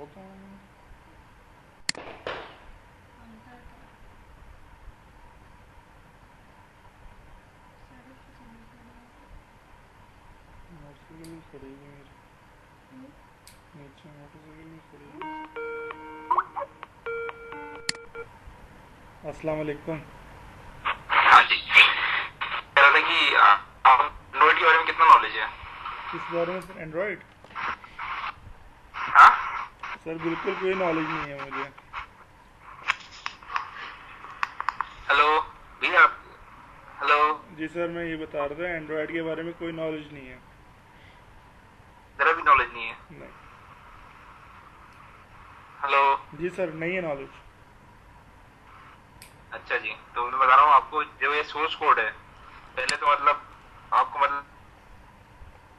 होता है। मोटरसाइकिल भी खड़ी है मेरी नीचे, मोटरसाइकिल भी खड़ी है। अस्सलाम वालेकुम। हाँ जी, कह रहा था कि एंड्रॉइड के बारे में कितना नॉलेज है? किस बारे में सर? एंड्रॉयड? हाँ, सर बिल्कुल कोई नॉलेज नहीं है मुझे। हेलो भैया। हेलो। जी सर, मैं ये बता रहा था एंड्रॉयड के बारे में कोई नॉलेज नहीं है। जरा भी नॉलेज नहीं है। नहीं। हेलो। जी सर, नहीं है नॉलेज। अच्छा जी, तो मैं बता रहा हूँ आपको, जो ये सोर्स कोड है, पहले तो मतलब आपको मतलब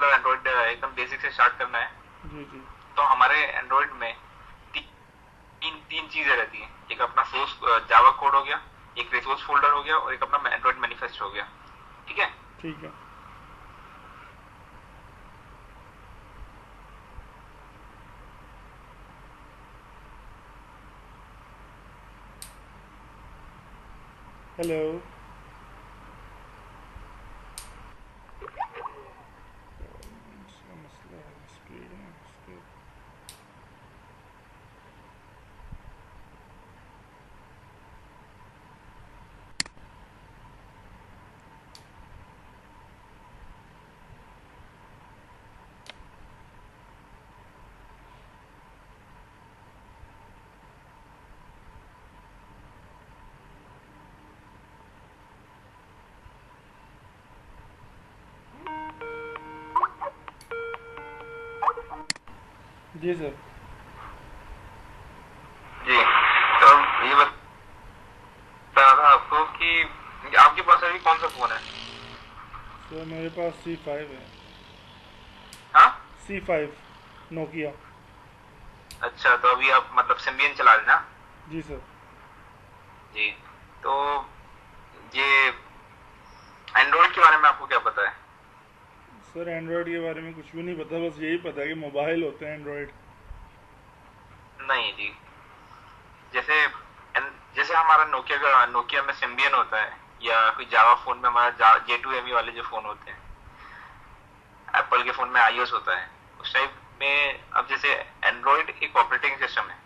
एंड्रॉइड एकदम बेसिक से स्टार्ट करना है। जी जी। तो हमारे एंड्रॉइड में तीन तीन चीजें रहती हैं। एक अपना सोर्स जावा कोड हो गया, एक रिसोर्स फोल्डर हो गया, और एक अपना एंड्रॉइड मैनिफेस्ट हो गया। ठीक है। ठीक है। हेलो। इसका मसला है स्पीड में इसके। जी सर। जी, तो ये बता रहा था आपको कि आपके पास अभी कौन सा फोन है? सर मेरे पास C5 है। हाँ। C5 Nokia. अच्छा, तो अभी आप मतलब सिम्बियन चला रहे ना? जी सर। जी, तो ये एंड्रॉइड के बारे में आपको क्या पता है? सर एंड्रॉयड के बारे में कुछ भी नहीं पता, बस यही पता है कि मोबाइल होते हैं एंड्रॉयड। नहीं जी, जैसे जैसे हमारा नोकिया में सिम्बियन होता है, या कोई जावा फोन में हमारा J2ME वाले जो फोन होते हैं, एप्पल के फोन में iOS होता है, उस टाइप में। अब जैसे एंड्रॉइड एक ऑपरेटिंग सिस्टम है,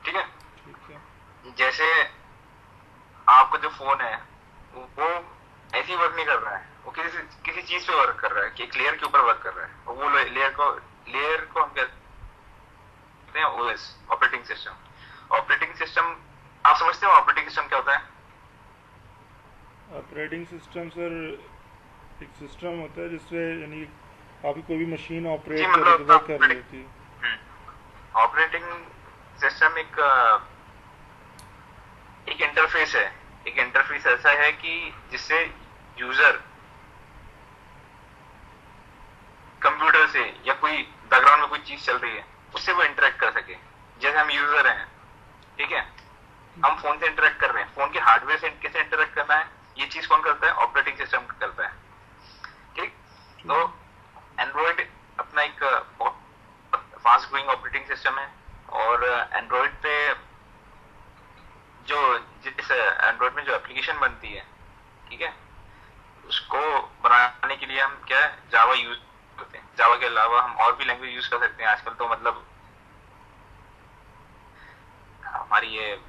ठीक है। ठीक है। जैसे आपका जो फोन है वो ऐसे ही वर्क नहीं कर रहा है, वो किसी किसी चीज पे वर्क कर रहा है, कि एक लेयर के ऊपर वर्क कर रहा है, और वो लेयर को हम कहते हैं OS, operating system. Operating system, आप समझते हो ऑपरेटिंग सिस्टम क्या होता है? ऑपरेटिंग सिस्टम सर एक सिस्टम होता है जिससे यानी आपकी कोई भी मशीन जी, ऑपरेट कर मतलब वर्क कर रही होती है। ऑपरेटिंग सिस्टम एक इंटरफेस है। एक इंटरफेस ऐसा है कि जिससे यूजर कंप्यूटर से, या कोई बैकग्राउंड में कोई चीज चल रही है, उससे वो इंटरेक्ट कर सके। जैसे हम यूजर हैं, ठीक है, हम फोन से इंटरेक्ट कर रहे हैं, फोन के हार्डवेयर से कैसे इंटरेक्ट करना है, ये चीज कौन करता है? ऑपरेटिंग सिस्टम करता है। ठीक। ठीक तो है। एंड्रॉइड अपना एक बहुत फास्ट ग्रोइंग ऑपरेटिंग सिस्टम है। और एंड्रॉइड पे जो जिस एंड्रॉइड में जो एप्लीकेशन बनती है, ठीक है, उसको बनाने के लिए हम क्या है, जावा यूज करते हैं। जावा के अलावा हम और भी लैंग्वेज यूज कर सकते हैं आजकल, तो मतलब हमारी ये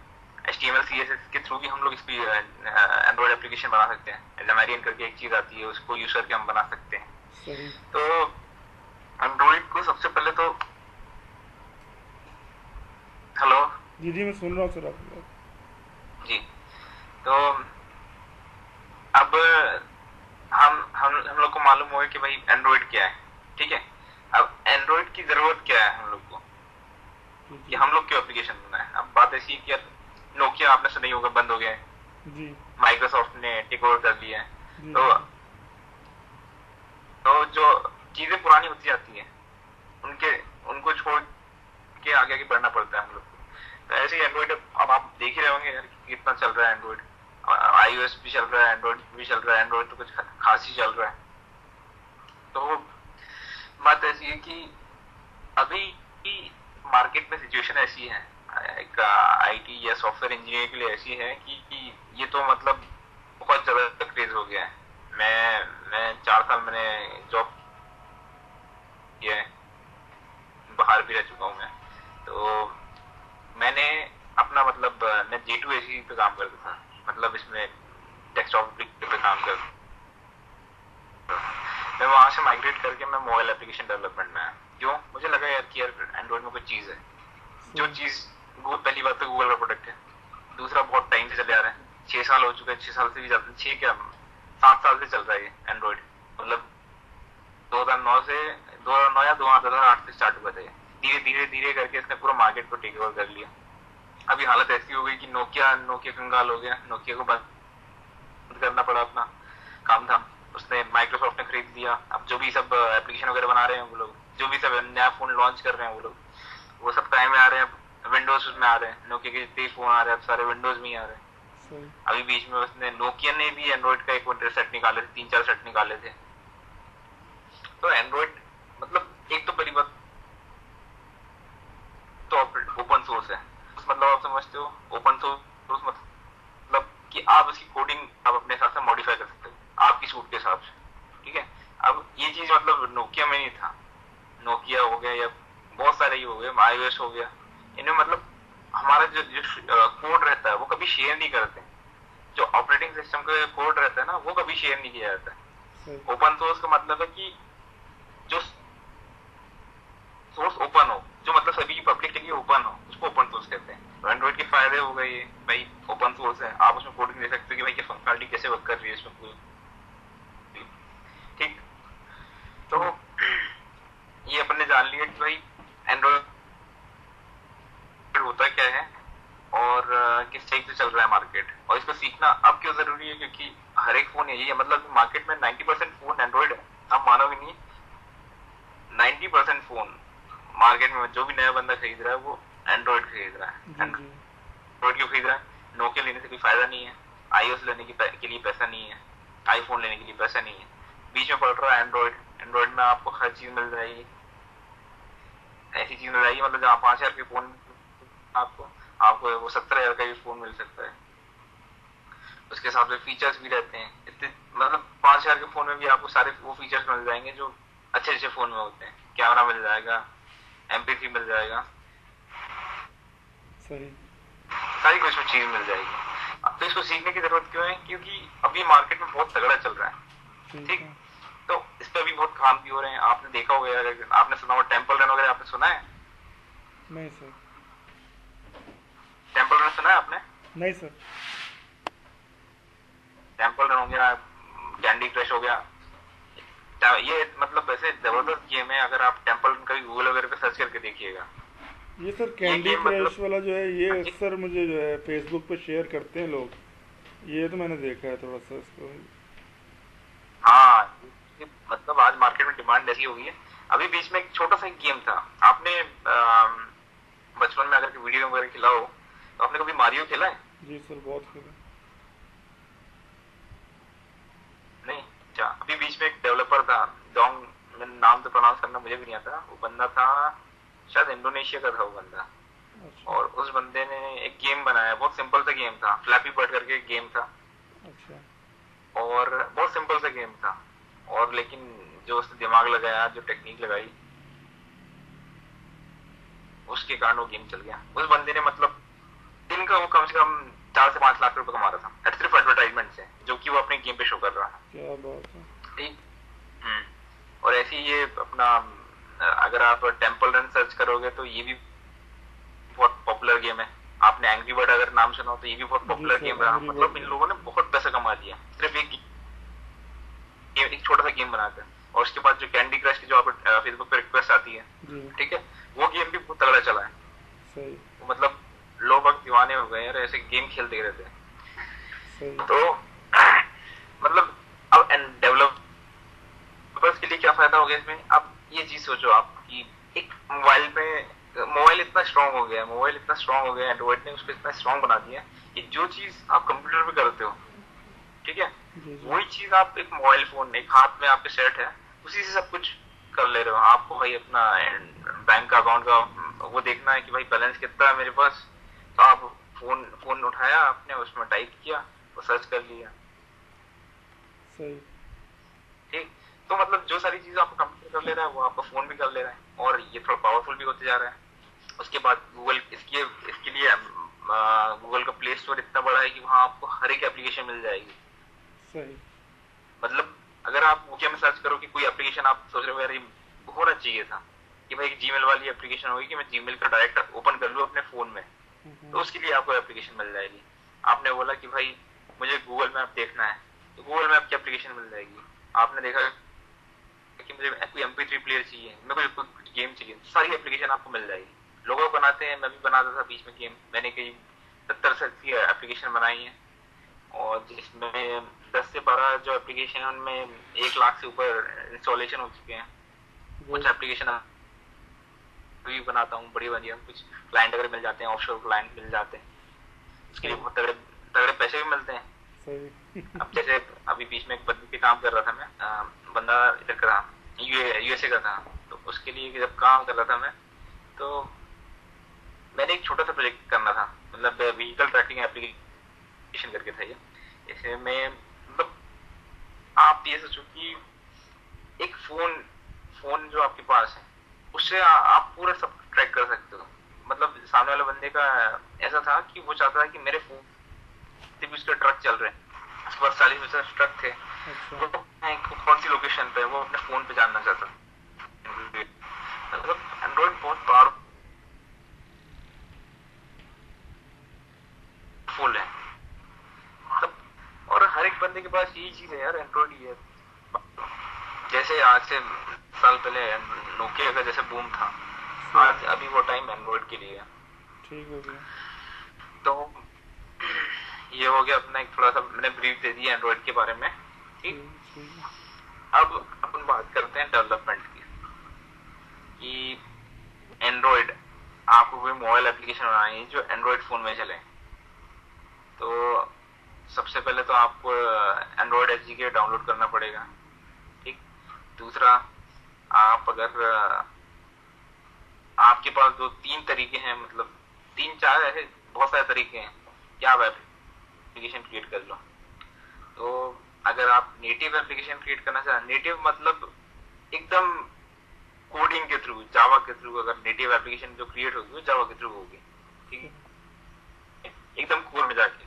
HTML CSS के थ्रू भी हम लोग इस एंड्रॉइड एप्लीकेशन बना सकते हैं। Xamarin करके एक चीज आती है, उसको यूज करके हम बना सकते हैं। सही। तो एंड्रॉइड को सबसे पहले तो, हेलो। जी जी, मैं सुन रहा हूँ सर आपकी बात। जी, तो अब हम लोग को मालूम होगा कि भाई एंड्रॉइड क्या है, ठीक है। अब एंड्रॉइड की जरूरत क्या है हम लोग को, जी कि जी। हम लोग क्यों एप्लीकेशन बनाए? अब बात ऐसी है कि यार, नोकिया आपने सुना ही होगा, बंद हो गया है, जी माइक्रोसॉफ्ट ने टेक ओवर कर लिया है। जी। तो जी जो चीजें पुरानी होती जाती है, उनके उनको छोड़ के आगे आगे बढ़ना पड़ता है हम लोग को। तो ऐसे ही एंड्रॉइड, अब आप देख ही रहे होंगे यार कितना चल रहा है एंड्रॉइड। iOS भी चल रहा है, एंड्रॉइड भी चल रहा है, एंड्रॉइड तो कुछ खास ही चल रहा है। तो बात ऐसी है कि अभी मार्केट में सिचुएशन ऐसी है, एक आईटी या सॉफ्टवेयर इंजीनियर के लिए ऐसी है कि ये तो मतलब बहुत ज्यादा क्रेज हो गया है। मैं 4 साल मैंने जॉब किया है, बाहर भी रह चुका हूँ मैं। तो मैंने अपना मतलब मैं J2SE पे काम करता था, मतलब इसमें डेस्कटॉप पे काम करता। मैं वहां से माइग्रेट करके मैं मोबाइल एप्लीकेशन डेवलपमेंट में आया। क्यों? मुझे लगा यार कि यार एंड्रॉइड में कोई चीज है, जो चीज पहली बात तो गूगल का प्रोडक्ट है, दूसरा बहुत टाइम से चले आ रहे हैं, 6 साल हो चुके हैं, 6 साल से भी ज्यादा, 7 साल से चल रहा है एंड्रॉइड, मतलब 2009 या 2008 से स्टार्ट हुआ था। धीरे धीरे धीरे करके इसने पूरा मार्केट को टेक ओवर कर लिया। अभी हालत ऐसी हो गई कि नोकिया कंगाल हो गया, नोकिया को बंद करना पड़ा अपना काम धाम। उसने माइक्रोसॉफ्ट ने खरीद दिया। अब जो भी सब एप्लीकेशन वगैरह बना रहे हैं वो लोग, जो भी सब नया फोन लॉन्च कर रहे हैं वो लोग, वो सब टाइम में आ रहे हैं, विंडोज में आ रहे हैं। नोकिया के जितने फोन आ रहे हैं अब सारे विंडोज में ही आ रहे हैं। अभी बीच में उसने नोकिया ने भी एंड्रॉइड का एक सेट निकाले थे, 3-4 सेट निकाले थे। तो एंड्रॉइड मतलब एक तो पहली बात तो ओपन सोर्स है, मतलब आप समझते हो ओपन सोर्स मतलब कि आप उसकी कोडिंग आप अपने हिसाब से मॉडिफाई कर सकते हो आपकी सूट के हिसाब से, ठीक है। अब ये चीज मतलब नोकिया में नहीं था। नोकिया हो गया या बहुत सारे ही हो गए, iOS हो गया, इनमें मतलब हमारा जो कोड रहता है वो कभी शेयर नहीं करते। जो ऑपरेटिंग सिस्टम का कोड रहता है ना वो कभी शेयर नहीं किया जाता है। ओपन सोर्स का मतलब है कि जो सोर्स ओपन हो, जो मतलब सभी की पब्लिक के लिए ओपन हो, उसको ओपन सोर्स कहते हैं। तो एंड्रॉइड के फायदे हो गए, भाई ओपन सोर्स है, आप उसमें कोडिंग दे सकते हो कि भाई ये फंक्शनलिटी कैसे वर्क कर रही है इसमें, ठीक। तो ये अपन ने जान लिया कि भाई एंड्रॉइड होता क्या है और किस टाइप से चल रहा है मार्केट, और इसको सीखना अब क्यों जरूरी है, क्योंकि हर एक फोन यही है। मतलब मार्केट में 90% फोन एंड्रॉइड है, आप मानोगे नहीं। 90% फोन मार्केट में जो भी नया बंदा खरीद रहा है वो एंड्रॉइड खरीद रहा है। एंड्रॉइड क्यों खरीद रहा है? नोकिया लेने से कोई फायदा नहीं है, iOS लेने के लिए पैसा नहीं है, आईफोन लेने के लिए पैसा नहीं है, बीच में पड़ रहा है एंड्रॉइड। एंड्रॉइड में आपको हर चीज मिल जाएगी, ऐसी चीज मिल जाएगी मतलब जहाँ 5,000 के फोन आपको वो 17,000 का भी फोन मिल सकता है। उसके हिसाब से फीचर्स भी रहते हैं इतने, मतलब 5,000 के फोन में भी आपको सारे वो फीचर्स मिल जाएंगे जो अच्छे फोन में होते हैं। कैमरा मिल जाएगा, MP3 मिल जाएगा, सही सारी कुछ चीज मिल जाएगी। अब तो इसको सीखने की जरूरत क्यों है? क्योंकि अभी मार्केट में बहुत तगड़ा चल रहा है, ठीक। तो इस पर भी बहुत काम भी हो रहे हैं। आपने देखा होगा, आपने सुना होगा टेम्पल रन वगैरह, आपने सुना है? नहीं सर। टेम्पल रन सुना है आपने? नहीं सर। टेम्पल रन हो गया, कैंडी क्रश हो गया, ये मतलब वैसे जबरदस्त गेम है। अगर आप टेम्पल रन कभी गूगल वगैरह पे सर्च करके देखिएगा। ये सर कैंडी क्रश वाला जो है ये अक्सर मुझे जो है फेसबुक पे शेयर करते हैं लोग, ये तो मैंने देखा है थोड़ा सा इसको। हाँ, मतलब आज मार्केट में डिमांड ऐसी हो गई है। अभी बीच में एक छोटा सा गेम था, आपने बचपन में अगर वीडियो वगैरह खेला हो तो आपने कभी मारियो खेला है? जी सर, बहुत खेला। नहीं, अच्छा। अभी बीच में एक डेवलपर था, डोंग, नाम तो प्रोनाउंस करना मुझे भी नहीं आता। वो बंदा था शायद इंडोनेशिया का था वो बंदा। अच्छा। और उस बंदे ने एक गेम बनाया, बहुत सिंपल सा गेम था, फ्लैपी बर्ड करके एक गेम था। अच्छा। और बहुत सिंपल सा गेम था, और लेकिन जो उसने दिमाग लगाया, जो टेक्निक लगाई, उसके कारण वो गेम चल गया। उस बंदे ने मतलब दिन का वो कम से कम 4 से 5 लाख रुपए कमा रहा था सिर्फ एडवर्टाइजमेंट से, जो कि वो अपने गेम पे शो कर रहा है। क्या बात है। ठीक। और ऐसी ये अपना अगर आप टेम्पल रन सर्च करोगे तो ये भी बहुत पॉपुलर गेम है। आपने एंग्री बर्ड अगर नाम सुना हो तो ये भी बहुत पॉपुलर गेम रहा। मतलब इन लोगों ने बहुत पैसा कमा लिया सिर्फ एक छोटा सा गेम बनाकर। और उसके बाद जो कैंडी क्रश की जो आप फेसबुक पे रिक्वेस्ट आती है, ठीक है, वो गेम भी बहुत तगड़ा चला है। सही। मतलब लोग दीवाने हो गए यार, ऐसे गेम खेलते रहते हैं। सही। तो मतलब अब डेवलपर्स के लिए क्या फायदा हो गया इसमें? अब ये चीज सोचो आप कि एक मोबाइल इतना स्ट्रांग हो गया, एंड्रॉइड ने उसको इतना स्ट्रांग बना दिया कि जो चीज आप कंप्यूटर पे करते हो, ठीक है, वही चीज आप एक मोबाइल फोन, एक हाथ में आपके सेट है, उसी से सब कुछ कर ले रहे हो, आपको भाई अपना बैंक का अकाउंट का वो देखना है कि भाई बैलेंस कितना है मेरे पास, तो आप फोन फोन उठाया आपने, उसमें टाइप किया और सर्च कर लिया। सही। ठीक। तो मतलब जो सारी चीजें आपका कंप्यूटर कर ले रहा है वो आपका फोन भी कर ले रहा है, और ये थोड़ा पावरफुल भी होते जा रहा है। उसके बाद गूगल इसके इसके लिए गूगल का प्ले स्टोर इतना बड़ा है कि वहाँ आपको हर एक एप्लीकेशन मिल जाएगी। सही। मतलब अगर आप नोकिया में सर्च करो कि कोई एप्लीकेशन आप सोच रहे हो यार ये होना चाहिए था कि भाई एक जीमेल वाली एप्लीकेशन होगी कि मैं जीमेल का डायरेक्ट ओपन कर लूँ अपने फोन में, तो उसके लिए आपको एप्लीकेशन मिल जाएगी। आपने बोला कि भाई मुझे गूगल मैप देखना है, तो गूगल मैप की एप्लीकेशन मिल जाएगी। आपने देखा कि मुझे कोई MP3 प्लेयर चाहिए, मेरे को कुछ गेम चाहिए, सारी एप्लीकेशन आपको मिल जाएगी। लोगों बनाते हैं, मैं भी बनाता था बीच में गेम, मैंने कई 70 से 80 एप्लीकेशन बनाई है, और जिसमें 10 से 12 जो एप्लीकेशन है उनमें 1 लाख से ऊपर इंस्टॉलेशन हो चुके हैं। कुछ एप्लीकेशन भी बनाता हूँ बड़ी बढ़िया, कुछ क्लाइंट अगर मिल जाते हैं, ऑफशोर क्लाइंट मिल जाते हैं, उसके लिए बहुत तगड़े तगड़े पैसे भी मिलते हैं। अब जैसे अभी बीच में एक बंदे पे काम कर रहा था मैं, बंदा इधर का था, USA का था, तो उसके लिए जब काम कर रहा था मैं, तो मैंने एक छोटा सा प्रोजेक्ट करना था, मतलब व्हीकल ट्रैकिंग एप्लीकेशन करके था ये। इसमें मतलब आप ये सोचो कि एक फोन जो आपके पास है उससे आप पूरा सब ट्रैक कर सकते हो। मतलब सामने वाले बंदे का ऐसा था कि वो चाहता था कि मेरे फोन से भी उसके ट्रक चल रहे हैं, आस पास 40-50 ट्रक थे, वो कौन सी लोकेशन पे वो अपने फोन पे जानना चाहता। मतलब एंड्रॉइड बहुत पावरफुल है सब, और हर एक बंदे के पास यही चीज है यार, एंड्रॉइड ही है। जैसे आज से साल पहले नोकिया का जैसे बूम था, आज अभी वो टाइम एंड्रॉइड के लिए है। ठीक हो गया। तो ये हो गया अपना एक थोड़ा सा मैंने ब्रीफ दे दिया एंड्रॉइड के बारे में। ठीक। अब अपन बात करते हैं डेवलपमेंट की, कि एंड्रॉइड आपको कोई मोबाइल एप्लीकेशन बनानी है जो एंड्रॉइड फोन में चले, तो सबसे पहले तो आपको एंड्रॉइड SDK डाउनलोड करना पड़ेगा। ठीक। दूसरा, आप अगर आपके पास 2-3 तरीके हैं, मतलब 3-4 ऐसे बहुत सारे तरीके हैं कि आप एप्लीकेशन क्रिएट कर लो। तो अगर आप नेटिव एप्लीकेशन क्रिएट करना चाहें, नेटिव मतलब एकदम कोडिंग के थ्रू, जावा के थ्रू, अगर नेटिव एप्लीकेशन जो क्रिएट होगी वो जावा के थ्रू होगी, ठीक है, एकदम कोर में जाके।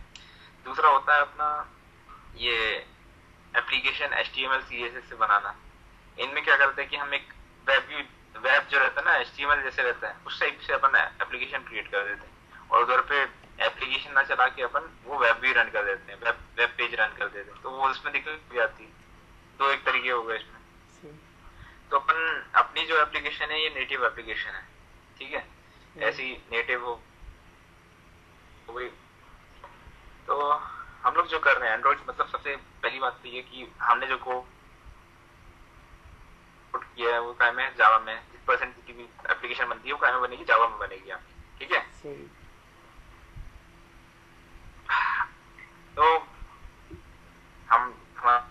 दूसरा होता है अपना ये एप्लीकेशन HTML CSS से बनाना। इनमें क्या करते हैं कि हम एक वेब जो रहता है ना HTML जैसे रहता है, उस टाइप से अपन एप्लीकेशन क्रिएट कर देते हैं, और उधर पे एप्लीकेशन ना चला के अपन वो वेब भी रन कर देते हैं, वेब पेज रन कर देते हैं, तो वो उसमें दिक्कत भी आती है। तो एक तरीके हो गए इसमें। तो अपन अपनी जो एप्लीकेशन है ये नेटिव एप्लीकेशन है, ठीक है, ऐसी नेटिव हो गई। तो हम लोग जो कर रहे हैं एंड्रॉइड, मतलब सबसे पहली बात तो ये कि हमने जो कोड किया है वो काय में जावा में, जिस परसेंट की भी एप्लीकेशन बनती है वो काय में बनेगी, जावा में बनेगी आपकी, ठीक है। तो हमारे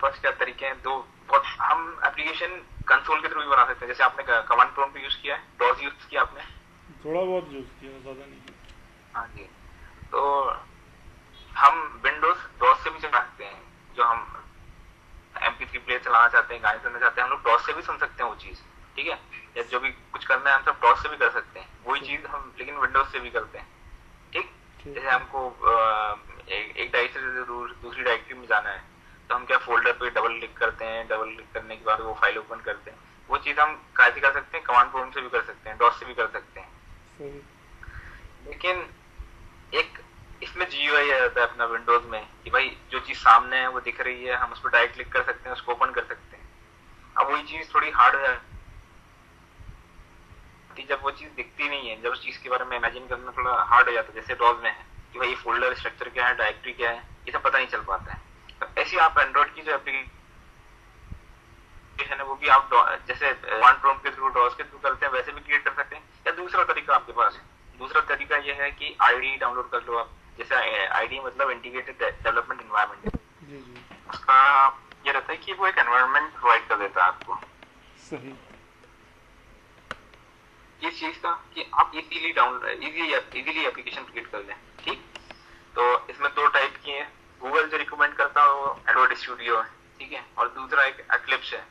पास क्या तरीके हैं, दो बहुत, हम एप्लीकेशन कंसोल के थ्रू भी बना सकते हैं। जैसे आपने कमांड प्रॉम्प्ट यूज किया है, डॉस यूज किया आपने? थोड़ा बहुत यूज किया, ज्यादा नहीं। हाँ जी। तो हम विंडोज डॉस से भी चला सकते हैं, जो हम MP3 प्लेयर चलाना चाहते हैं, गाने सुनना चाहते हैं, हम लोग डॉस से भी सुन सकते हैं वो चीज, ठीक है। या जो भी कुछ करना है हम सब डॉस से भी कर सकते हैं, वही चीज हम लेकिन विंडोज से भी करते हैं, ठीक। जैसे हमको एक डायरेक्टरी से दूसरी डायरेक्टरी में जाना है, तो हम क्या फोल्डर पे डबल क्लिक करते हैं, डबल क्लिक करने के बाद वो फाइल ओपन करते हैं, वो चीज हम कैसे कर सकते हैं, कमांड प्रॉम्प्ट से भी कर सकते हैं, डॉस से भी कर सकते हैं। लेकिन एक इसमें GUI आ जाता है अपना विंडोज में कि भाई जो चीज सामने है वो दिख रही है, हम उस पर डायरेक्ट क्लिक कर सकते हैं, उसको ओपन कर सकते हैं। अब वही चीज थोड़ी हार्ड है, जब वो चीज दिखती नहीं है, जब उस चीज के बारे में इमेजिन करना थोड़ा हार्ड हो जाता है। जैसे डॉस में है कि भाई फोल्डर स्ट्रक्चर क्या है, डायरेक्टरी क्या है, ये सब पता नहीं चल पाता है। तो ऐसी आप एंड्रॉइड की जो एप्लीकेशन है वो भी आप जैसे कमांड प्रॉम्प्ट के थ्रू, डॉस के थ्रू करते हैं, वैसे भी क्रिएट कर सकते हैं। या दूसरा तरीका आपके पास है, दूसरा तरीका ये है कि IDE डाउनलोड कर लो आप। जैसे IDE मतलब इंटीग्रेटेड डेवलपमेंट एनवायरनमेंट, उसका ये रहता है है कि वो एक एनवायरनमेंट प्रोवाइड कर देता है आपको सही। इस चीज का कि आप इजीली एप्लीकेशन क्रिएट कर लें। ठीक, तो इसमें दो टाइप की है। गूगल जो रिकमेंड करता है वो एंड्रॉइड स्टूडियो है, ठीक है, और दूसरा एक एक्लिप्स है।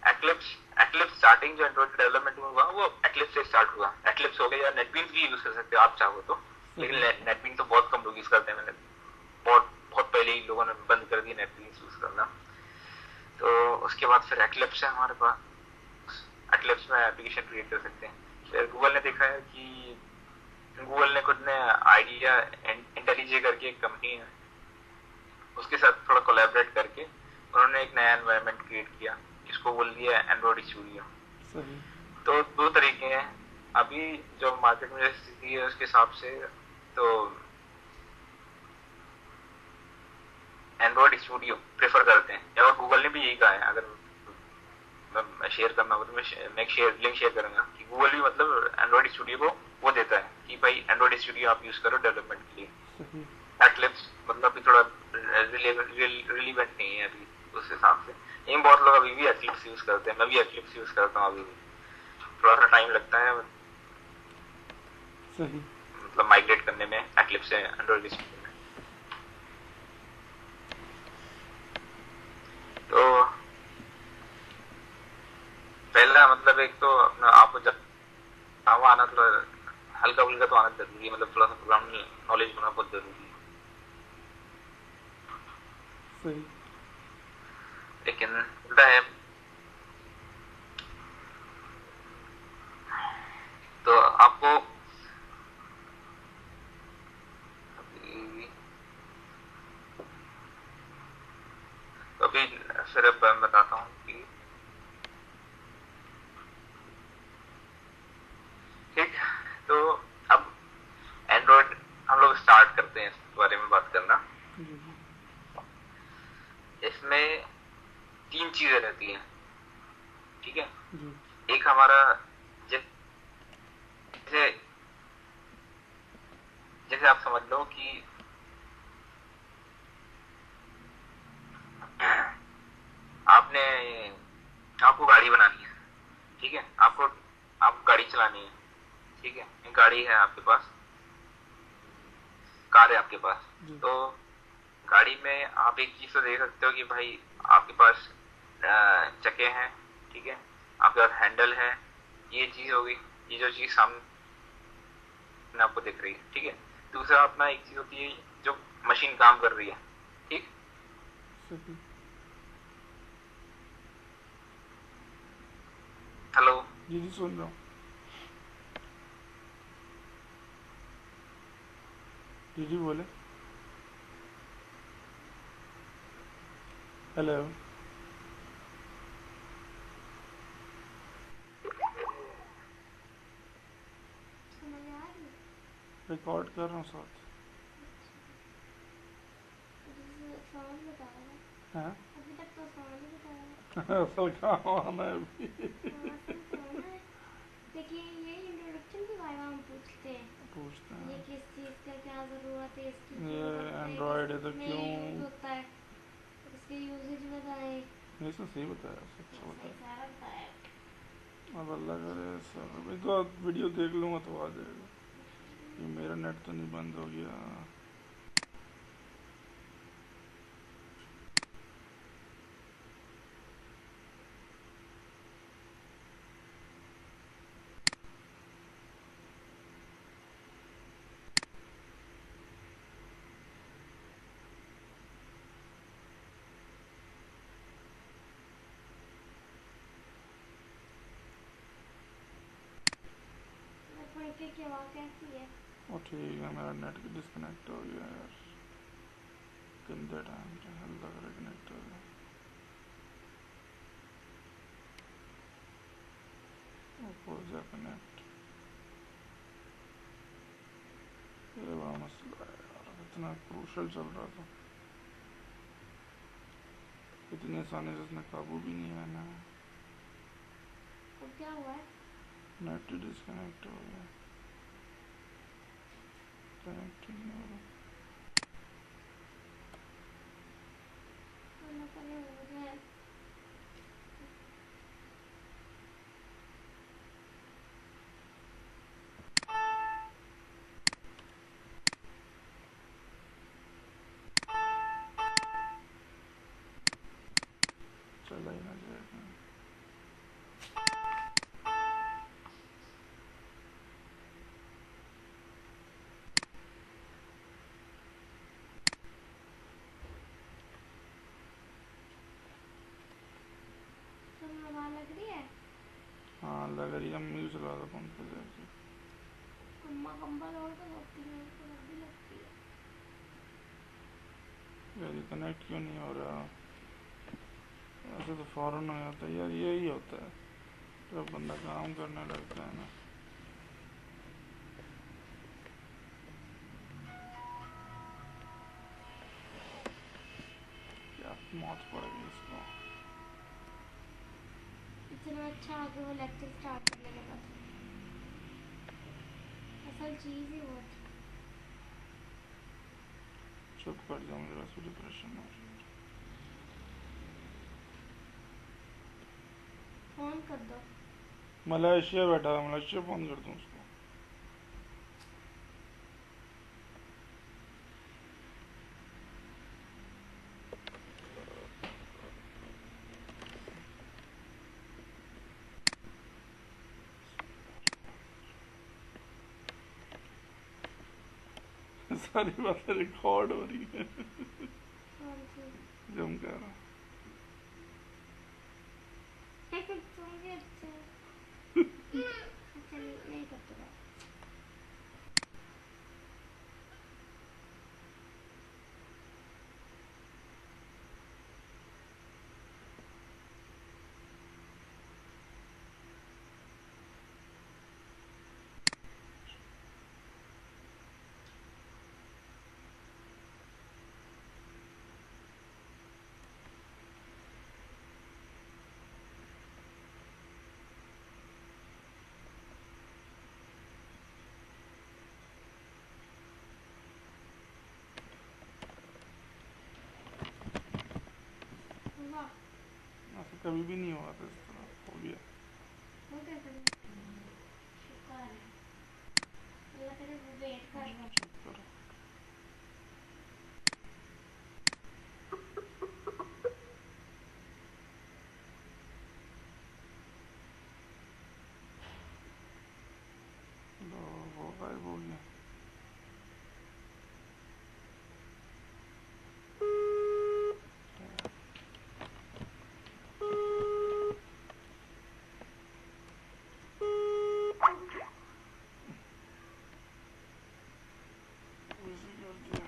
एक्लिप्स एक्लिप्स स्टार्टिंग जो एंड्रॉइड डेवलपमेंट में हुआ वो एक्लिप्स से स्टार्ट हुआ। एक्लिप्स हो गया, या नेटबीन्स भी यूज कर सकते हो आप चाहो तो, लेकिन नेटबीन्स तो बहुत कम लोग यूज करते हैं। मैंने बहुत बहुत पहले ही लोगों ने बंद कर दिया नेटबीन्स यूज करना। तो उसके बाद फिर एक्लिप्स है हमारे पास। एक्लिप्स में एप्लीकेशन क्रिएट कर सकते हैं। फिर गूगल ने देखा है कि गूगल ने खुद ने आइडिया इंटेलिजे करके एक कंपनी है, उसके साथ थोड़ा कोलैबोरेट करके उन्होंने एक नया एनवायरनमेंट क्रिएट किया जिसको बोल दिया एंड्रॉइड स्टूडियो। तो दो तरीके हैं अभी जो मार्केट में स्थिति है उसके हिसाब से। तो एंड्रॉइड स्टूडियो प्रेफर करते हैं, और गूगल ने भी यही कहा है। अगर मैं शेयर करना हो तो मैं लिंक शेयर करूंगा कि गूगल भी मतलब एंड्रॉइड स्टूडियो को वो देता है कि भाई एंड्रॉइड स्टूडियो आप यूज करो डेवलपमेंट के लिए। एक्लिप्स मतलब अभी थोड़ा रिलीवेंट नहीं है अभी उस हिसाब से। लेकिन बहुत लोग अभी भी एक्लिप्स यूज करते हैं, मैं भी एक्लिप्स यूज करता हूँ अभी भी। थोड़ा सा टाइम लगता है मतलब माइग्रेट करने में एक्लिप्स से एंड्रॉइड स्टूडियो में। तो पहला मतलब एक तो आपको जब आना थोड़ा हल्का फुल्का तो आना जरूरी है, मतलब थोड़ा सा प्रोग्राम नॉलेज होना बहुत जरूरी है। सही। लेकिन उल्टा है, तो आपको अभी फिर मैं बताता हूँ कि ठीक। तो अब एंड्रॉइड हम लोग स्टार्ट करते हैं इस बारे में बात करना। इसमें तीन चीजें रहती हैं, ठीक है। एक हमारा जैसे जैसे आप समझ लो कि आपको गाड़ी बनानी है, ठीक है, आपको गाड़ी चलानी है, ठीक है, एक गाड़ी है आपके पास, कार है आपके पास। तो गाड़ी में आप एक चीज तो देख सकते हो कि भाई आपके पास चक्के हैं, ठीक है, आपके पास हैंडल है, ये चीज होगी, ये जो चीज सामने आपको दिख रही है, ठीक है। दूसरा अपना एक चीज होती है जो मशीन काम कर रही है, ठीक। हेलो जी जी सुन रहा हूँ। जी जी बोले। हेलो रिकॉर्ड कर रहा हूँ साथ। हाँ अभी तक तो सवाल ही बताया। असल कहाँ आना है अभी। देखिए ये इंट्रोडक्शन के बारे में हम पूछते हैं, ये किस चीज़ का क्या ज़रूरत है, इसकी ये एंड्रॉयड है तो क्यों यूज होता है, इसके यूजेज बताए। ये तो सही बताया, अच्छा बताया। सारा बताया। अब अल्लाह करे सर, अभी तो वीडियो देख लूँगा तो आ जाएगा। ये मेरा नेट तो नहीं बंद हो गया। की आवाज़ कैसी है? वो ठीक है, मेरा नेट डिस्कनेक्ट हो गया यार, कितने टाइम से अल्लाह करे कनेक्ट हो गया। हो जाए कनेक्ट, ये बड़ा मसला है यार, इतना क्रूशल चल रहा था, इतने आसानी से उसने काबू भी नहीं आना है। अब क्या हुआ है? नेट डिस्कनेक्ट हो गया, कनेक्ट ही नहीं हो रहा। हाँ लग रही है, अम्मी को चला दो पंखे से। अम्मा कंबल ओढ़ कर सोती है, उसको सर्दी लगती है। यार ये कनेक्ट क्यों नहीं हो रहा? ऐसे तो फौरन हो जाता है यार, यही होता है जब बंदा काम करने लगता है ना। क्या मौत पड़ गई इसको। इतना अच्छा आगे वो लेक्चर स्टार्ट करने लगा था, असल चीज़ ही वो थी। चुप कर जाऊँ जरा सी, डिप्रेशन हो रही है। फोन कर दो। मलेशिया बैठा है, मलेशिया फोन कर दूँ उसको? सारी बातें रिकॉर्ड हो रही है कौन सी? जो हम कह रहे हैं। तुम भी अच्छा अच्छा नहीं करते बात। वाह, ऐसा कभी भी नहीं हुआ था, इस तरह हो गया। वो कैसे? शुक्र है, अल्लाह तेरे वेट कर रहा है। चुप करो। लो, वो गायब हो गया। वैसे कर दिया।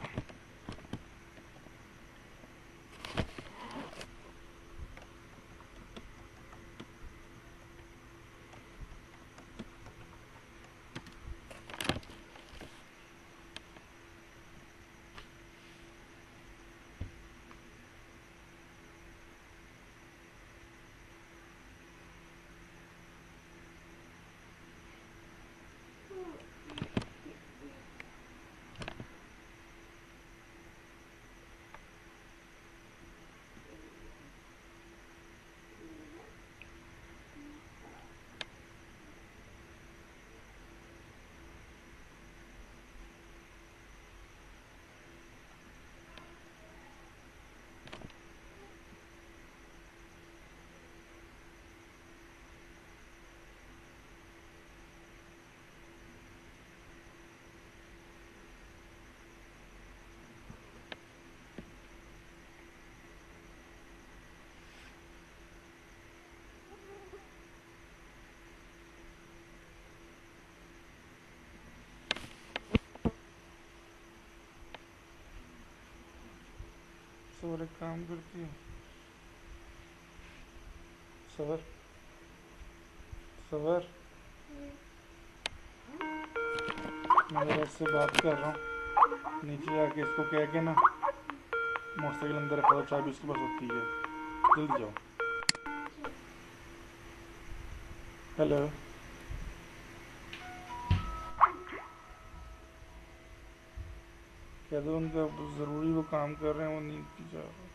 सवर एक काम करती है, सवर सवर, मैं जरा इससे बात कर रहा हूँ, नीचे जाके इसको कह के ना मोटरसाइकिल अंदर रखा दो, चाबी उसके पास होती है, जल्दी जाओ। हेलो, कह दो उनका ज़रूरी वो काम कर रहे हैं, वो नींद की जा रहे हैं।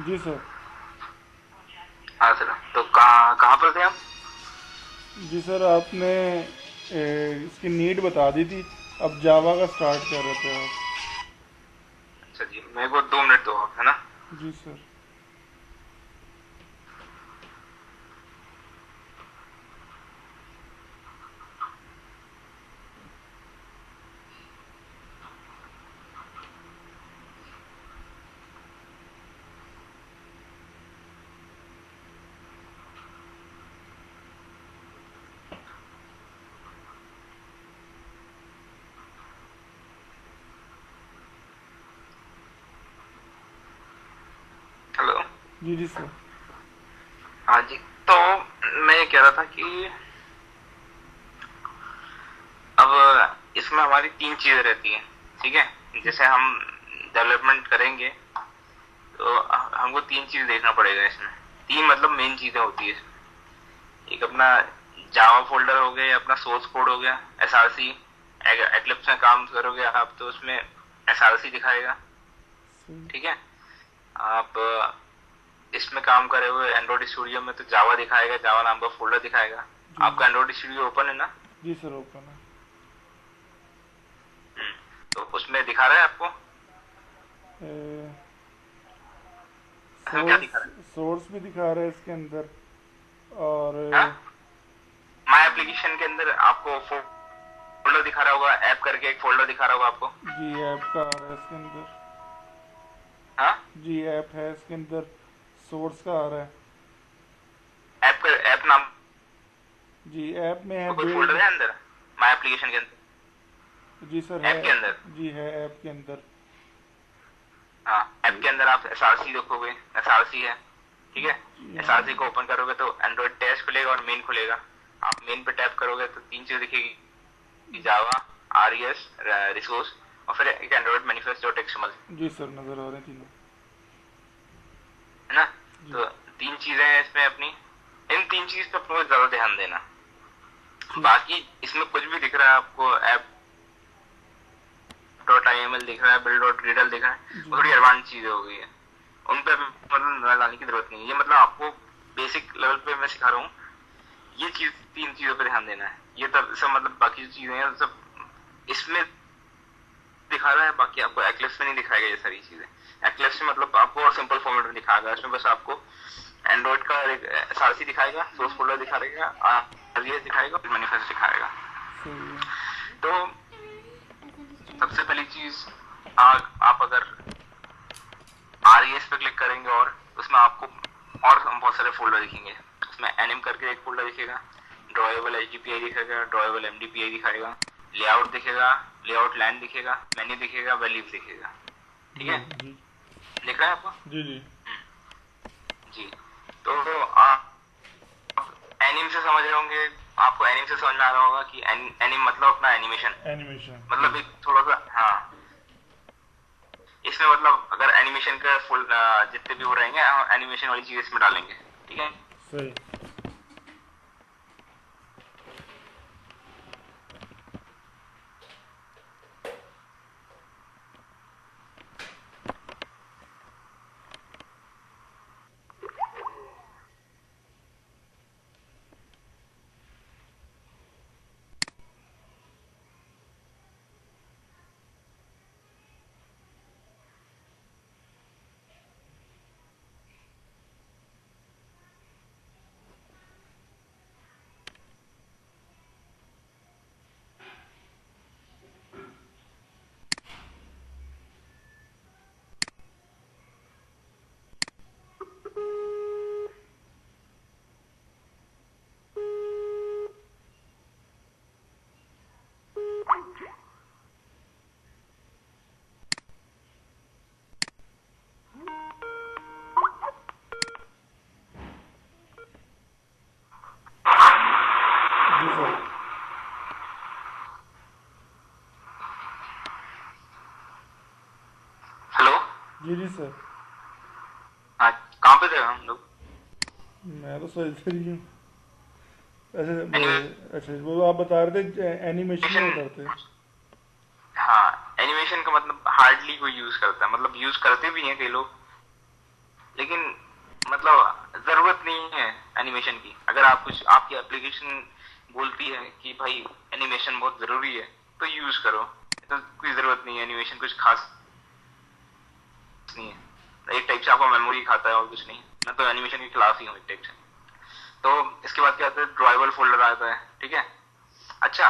जी सर। हाँ सर, तो कहाँ कहाँ पर थे हम? जी सर, आपने इसकी नीड बता दी थी, अब जावा का स्टार्ट कर रहे थे आप। अच्छा जी, मेरे को 2 मिनट दो आप, है ना? जी सर। हेलो। जी जी सर। हाँ जी, तो मैं ये कह रहा था कि अब इसमें हमारी 3 चीजें रहती हैं, ठीक है? जैसे हम डेवलपमेंट करेंगे तो हमको 3 चीज देखना पड़ेगा इसमें। 3 मतलब मेन चीजें होती है इसमें। एक अपना जावा फोल्डर हो गया, या अपना सोर्स कोड हो गया, एसआरसी। एक्लिप्स में काम करोगे आप तो उसमें एसआरसी दिखाएगा, सही। ठीक है? आप इसमें काम करे हुए एंड्रॉइड स्टूडियो में तो जावा दिखाएगा, जावा नाम का फोल्डर दिखाएगा। जी आपका एंड्रॉइड स्टूडियो ओपन है ना? जी सर, ओपन है। तो उसमें दिखा रहा है आपको? इसमें क्या सोर्स दिखा रहा सोर्स भी दिखा रहा है इसके अंदर, और है? माई एप्लीकेशन के अंदर आपको फोल्डर दिखा रहा होगा, ऐप करके एक फोल्डर दिखा रहा होगा आपको। जी ऐप का आ रहा है इसके अंदर। हाँ, जी ऐप है इसके अंदर, सोर्स का आ रहा है। ऐप नाम जी ऐप में है का कोई बिल्ड। फोल्डर है अंदर माई एप्लीकेशन के अंदर, जी सर ऐप के है। अंदर? जी है ऐप के अंदर। हाँ, ऐप के अंदर आप एसआरसी देखोगे, एसआरसी है, ठीक है? जी हाँ। एसआरसी को ओपन करोगे तो एंड्रॉइड टेस्ट खुलेगा और मेन खुलेगा। आप मेन पे टैप करोगे तो 3 चीज दिखेगी, जावा, आरईएस, रिसोर्स, और फिर एक एंड्रॉइड मैनिफेस्ट डॉट एक्सएमएल, जी सर, नजर आ रहे हैं तीनों। है ना? जी तो 3 चीजें हैं इसमें अपनी। इन 3 चीज पे अपने को ज्यादा ध्यान देना। ठीक। बाकी इसमें कुछ भी दिख रहा है आपको, ऐप डॉट IML दिख रहा है, बिल्ड डॉट ग्रिडल दिख रहा है, जी वो थोड़ी एडवांस चीजें हो गई है, उन पे मतलब नजर डालने की जरूरत नहीं है। ये मतलब आपको बेसिक लेवल पे मैं सिखा रहा हूँ, ये 3 चीजों पे ध्यान देना है। ये तब सब मतलब बाकी जो चीजें हैं सब इसमें दिखा रहा है, बाकी आपको एक्लिप्स में नहीं दिखाएगा ये सारी चीजें। एक्लिप्स में मतलब आपको और सिंपल फॉर्मेट में दिखाएगा, इसमें बस आपको एंड्रॉइड का एसआरसी दिखाएगा, सोर्स फोल्डर दिखाएगा, आरईएस दिखाएगा, मैनिफेस्ट दिखाएगा। सही है। तो ऐसा डिस्टर्ब सबसे पहली चीज, आप अगर आरईएस पे क्लिक करेंगे और उसमें आपको और बहुत सारे फोल्डर दिखेंगे। उसमें एनिम करके एक फोल्डर दिखेगा, ड्रॉएबल HDPI दिखेगा, ड्रॉएबल MDPI दिखाएगा, लेआउट दिखेगा, लेआउट लैंड दिखेगा, मेन्यू दिखेगा, वैल्यूज दिखेगा, ठीक जी है? जी दिख रहा है आपको? जी जी जी। तो आप एनिम से समझ रहे होंगे, आपको एनिम से समझ में आ रहा होगा कि एनिम मतलब अपना एनिमेशन, एनिमेशन। मतलब एक थोड़ा सा, हाँ, इसमें मतलब अगर एनिमेशन का फुल जितने भी वो रहेंगे, एनिमेशन वाली चीज इसमें डालेंगे, ठीक है? सही। जी सर। हेलो। जी जी सर। हाँ, कहाँ पे थे हम लोग? मैं तो सही सही हूँ। ऐसे एनिमेशन। अच्छा, वो आप बता रहे थे एनिमेशन में उतरते हैं। हाँ, एनिमेशन का मतलब हार्डली कोई यूज करता है, मतलब यूज करते भी हैं कई लोग, लेकिन मतलब जरूरत नहीं है एनिमेशन की। अगर आप कुछ आपकी एप्लीकेशन बोलती है कि भाई एनिमेशन बहुत जरूरी है तो यूज करो, तो कोई जरूरत नहीं है, एनिमेशन कुछ खास नहीं है, एक टाइप से आपको मेमोरी खाता है और कुछ नहीं। मैं तो एनिमेशन के खिलाफ ही हूँ एक टाइप से। तो इसके बाद क्या आता है, ड्राइवेबल फोल्डर आता है, ठीक है। अच्छा,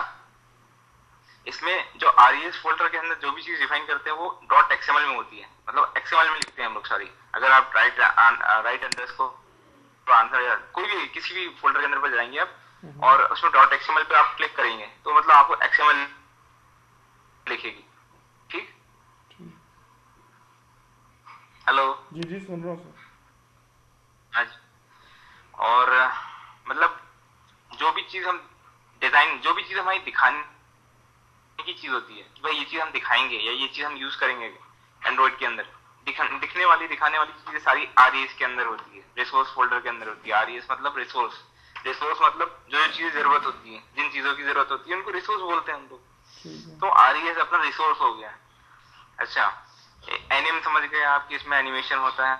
इसमें जो RES फोल्डर के अंदर जो भी चीज डिफाइन करते हैं वो .xml में होती है, मतलब XML में लिखते हैं हम लोग सारी। अगर आप राइट अंडरस्कोर आंसर या कोई भी किसी भी फोल्डर के अंदर पर जाएंगे आप और उसमें .xml पे आप क्लिक करेंगे तो मतलब आपको XML लिखेगी, ठीक। हेलो जी जी सुन रहा हूँ सर। हाँ जी। और मतलब जो भी चीज हम डिजाइन, जो भी चीज हमारी दिखाने की चीज होती है कि भाई ये चीज हम दिखाएंगे या ये चीज हम यूज करेंगे एंड्रॉइड के अंदर, दिखाने वाली चीजें सारी RES के अंदर होती है, रिसोर्स फोल्डर के अंदर होती है। RES मतलब रिसोर्स, रिसोर्स मतलब जो चीज जरूरत होती है, जिन चीजों की जरूरत होती है उनको रिसोर्स बोलते हैं हम लोग। तो RES अपना रिसोर्स हो गया। अच्छा, एनिम समझ गए आप कि इसमें एनिमेशन होता है,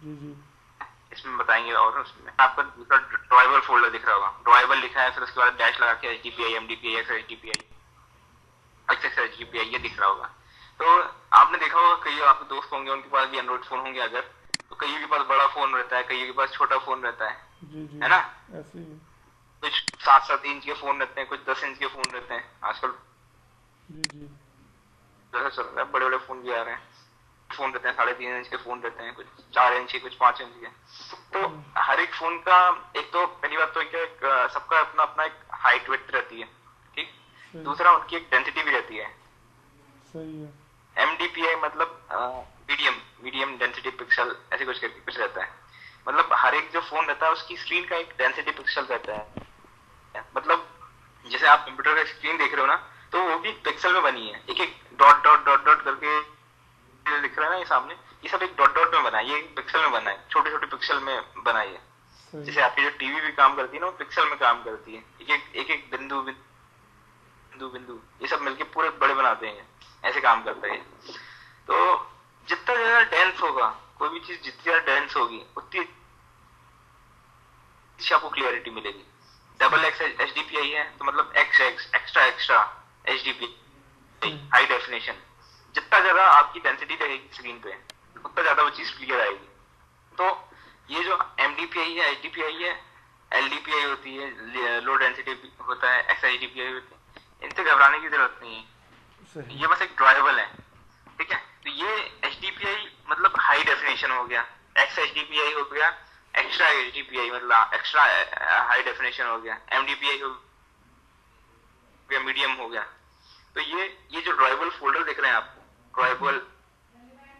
जी जी इसमें बताएंगे। और उसमें आपका दूसरा ड्राइवर फोल्डर दिख रहा होगा, ड्राइवर लिखा है, फिर उसके बाद डैश लगा के HDPI, MDPI, XHDPI, XHDPI ये दिख रहा होगा। तो आपने देखा होगा कई आपके दोस्त होंगे उनके पास भी एंड्रॉइड फोन होंगे, अगर तो कईयों के पास बड़ा फोन रहता है, कईयों के पास छोटा फोन रहता है, जी जी है ना। ऐसे ही। कुछ 7-7 इंच के फोन रहते हैं, कुछ 10 इंच के फोन रहते हैं। आजकल जी जी जैसा चल रहा है, बड़े बड़े फोन भी आ रहे हैं, फोन रहते हैं 3.5 इंच के फोन रहते हैं, कुछ 4 इंच के, कुछ 5 इंच के। तो हर एक फोन का एक तो पहली बात तो क्या, सबका अपना अपना एक हाइट विड्थ रहती है, ठीक। दूसरा उनकी एक डेंसिटी भी रहती है। सही है। MDPI मतलब मीडियम डेंसिटी पिक्सल, ऐसे कुछ करके कुछ रहता है। मतलब हर एक जो फोन रहता है उसकी स्क्रीन का एक डेंसिटी पिक्सल रहता है। मतलब जैसे आप कंप्यूटर का स्क्रीन देख रहे हो ना, तो वो भी पिक्सल में बनी है, एक एक डॉट डॉट डॉट डॉट करके दिख रहा है ना ये सामने, ये सब एक डॉट डॉट में बना है, ये पिक्सल में बना है, छोटे छोटे पिक्सल में बना है। जैसे आपकी जो टीवी भी काम करती है ना वो पिक्सल में काम करती है, एक एक बिंदु बिंदु बिंदु ये सब मिलके पूरे बड़े बनाते हैं, ऐसे काम करता है। तो जितना ज्यादा डेंस होगा कोई भी चीज, जितनी ज्यादा डेंस होगी उतनी आपको क्लियरिटी मिलेगी। डबल एक्स HDPI है तो मतलब एक्स्ट्रा HDPI, हाई डेफिनेशन। जितना ज्यादा आपकी डेंसिटी रहेगी स्क्रीन पे उतना ज्यादा वो चीज क्लियर आएगी। तो ये जो MDPI है, HDPI है, LDPI होती है, लो डेंसिटी होता है, XHDPI होती है, इनसे घबराने की जरूरत नहीं है, ये बस एक ड्राइवेबल है, ठीक है। तो ये HDPI मतलब हाई डेफिनेशन हो गया, XHDPI हो गया एक्स्ट्रा HDPI मतलब एक्स्ट्रा हाई डेफिनेशन हो गया, MDPI हो गया मीडियम हो गया। तो ये जो ड्राइवेबल फोल्डर देख रहे हैं आप, ड्राइवेबल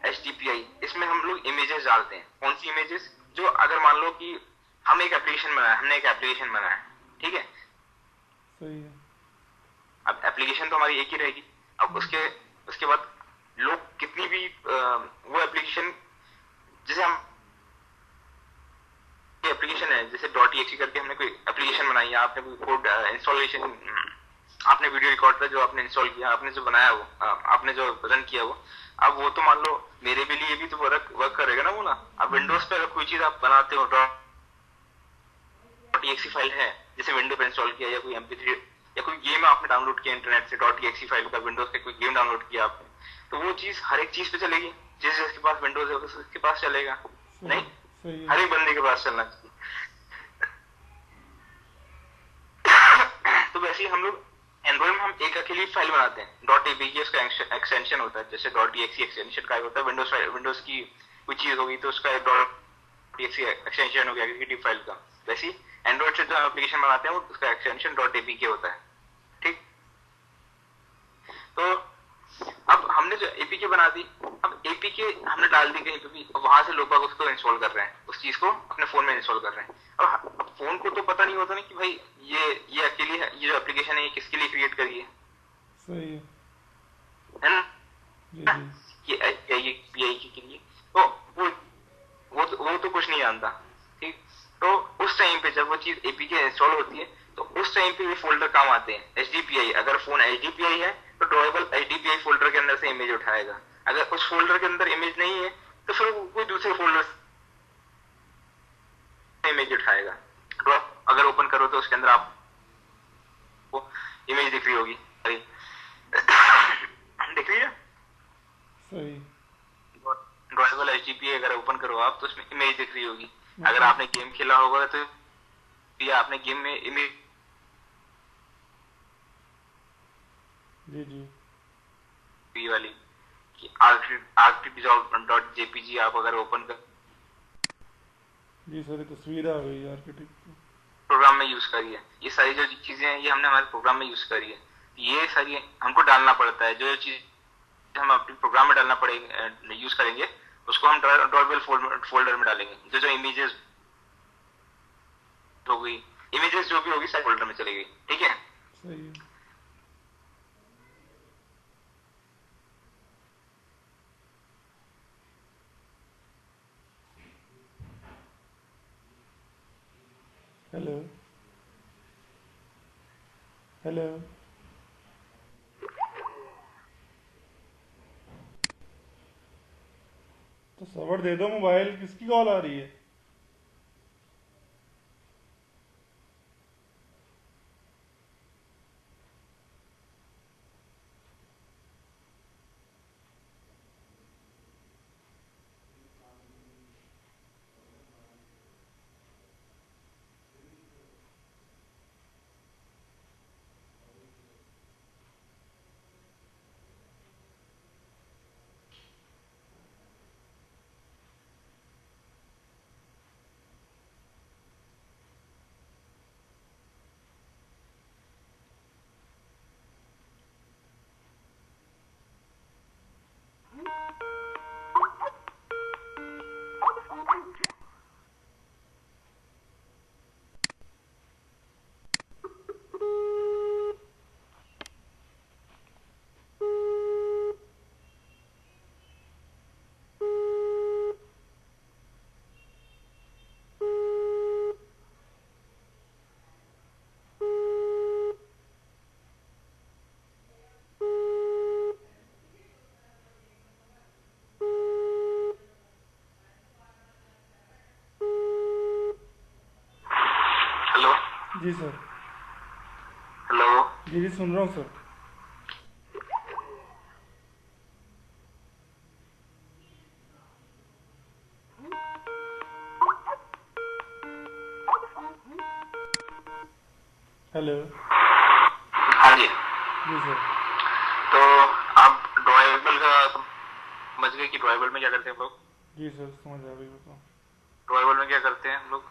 HDPI, इसमें हम लोग इमेजेस डालते हैं। कौन सी इमेजेस, जो अगर मान लो कि हम एक एप्लीकेशन बनाया, हमने एक एप्लीकेशन बनाया, ठीक है, सही है। अब एप्लीकेशन तो हमारी एक ही रहेगी। अब उसके बाद लोग कितनी भी वो एप्लीकेशन, जैसे हम एप्लीकेशन है, जैसे .exe करके हमने कोई एप्लीकेशन बनाई, आपने कोई कोड इंस्टॉलेशन, आपने वीडियो रिकॉर्ड था जो आपने इंस्टॉल किया, आपने जो बनाया वो, आपने जो रन किया वो, अब वो तो मान लो मेरे भी लिए भी तो वर्क करेगा ना वो ना। अब विंडोज पे अगर कोई चीज आप बनाते हो, .exe फाइल है, जैसे विंडो पे इंस्टॉल किया, या कोई MP3 या कोई गेम आपने डाउनलोड किया इंटरनेट से, .exe फाइल का विंडोज पे कोई गेम डाउनलोड किया आपने, तो वो चीज हर एक चीज पे चलेगी। जिसके पास विंडोज है उसके पास चलेगा, नहीं हर एक बंदे के पास चलना चाहिए। तो वैसे ही हम लोग एंड्रॉइड में हम एक अकेली फाइल बनाते हैं, .apk उसका एक्सटेंशन होता है, जैसे .exe एक्सटेंशन का होता है, विंडोज की कोई चीज होगी तो उसका .exe एक्सटेंशन हो गया एग्जीक्यूटिव फाइल का। वैसे ही एंड्रॉइड से जो एप्लीकेशन बनाते हैं वो उसका एक्सटेंशन .apk होता है, ठीक। तो अब हमने जो APK बना दी, अब APK हमने डाल दी कहीं पे भी, वहां से लोग उसको इंस्टॉल कर रहे हैं, उस चीज को अपने फोन में इंस्टॉल कर रहे हैं। अब फोन को तो पता नहीं होता ना कि भाई ये अकेली है, ये जो एप्लीकेशन है ये किसके लिए क्रिएट करी है, सही है ना, ये PI के लिए। तो वो तो कुछ नहीं जानता, ठीक। तो उस टाइम पे जब वो चीज APK इंस्टॉल होती है तो उस टाइम पे ये फोल्डर काम आते हैं। HDPI, अगर फोन HDPI है तो ड्रॉएबल HDPI फोल्डर के अंदर से इमेज उठाएगा। अगर उस फोल्डर के अंदर इमेज नहीं है तो फिर वो कोई दूसरे फोल्डर से इमेज उठाएगा। तो आप अगर ओपन करो तो उसके अंदर आपको इमेज दिख रही होगी, सही दिख रही है। सही। ड्रॉएबल HTTP अगर ओपन करो आप तो उसमें इमेज दिख रही होगी। अगर आपने गेम खेला होगा तो ये आपने गेम में इमेज जी जी वाली कि arctic.jpg आप अगर ओपन कर जी सर, ये तस्वीर आ गई आर्किटेक्ट। प्रोग्राम में यूज करी है। ये सारी जो चीजें हैं ये हमने हमारे प्रोग्राम में यूज करी है। ये सारी हमको डालना पड़ता है। जो चीज हम अपने प्रोग्राम में डालना पड़ेगा, यूज करेंगे, उसको हम ड्रॉएबल फोल्डर में डालेंगे। जो इमेजेस हो गई, इमेजेस जो भी होगी सारे फोल्डर में चलेगी। ठीक है, सही है। Hello hello. तो सबर दे दो, मोबाइल किसकी कॉल आ रही है? हेलो। जी सर। हेलो। जी जी, सुन रहा हूँ सर। हेलो। हाँ जी। जी सर। तो आप ड्रॉएबल का समझ गए कि ड्रॉएबल में क्या करते हैं हम लोग। जी सर, समझ आ गई। बताओ। ड्रॉएबल में क्या करते हैं हम लोग।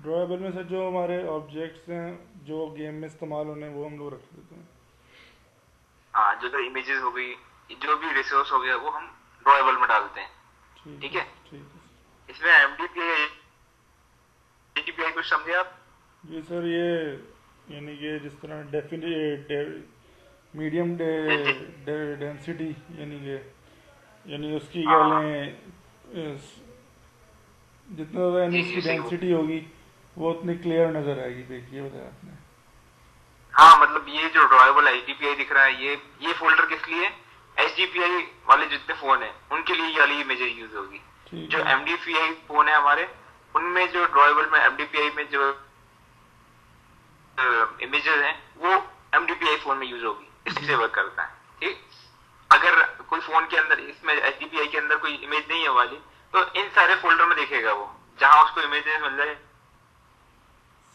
ड्रॉएबल में सर जो हमारे ऑब्जेक्ट्स हैं जो गेम में इस्तेमाल होने वो हम लोग रख देते हैं। हाँ, जो इमेजेस हो गई, जो भी रिसोर्स हो गया वो हम ड्रॉएबल में डालते हैं। ठीक ठीक है। है, ठीक है सर। इसमें MDPI HTTPI कुछ समझे आप। जी सर, ये यानी कि जिस तरह मीडियम डेंसिटी, यानी उसकी कह हाँ लें जितना ज़्यादा यानी जी उसकी जी, सही हो। डेंसिटी होगी वो उतनी क्लियर नज़र आएगी। देखिए, बताया आपने। हाँ, मतलब ये जो ड्रॉएबल HDPI दिख रहा है ये फोल्डर किस लिए है। HDPI वाले जितने फोन है उनके लिए ये वाली इमेजेस यूज होगी। ठीक जो है। MDPI फोन है हमारे, उनमें जो ड्रॉएबल में MDPI में जो इमेजेस हैं वो MDPI फोन में यूज होगी, जी इससे वर्क करता है। ठीक, अगर कोई फोन के अंदर इसमें HDPI के अंदर कोई इमेज नहीं है वाली तो इन सारे फोल्डर में देखेगा वो, जहां उसको इमेजेस मिल जाए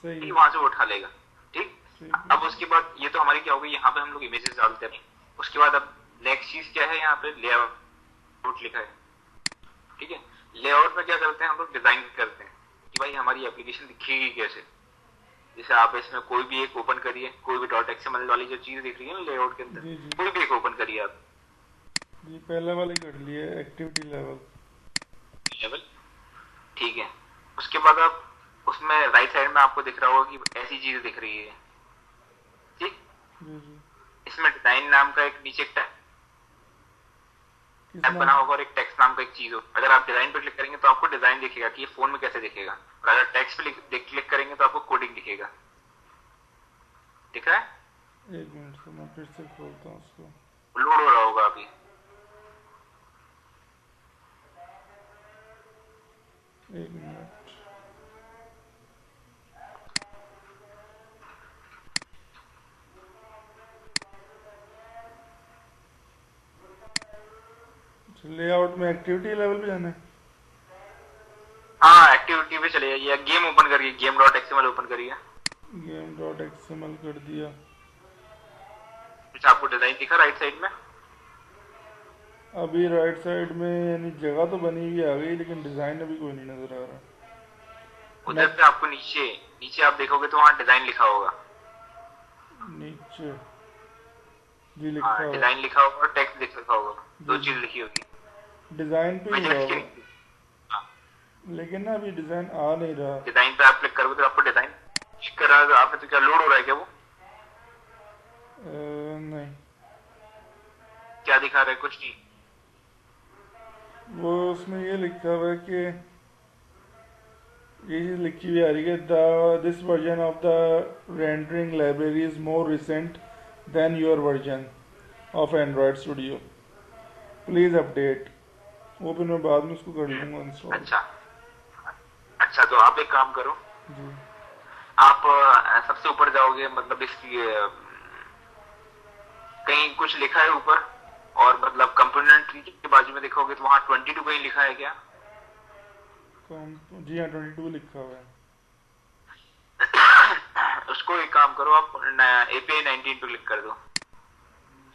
सही है। वहां से वो उठा लेगा। ठीक, ठीक है। अब उसके बाद ये तो हमारी क्या हो गई, यहाँ पे हम लोग इमेजेस डालते हैं। उसके बाद अब नेक्स्ट चीज क्या है, यहाँ पे लेआउट लिखा है। ठीक है, लेआउट में क्या करते हैं हम लोग, डिजाइन करते हैं कि भाई हमारी एप्लीकेशन दिखेगी कैसे। जैसे आप इसमें कोई भी एक ओपन करिए, कोई भी .xml वाली जो चीज दिख रही है ना लेआउट के अंदर, जी जी कोई भी एक ओपन करिए आप। जी, पहले वाले कर लिए, एक्टिविटी लेवल। लेवल, ठीक है। उसके बाद आप उसमें राइट साइड में आपको दिख रहा होगा कि ऐसी चीज दिख रही है। ठीक, जी जी। इसमें डिजाइन नाम का एक नीचे किस टैब नाम? बना होगा और एक टेक्स्ट नाम का एक चीज हो। अगर आप डिजाइन पे क्लिक करेंगे तो आपको डिजाइन दिखेगा कि ये फोन में कैसे दिखेगा, और अगर टेक्स्ट पे क्लिक करेंगे तो आपको कोडिंग दिखेगा। दिख रहा है, एक मिनट से मैं फिर से खोलता हूँ उसको। लोड हो रहा होगा अभी। एक मिनट। लेआउट में एक्टिविटी लेवल पे जाना है। हाँ एक्टिविटी पे चले जाइए, गेम ओपन करिए, गेम डॉट एक्सएमएल ओपन करिए। गेम डॉट एक्सएमएल कर दिया। कुछ आपको डिजाइन दिखा राइट साइड में? अभी राइट साइड में यानी जगह तो बनी हुई आ गई, लेकिन डिजाइन अभी कोई नहीं नजर आ रहा। उधर पे आपको नीचे नीचे आप देखोगे तो वहाँ डिजाइन लिखा होगा। नीचे जी लिखा हाँ हुआ। डिजाइन लिखा होगा और टेक्स्ट लिखा होगा, दो चीज लिखी होगी। डिजाइन पे ही विजन हुआ की होगा, लेकिन ना अभी डिजाइन आ नहीं रहा। डिजाइन पे आप क्लिक करोगे तो आपको डिजाइन क्लिक कर रहा है, आपने तो क्या लोड हो रहा है क्या वो? नहीं, क्या दिखा रहा है? कुछ नहीं। वो उसमें ये लिखा हुआ है कि ये चीज लिखी हुई आ रही है, this version of the rendering library is more recent than your version of Android Studio, please update. वो फिर मैं बाद में उसको कर लूंगा इंस्टॉल। अच्छा अच्छा, तो आप एक काम करो, जी आप सबसे ऊपर जाओगे, मतलब इसकी कहीं कुछ लिखा है ऊपर, और मतलब कंपोनेंट ट्री के बाजू में देखोगे तो वहाँ 22 कहीं लिखा है क्या? जी हाँ 22 लिखा हुआ है। उसको एक काम करो, आप API 19 पे क्लिक कर दो।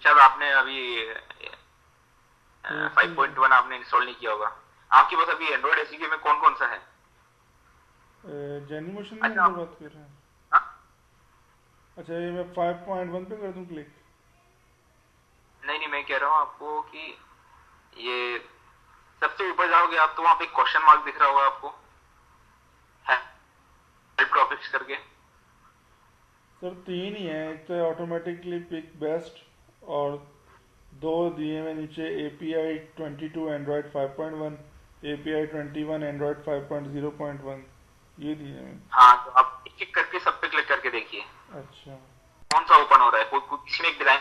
शायद आपने अभी 5.1 आपने इंस्टॉल नहीं किया होगा। आपके पास अभी एंड्रॉइड एसडीके में कौन कौन सा है? जेनीमोशन में अच्छा। बात कर रहे हैं। हाँ? अच्छा ये मैं 5.1 पे कर दूं क्लिक? नहीं नहीं, मैं कह रहा हूँ आपको कि ये सबसे ऊपर जाओगे आप तो वहां पे क्वेश्चन मार्क दिख रहा होगा आपको, हेल्प टॉपिक्स करके। सर 3 ही है, एक तो ऑटोमेटिकली पिक बेस्ट और 2 दिए में नीचे API 22 एंड्रॉयड 5.1, API 21 एंड्रॉयड 5.0.1 ये दिए हैं। हाँ तो आप एक एक करके सब पे क्लिक करके देखिए अच्छा कौन सा ओपन हो रहा है। किसी में एक डिजाइन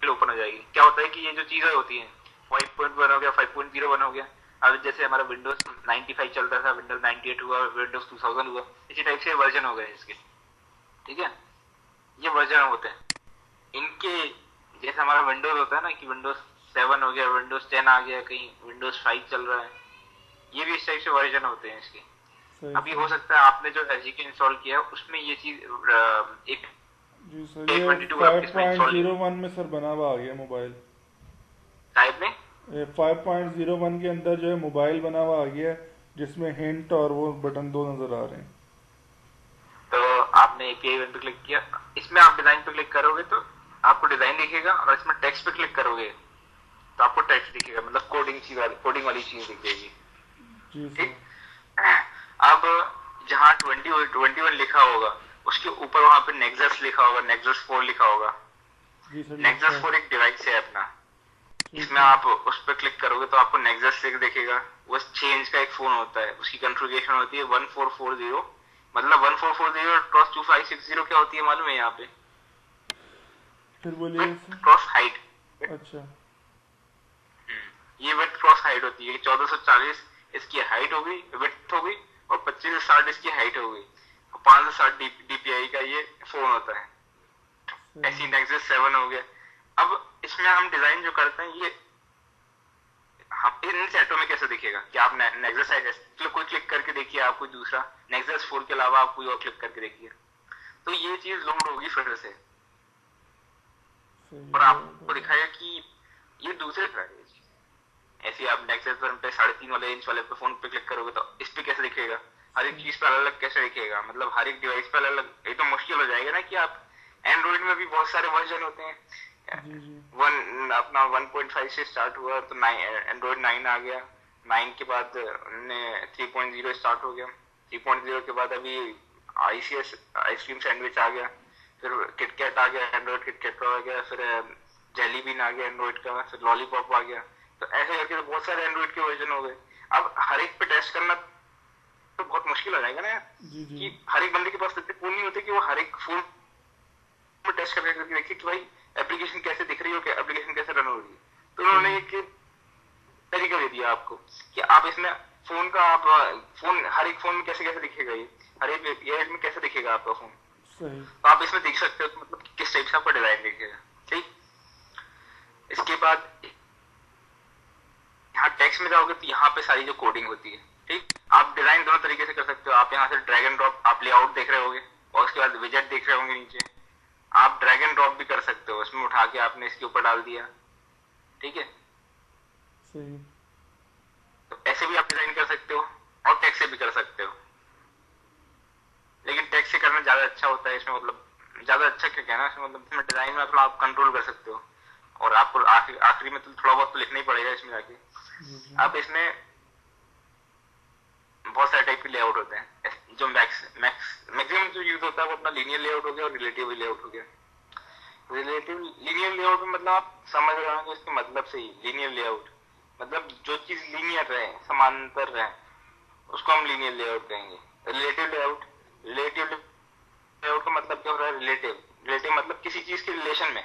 ओपन हो जाएगी। क्या होता है कि ये जो चीजें होती हैं 5.1 हो गया, 5.01 हो गया, अब जैसे हमारा विंडोज 95 चलता था, विंडोज 98 हुआ, विंडोज 2000 हुआ, इसी टाइप से वर्जन हो गए इसके। ठीक है, ये वर्जन होते हैं इनके। जैसे हमारा विंडोज होता है ना कि विंडोज 7 हो गया, विंडोज 10 आ गया, कहीं विंडोज 5 चल रहा है, ये भी इस टाइप से वर्जन होते हैं इसके। सही अभी हो सकता है आपने जो एसडीके इंस्टॉल किया है उसमें ये चीज एक जी सर, ये 5.01 में सर बना हुआ आ गया मोबाइल टाइप में। 5.01 के अंदर जो है मोबाइल बना हुआ आ गया, जिसमें हिंट और वो बटन 2 नजर आ रहे हैं। तो आपने API 1 पे क्लिक किया, इसमें आप डिजाइन पे क्लिक करोगे तो आपको डिजाइन दिखेगा, और इसमें टेक्स्ट पे क्लिक करोगे तो आपको टेक्स्ट दिखेगा, मतलब कोडिंग वाली चीज दिखेगी। जी ठीक, सर। अब जहाँ 21 लिखा होगा उसके ऊपर वहां पे नेक्सस लिखा होगा, नेक्सस 4 लिखा होगा। जी सर नेक्सस 4 एक डिवाइस है अपना, इसमें आप उस पर क्लिक करोगे तो आपको नेक्सस 6 दिखेगा। वो 6 इंच का एक फोन होता है, उसकी कॉन्फ़िगरेशन होती है 1440, मतलब 1440 × 2560 क्या होती है मालूम है यहाँ पे? फिर बोलिए क्रॉस हाइट। अच्छा ये विड्थ क्रॉस हाइट होती है। 1440 इसकी हाइट होगी, विड्थ होगी, और 2560 इसकी हाइट होगी। 560 DPI का ये फोन होता है। ऐसी नेक्सस 7 हो गया। अब इसमें हम डिजाइन जो करते हैं ये हम इन सेटों में कैसे दिखेगा कि आप नेक्सस कोई क्लिक करके देखिए, आप कोई दूसरा नेक्सस 4 के अलावा आप कोई और क्लिक करके देखिए, तो ये चीज लोड होगी फिर से, और आपको दिखाएगा कि ये दूसरे तरह की चीज। ऐसे आप नेक्सस पे 3.5 वाले इंच वाले पे फोन पे क्लिक करोगे तो इस पे कैसे दिखेगा, हर एक चीज पे अलग अलग कैसे दिखेगा, मतलब हर एक डिवाइस पे अलग अलग। ये तो मुश्किल हो जाएगा ना कि आप एंड्रॉइड में भी बहुत सारे वर्जन होते हैं। अपना 1.5 से स्टार्ट हुआ तो एंड्रॉइड 9 आ गया, 9 के बाद 3.0 स्टार्ट हो गया, 3.0 के बाद अभी ICS आइसक्रीम सैंडविच आ गया, फिर किटकैट आ गया, एंड्रॉइड किटकैट आ गया, फिर जेली बीन आ गया एंड्रॉइड का, फिर लॉलीपॉप आ गया। तो ऐसे करके तो बहुत सारे एंड्रॉइड के वर्जन हो गए। अब हर एक पे टेस्ट करना तो बहुत मुश्किल हो जाएगा ना यार, कि हर एक बंदे के पास इतने फोन नहीं होते कि वो हर एक फोन पे टेस्ट करके देखिए कि भाई एप्लीकेशन कैसे दिख रही हो, एप्लीकेशन कैसे रन हो रही है। तो उन्होंने एक तरीका दे दिया आपको कि आप इसमें फोन का आप फोन हर एक फोन में कैसे कैसे दिखेगा, ये हर एक ईयर में कैसे दिखेगा आपका फोन, सही। तो आप इसमें देख सकते हो कि मतलब किस टाइप से आपका डिजाइन दिखेगा। ठीक, इसके बाद यहाँ टेक्स्ट में जाओगे तो यहाँ पे सारी जो कोडिंग होती है। ठीक, आप डिजाइन दोनों तरीके से कर सकते हो। आप यहाँ से ड्रैग एंड ड्रॉप, आप लेआउट देख रहे होगे और उसके बाद विजेट देख रहे होंगे नीचे, आप ड्रैग एंड ड्रॉप भी कर सकते हो, इसमें उठा के आपने इसके ऊपर डाल दिया। ठीक है, सही। तो ऐसे भी आप डिजाइन कर सकते हो और टेक्स्ट से भी कर सकते हो, लेकिन टेक्स्ट से करना ज्यादा अच्छा होता है। इसमें मतलब ज्यादा अच्छा क्या कहना, इसमें मतलब इसमें डिजाइन में थोड़ा आप कंट्रोल कर सकते हो और आपको आखिरी में तो थोड़ा बहुत तो लिखना ही पड़ेगा इसमें जाके। अब इसमें बहुत सारे टाइप के लेआउट होते हैं। जो मैक्सिमम जो यूज होता है वो अपना लीनियर लेआउट हो गया और रिलेटिव लेआउट हो गया। रिलेटिव लीनियर लेआउट में मतलब आप समझ रहे होंगे उसके मतलब से ही। लीनियर लेआउट मतलब जो चीज लीनियर रहे, समांतर रहे, उसको हम लीनियर लेआउट कहेंगे। रिलेटिव लेआउट का मतलब क्या हो रहा है, रिलेटिव मतलब किसी चीज के रिलेशन में।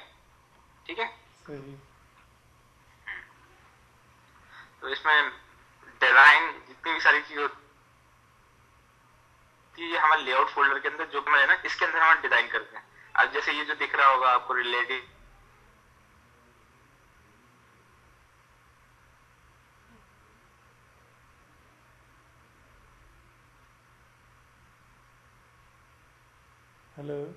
ठीक है, सही। तो इसमें डिजाइन जितनी भी सारी चीज होती है हमारे लेआउट फोल्डर के अंदर, जो है ना, इसके अंदर हम डिजाइन करते हैं। अब जैसे ये जो दिख रहा होगा आपको रिलेटिव, हेलो,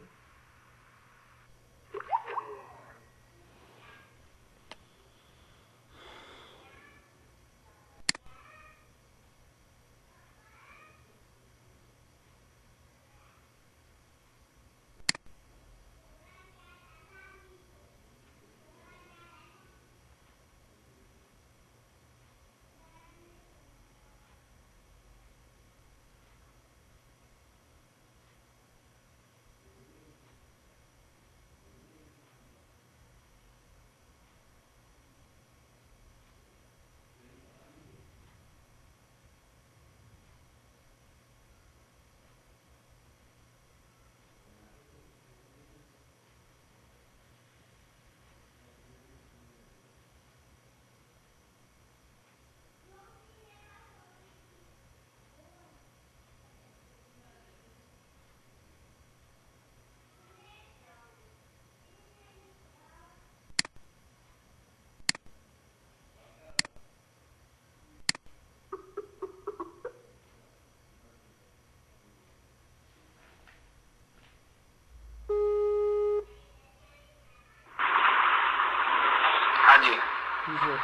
हाँ जी, जी सर।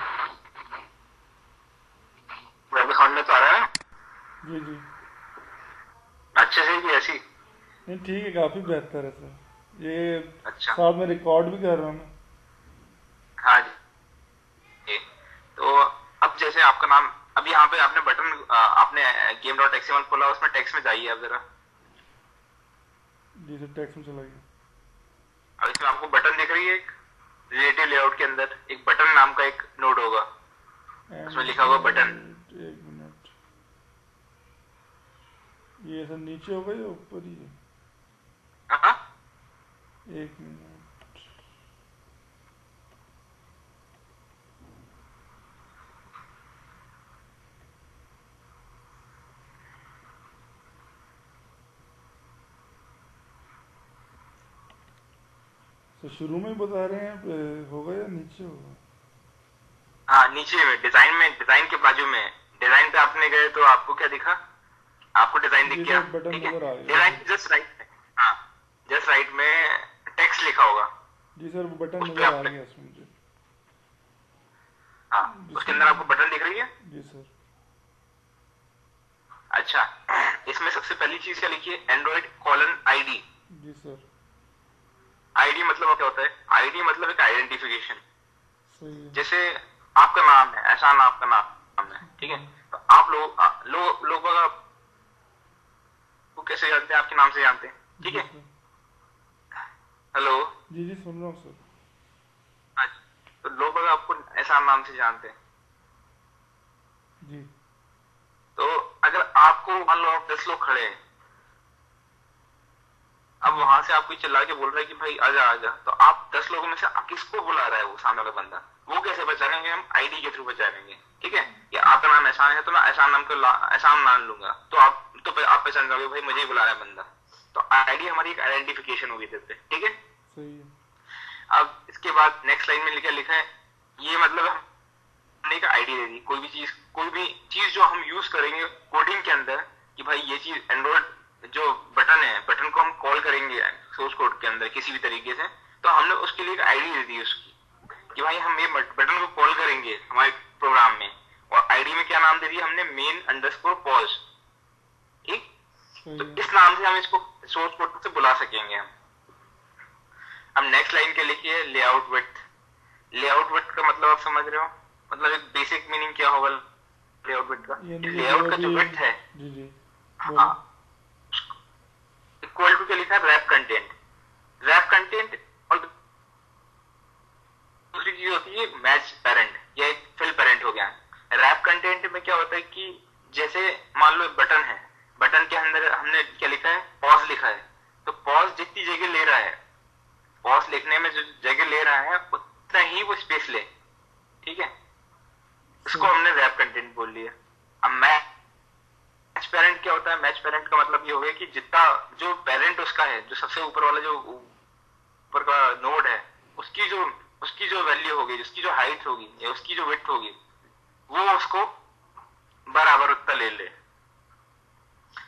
वेब अकाउंट में तो आ रहा है ना जी जी। अच्छे से कि ऐसी? नहीं ठीक है, काफी बेहतर है सर। ये अच्छा, साथ में रिकॉर्ड भी कर रहा हूँ मैं। हाँ जी। तो अब जैसे आपका नाम, अब यहाँ पे आपने बटन, आपने game.html खोला, उसमें टेक्स्ट में जाइए अब जरा। जी सर, टेक्स्ट में चला गया। अब इसमें आपको बटन दिख रही है, एक रिलेटिव लेआउट के अंदर एक बटन नाम का एक नोड होगा, उसमें लिखा होगा बटन। एक मिनट, ये सर नीचे होगा या ऊपर ही है? हाँ, एक मिनट, तो शुरू में ही बता रहे हैं होगा या नीचे होगा? हाँ नीचे में, डिजाइन के बाजू में। डिजाइन पे आपने गए तो आपको क्या दिखा, आपको डिजाइन दिख जी गया। सर, बटन ठीक है, नजर आ गया। डिजाइन जस्ट राइट में, हाँ जस्ट राइट में टेक्स्ट लिखा होगा। जी सर, वो बटन उस पे नजर आ आपने, गया इसमें मुझे। हाँ उसके अंदर आपको बटन दिख रही है। जी सर। अच्छा, इसमें सबसे पहली चीज क्या लिखी है, Android:ID। जी सर। आईडी मतलब क्या होता है, आईडी मतलब एक आइडेंटिफिकेशन। सही है। जैसे आपका नाम है, एहसान आपका नाम है, ठीक है, तो आप लोग आपको कैसे जानते हैं, आपके नाम से जानते हैं। ठीक है, हेलो, जी जी सुन रहा हूँ सर। अच्छा, तो लोग आपको एहसान नाम से जानते हैं। जी। तो अगर आपको मान लो आप 10 लोग खड़े हैं, अब वहां से आपको चिल्ला के बोल रहा है कि भाई आजा आजा, तो आप 10 लोगों में से किसको बुला रहा है वो सामने वाला बंदा, वो कैसे पहचानेंगे हम, आईडी के थ्रू पहचानेंगे। ठीक है, या आपका नाम एहसान है तो मैं एहसान नाम को एहसान मान लूंगा, तो फिर आप पहचान जाओगे भाई मुझे ही बुला रहा है बंदा। तो आईडी हमारी एक आइडेंटिफिकेशन होगी तेरे पे, ठीक है। सही है। अब इसके बाद नेक्स्ट लाइन में लिखा है ये मतलब हमने एक आईडी दे दी, कोई भी चीज जो हम यूज करेंगे कोडिंग के अंदर कि भाई ये चीज एंड्रॉइड जो बटन है, बटन को हम कॉल करेंगे सोर्स कोड के अंदर किसी भी तरीके से, तो हमने उसके लिए एक आईडी दे दी उसकी कि भाई हम ये बटन को कॉल करेंगे हमारे प्रोग्राम में, और आईडी में क्या नाम दे दिया हमने, मेन अंडरस्कोर पॉज, ठीक। तो इस नाम से हम इसको सोर्स कोड से बुला सकेंगे हम। अब नेक्स्ट लाइन के लिखिए लेआउट विड्थ। लेआउट विड्थ का मतलब आप समझ रहे हो, मतलब एक बेसिक मीनिंग क्या होगा लेआउट विड्थ का, लेआउट का जो विड्थ है जी जी हाँ इक्वल टू क्या लिखा है, रैप कंटेंट। रैप कंटेंट और दूसरी चीज होती है मैच पेरेंट या एक फिल पेरेंट हो गया। रैप कंटेंट में क्या होता है कि जैसे मान लो बटन है, बटन के अंदर हमने क्या लिखा है, पॉज लिखा है, तो पॉज जितनी जगह ले रहा है, पॉज लिखने में जो जगह ले रहा है उतना ही वो स्पेस ले, ठीक है, इसको हमने रैप कंटेंट बोल लिया। अब मैच पेरेंट क्या होता है, मैच पेरेंट का मतलब ये हो गया कि जितना जो पेरेंट उसका है, जो सबसे ऊपर वाला जो ऊपर का नोड है, उसकी जो वैल्यू होगी, उसकी जो हाइट होगी या उसकी जो विड्थ होगी, वो उसको बराबर उतना ले ले।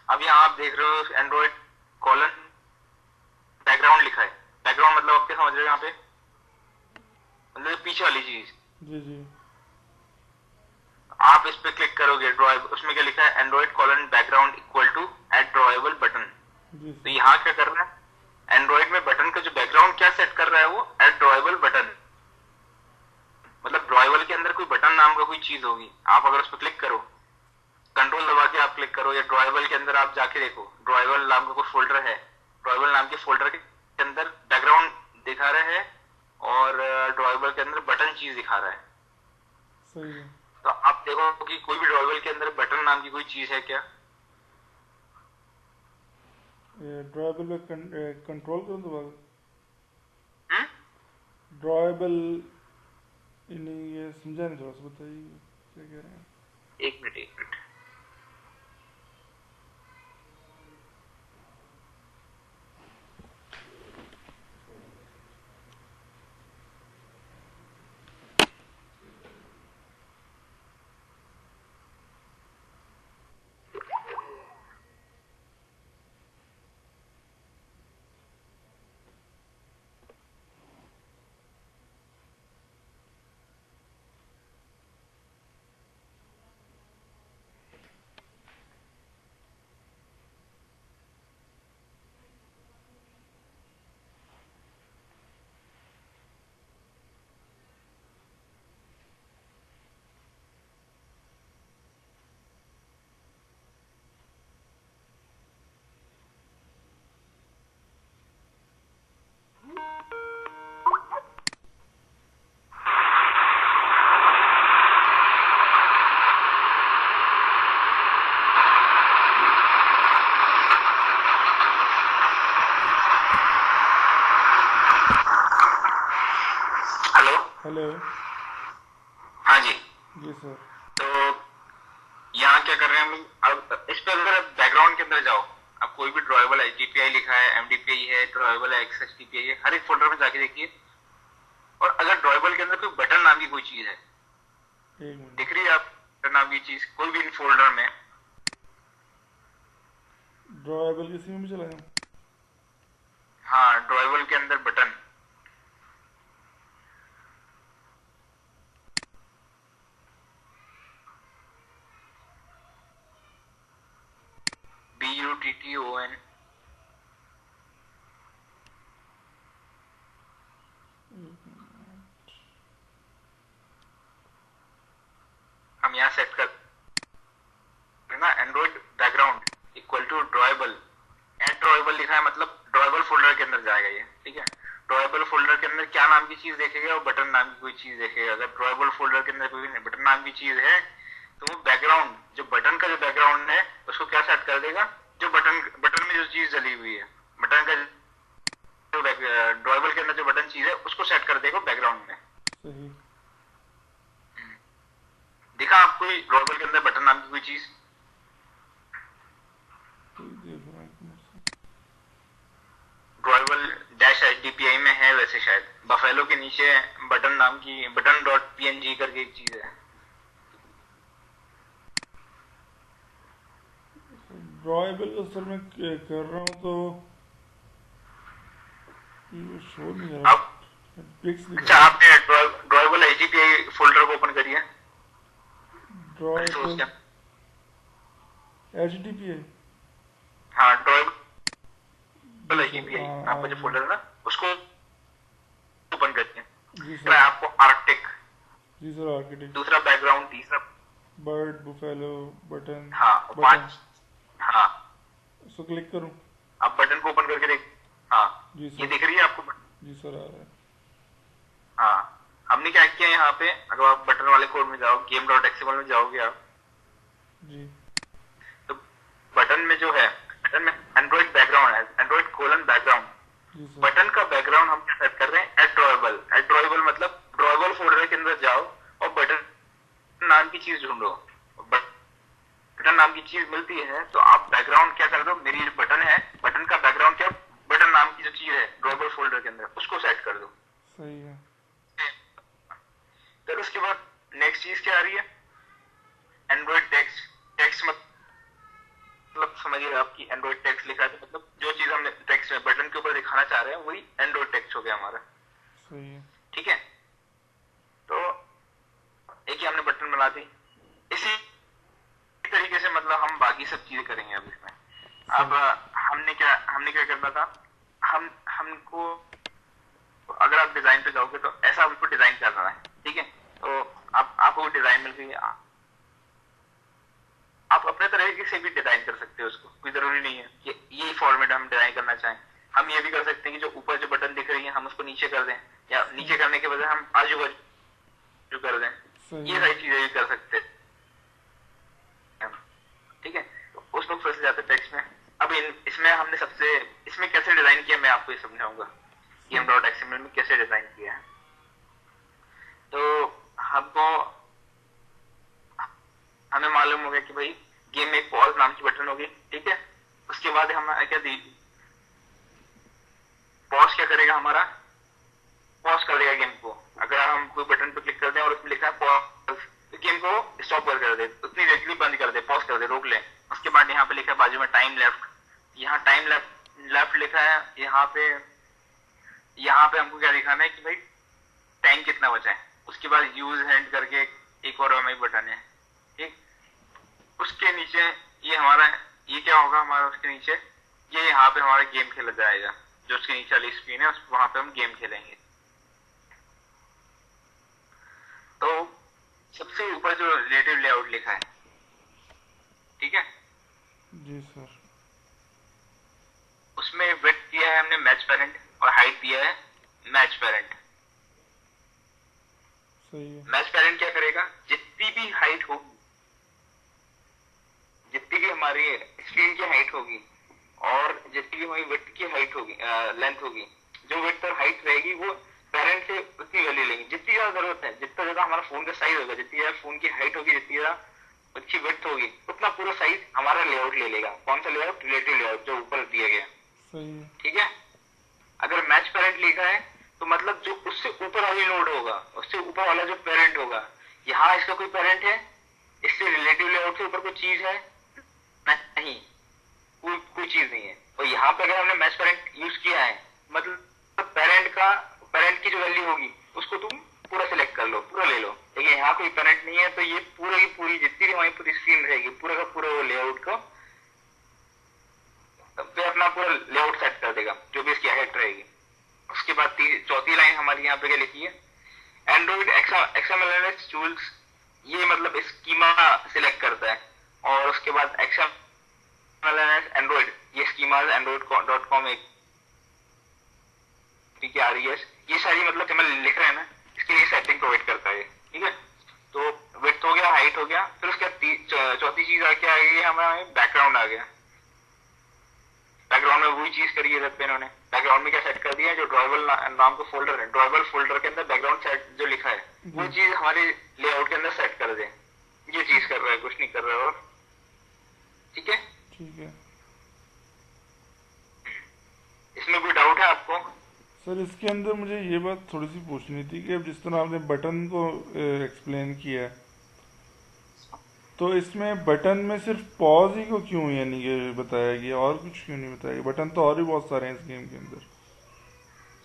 अब यहाँ आप देख रहे हो एंड्रॉइड कॉलन बैकग्राउंड लिखा है। बैकग्राउंड मतलब आप क्या समझ रहे हो यहाँ पे, मतलब पीछे वाली चीज। जी जी आप इस पे क्लिक करोगे उसमें क्या लिखा है, Android colon background equal to at drawable button. तो यहाँ क्या कर रहा है, एंड्रॉइड में बटन का जो बैकग्राउंड क्या सेट कर रहा है, वो एड ड्रॉएबल बटन, मतलब ड्रॉएबल के अंदर कोई बटन नाम का कोई चीज होगी, आप अगर उस पर क्लिक करो, कंट्रोल दबा के आप क्लिक करो, या ड्रॉएबल के अंदर आप जाके देखो, ड्रॉएबल नाम का कोई फोल्डर है, ड्रॉएबल नाम के फोल्डर के अंदर बैकग्राउंड दिखा रहा है और ड्रॉएबल के अंदर बटन चीज दिखा रहा है। सही है। तो आप देखो कि कोई भी ड्रॉएबल के अंदर बटन नाम की कोई चीज है क्या, ड्रॉएबल में कंट्रोल करो दोबारा। ड्रॉएबल नहीं, ये समझा नहीं, थोड़ा सा बताइए क्या कह रहे हैं। एक मिनट हेलो। हाँ जी जी सर। तो यहाँ क्या कर रहे हैं हम लोग, अब इस पे अगर बैकग्राउंड के अंदर जाओ, अब कोई भी ड्रॉएबल है, GPI लिखा है, MDPI है, ड्रॉएबल है, XHDPI है, हर एक फोल्डर में जाके देखिए, और अगर ड्रॉएबल के अंदर कोई बटन नाम की कोई चीज है, दिख रही है आप बटन नाम की चीज कोई भी इन फोल्डर में, ड्रॉएबल किसी में भी चलाएं? हाँ ड्रॉएबल के अंदर बटन, BUTTON, हम यहाँ सेट कर ना Android background equal to drawable, at drawable लिखा है, मतलब ड्रॉएबल फोल्डर के अंदर जाएगा ये, ठीक है। ड्रॉएबल फोल्डर के अंदर क्या नाम की चीज देखेगा, और बटन नाम की कोई चीज देखेगा। अगर ड्रॉएबल फोल्डर के अंदर कोई बटन नाम की चीज है, तो वो बैकग्राउंड, जो बटन का जो बैकग्राउंड है, उसको क्या सेट कर देगा, जो बटन में जो चीज डली हुई है, बटन का जो ड्रॉएबल के अंदर जो बटन चीज है, उसको सेट कर देगा बैकग्राउंड में। सही। दिखा कोई ड्रॉयबल के अंदर बटन नाम की कोई चीज? देख रहा हूँ। ड्रॉयबल डैश HDPI में है वैसे शायद, बफेलो के नीचे बटन नाम की बटन डॉट PNG करके एक चीज है। ड्रॉयबल असल में कर रहा हूँ तो ये शो नहीं हो रहा। अब पिक्स दिख अच्छा, रहा है। आपने ड्रॉयबल HDPI फोल्डर को ओपन करिए। ड्रॉयबल HDPI। हाँ, ड्रॉयबल जी HDPI सर, आपका जो फोल्डर है ना, उसको ओपन करिए। जी तो सर, आपको आर्कटिक, जी सर, आर्किटेक्ट, दूसरा बैकग्राउंड, तीसरा बर्ड, बुफेलो, बटन, हाँ बटन, 5, हाँ इसको क्लिक करूँ? आप बटन को ओपन करके देख। हाँ, जी ये सर, दिख रही है आपको बटन? जी सर, आ रहा है। हाँ, हमने क्या किया यहाँ पे, अगर आप बटन वाले कोड में जाओ, game.xml में जाओगे आप, जी तो बटन में जो है, बटन में एंड्रॉइड बैकग्राउंड है, एंड्रॉइड कोलन बैकग्राउंड। जी सर, बटन का बैकग्राउंड हम क्या सेट कर रहे हैं? ड्रॉयबल। ड्रॉयबल मतलब ड्रॉयबल फोल्डर के अंदर जाओ और बटन नाम की चीज ढूंढो। बटन नाम की चीज मिलती है तो आप बैकग्राउंड क्या कर दो, मेरी जो बटन है, बटन का बैकग्राउंड क्या, बटन नाम की जो चीज है ड्रॉयबल फोल्डर के अंदर, उसको सेट कर दो। सही है। फिर उसके बाद नेक्स्ट चीज क्या आ रही है? Android text. टेक्स्ट मतलब समझिए आपकी एंड्रॉइड टेक्स्ट लिखा है, मतलब जो चीज हमने टेक्स्ट में बटन के ऊपर दिखाना चाह रहे हैं वही एंड्रॉइड टेक्स्ट हो गया हमारा। सही है। ठीक है, तो एक ही हमने बटन बना दी। इसी तरीके से मतलब हम बाकी सब चीजें करेंगे अब इसमें। अब हमने क्या करना था, हमको अगर आप डिजाइन पे जाओगे तो ऐसा हमको डिजाइन करना है। ठीक है, तो आपको डिजाइन मिल गई, आप अपने तरीके से भी डिजाइन कर सकते हो उसको, कोई जरूरी नहीं है कि यही फॉर्मेट हम डिजाइन करना चाहें। हम ये भी कर सकते हैं कि जो ऊपर जो बटन दिख रही है हम उसको नीचे कर दें, या नीचे करने के बजाय हम आजू बाजू कर दें। ये सारी चीजें भी कर सकते हैं। ठीक है, तो उस लोग फिर से जाते टेक्स्ट में। अब इसमें कैसे डिजाइन किया मैं आपको ये समझाऊंगा, game.xml में कैसे डिजाइन किया है। तो हमें मालूम हो गया कि भाई गेम में एक पॉज नाम की बटन होगी। ठीक है, उसके बाद हम क्या दी, पॉज क्या करेगा, हमारा पॉज कर देगा गेम को। अगर हम कोई बटन पे क्लिक करते हैं और उसमें लिखा है पॉज, तो गेम को स्टॉप कर दे, उतनी देर के लिए बंद कर दे, पॉज कर दे, रोक ले। उसके बाद यहाँ पे लिखा है बाजू में टाइम लेफ्ट, यहाँ टाइम लेफ्ट लिखा है। यहाँ पे हमको क्या दिखाना है कि भाई टाइम कितना बचा है। उसके बाद यूज हैंड करके एक और हमारी बटन है। ठीक, उसके नीचे ये क्या होगा हमारा, उसके नीचे ये यहाँ पे हमारा गेम खेला जाएगा। जो उसके नीचे वाली स्क्रीन है वहां पे हम गेम खेलेंगे। तो सबसे ऊपर जो रिलेटिव लेआउट लिखा है, ठीक है जी सर, उसमें विड्थ दिया है हमने मैच पेरेंट और हाइट दिया है मैच पेरेंट। सही है। मैच पेरेंट क्या करेगा, जितनी भी हाइट होगी, जितनी भी हमारी स्क्रीन की हाइट होगी और जितनी भी हमारी विड्थ की हाइट होगी, लेंथ होगी, जो विड्थ और हाइट रहेगी वो पेरेंट से उतनी वैल्यू लेंगे जितनी ज्यादा जरूरत है। जितना ज्यादा हमारा फोन का साइज होगा, जितनी ज्यादा फोन की हाइट होगी, जितनी ज्यादा उसकी विड्थ होगी, उतना पूरा साइज हमारा लेआउट ले लेगा। कौन सा लेआउट? रिलेटिव लेआउट, जो ऊपर दिया गया। सही है। ठीक है, अगर मैच पेरेंट लिखा है तो मतलब जो उससे ऊपर वाली नोड होगा, उससे ऊपर वाला जो पेरेंट होगा, यहाँ इसका कोई पेरेंट है, इससे रिलेटिव लेआउट से ऊपर कोई चीज है नहीं, कोई चीज नहीं है। और यहाँ पे अगर हमने मैच पेरेंट यूज किया है, मतलब पेरेंट की जो वैल्यू होगी उसको तुम पूरा सिलेक्ट कर लो, पूरा ले लो। लेकिन यहाँ कोई पेरेंट नहीं है तो ये पूरा की पूरी जितनी भी हमारी पूरी स्क्रीन रहेगी, पूरा का पूरा वो लेआउट को पे अपना पूरा लेआउट सेट कर देगा, जो भी इसकी हाइट रहेगी। उसके बाद चौथी लाइन हमारी यहाँ पे क्या लिखी है, एंड्रॉइड एक्सएमएल टूल्स, ये मतलब स्कीमा सिलेक्ट करता है। और उसके बाद एक्सएमएल एंड्रॉइड, ये स्कीमा android.com एक RES, ये सारी मतलब जब लिख रहे हैं ना, इसके लिए सेटिंग प्रोवाइड करता है। ठीक है, तो विड्थ हो गया, हाइट हो गया। फिर उसके चौथी चीज आके आ गई हमारा बैकग्राउंड आ गया। बैकग्राउंड में वही चीज करी है पे इन्होंने। बैकग्राउंड में क्या सेट कर दिया, जो ड्रॉयबल नाम का फोल्डर है, ड्रॉयबल फोल्डर के अंदर बैकग्राउंड सेट जो लिखा है वो चीज हमारे लेआउट के अंदर सेट कर दे। ये चीज कर रहा है, कुछ नहीं कर रहा है। और ठीक है, ठीक है इसमें कोई डाउट है आपको? सर। इसके अंदर मुझे ये बात थोड़ी सी पूछनी थी कि अब जिस तरह आपने बटन को एक्सप्लेन किया है, तो इसमें बटन में सिर्फ पॉज ही को क्यों यानी कि बताया गया, और कुछ क्यों नहीं बताया गया? बटन तो और भी बहुत सारे हैं इस गेम के अंदर।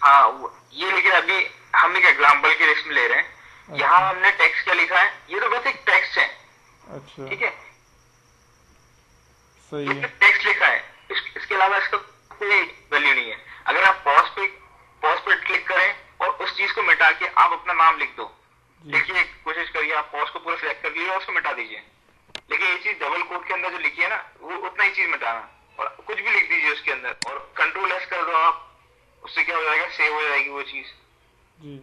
हाँ ये, लेकिन अभी हम एक एग्जाम्पल के लिस्ट में ले रहे हैं। यहाँ हमने टेक्स्ट क्या लिखा है, ये तो बस एक टेक्स्ट है। अच्छा, ठीक है, सही ये है। टेक्स्ट लिखा है, इसके अलावा इसका कोई वैल्यू नहीं है। अगर आप पॉज पे क्लिक करें और उस चीज को मिटा के आप अपना नाम लिख दो, देखिए कोशिश करिए, आप पॉज को पूरा सिलेक्ट कर लीजिए और उसको मिटा दीजिए। लेकिन ये चीज डबल कोट के अंदर जो लिखी है ना, वो उतना ही चीज मिटाना, और कुछ भी लिख दीजिए उसके अंदर, और कंट्रोल एस कर दो आप, उससे क्या हो जाएगा, सेव हो जाएगी वो चीज। जी,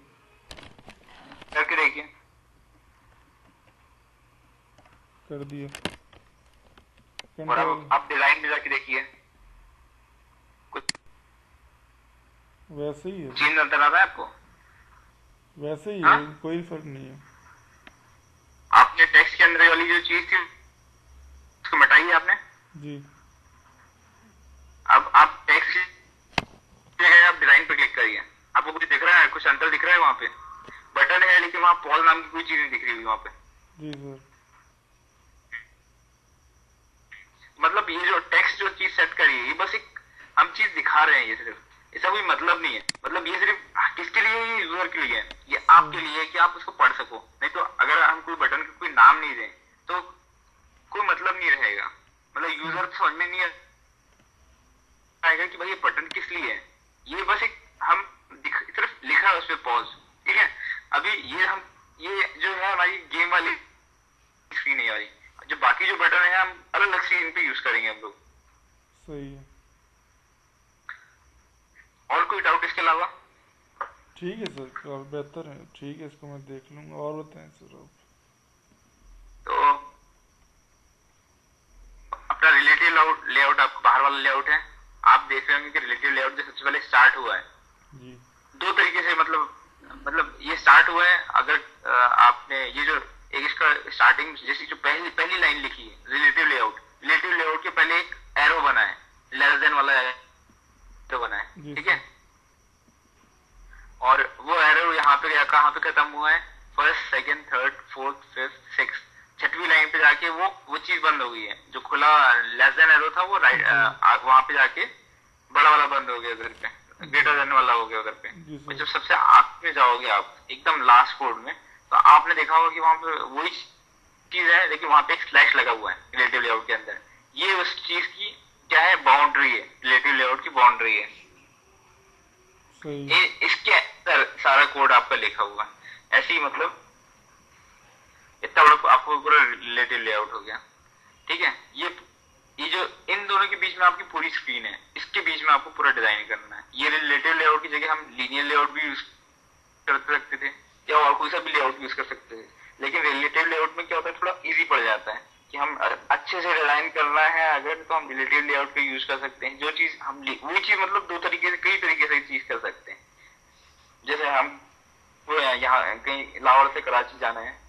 करके देखिए। कर दिया। और कंट्रोल अब आप डिजाइन में जाके देखिए, कुछ वैसे ही है, चेंज नजर आ रहा है आपको? वैसे ही है, हाँ? कोई फर्क नहीं है। आपने टेक्स्ट के अंदर वाली जो चीज थी उसको मिटाई है आपने। जी, अब आप टेक्स्ट है, आप डिजाइन पे क्लिक करिए, आपको कुछ दिख रहा है, कुछ अंतर दिख रहा है? वहां पे बटन है लेकिन वहां पॉल नाम की कोई चीज नहीं दिख रही वहां पे। जी सर। मतलब ये जो टेक्स्ट जो चीज सेट करी है, ये बस एक हम चीज दिखा रहे हैं, ये सिर्फ, इसका कोई मतलब नहीं है। मतलब ये सिर्फ किसके लिए है? ये यूजर के लिए है, ये आपके लिए है कि आप उसको पढ़ सको। नहीं तो अगर हम कोई बटन का कोई नाम नहीं दें तो कोई मतलब नहीं रहेगा। मतलब यूजर समझ में नहीं आएगा कि भाई ये बटन किस लिए है। ये बस एक हम सिर्फ लिखा है उस पर पॉज। ठीक है, अभी ये जो है हमारी गेम वाली स्क्रीन है वाली, जो बाकी जो बटन है हम अलग अलग स्क्रीन पे यूज करेंगे हम लोग। सही है। और कोई डाउट इसके अलावा? ठीक है सर, और बेहतर है। ठीक है, इसको मैं देख लूंगा। और बताएं सर आप। तो अपना रिलेटिव लेआउट आपको बाहर वाला लेआउट है, आप देख रहे होंगे कि रिलेटिव लेआउट जो सबसे पहले स्टार्ट हुआ है जी, दो तरीके से, मतलब ये स्टार्ट हुआ है। अगर आपने ये जो एक इसका स्टार्टिंग जैसी जो पहली लाइन लिखी है रिलेटिव लेआउट के पहले एक एरो बना है, लेस देन वाला एरो बना है। ठीक है, और वो एरो यहाँ पे कहाँ पे खत्म हुआ है, first second third fourth fifth six, छठवीं लाइन पे जाके वो चीज बंद हो गई है। जो खुला लेस देन एरो था वो राइट वहां पे जाके बड़ा वाला बंद हो गया उधर पे, ग्रेटर देन वाला हो गया उधर पे। और जब सबसे आखिर में जाओगे आप एकदम लास्ट कोड में, तो आपने देखा होगा कि वहां पे वही चीज है, लेकिन वहां पे एक स्लैश लगा हुआ है रिलेटिव लेआउट के अंदर। ये उस चीज की क्या है, बाउंड्री है, रिलेटिव लेआउट की बाउंड्री है। इसके अंदर सारा कोड आपका लिखा हुआ है। ऐसे ही मतलब इतना बड़ा आपको पूरा रिलेटिव लेआउट हो गया। ठीक है, ये जो इन दोनों के बीच में आपकी पूरी स्क्रीन है, इसके बीच में आपको पूरा डिजाइन करना है। ये रिलेटिव लेआउट की जगह हम लीनियर लेआउट भी यूज कर सकते थे या और कोई सा भी लेआउट यूज कर सकते थे, लेकिन रिलेटिव लेआउट में क्या होता है, थोड़ा इजी पड़ जाता है कि हम अच्छे से डिजाइन करना है अगर, तो हम रिलेटिव लेआउट का यूज कर सकते हैं। जो चीज हम वही चीज मतलब दो तरीके से, कई तरीके से चीज कर सकते हैं। जैसे हम यहाँ कहीं लाहौर से कराची जाना है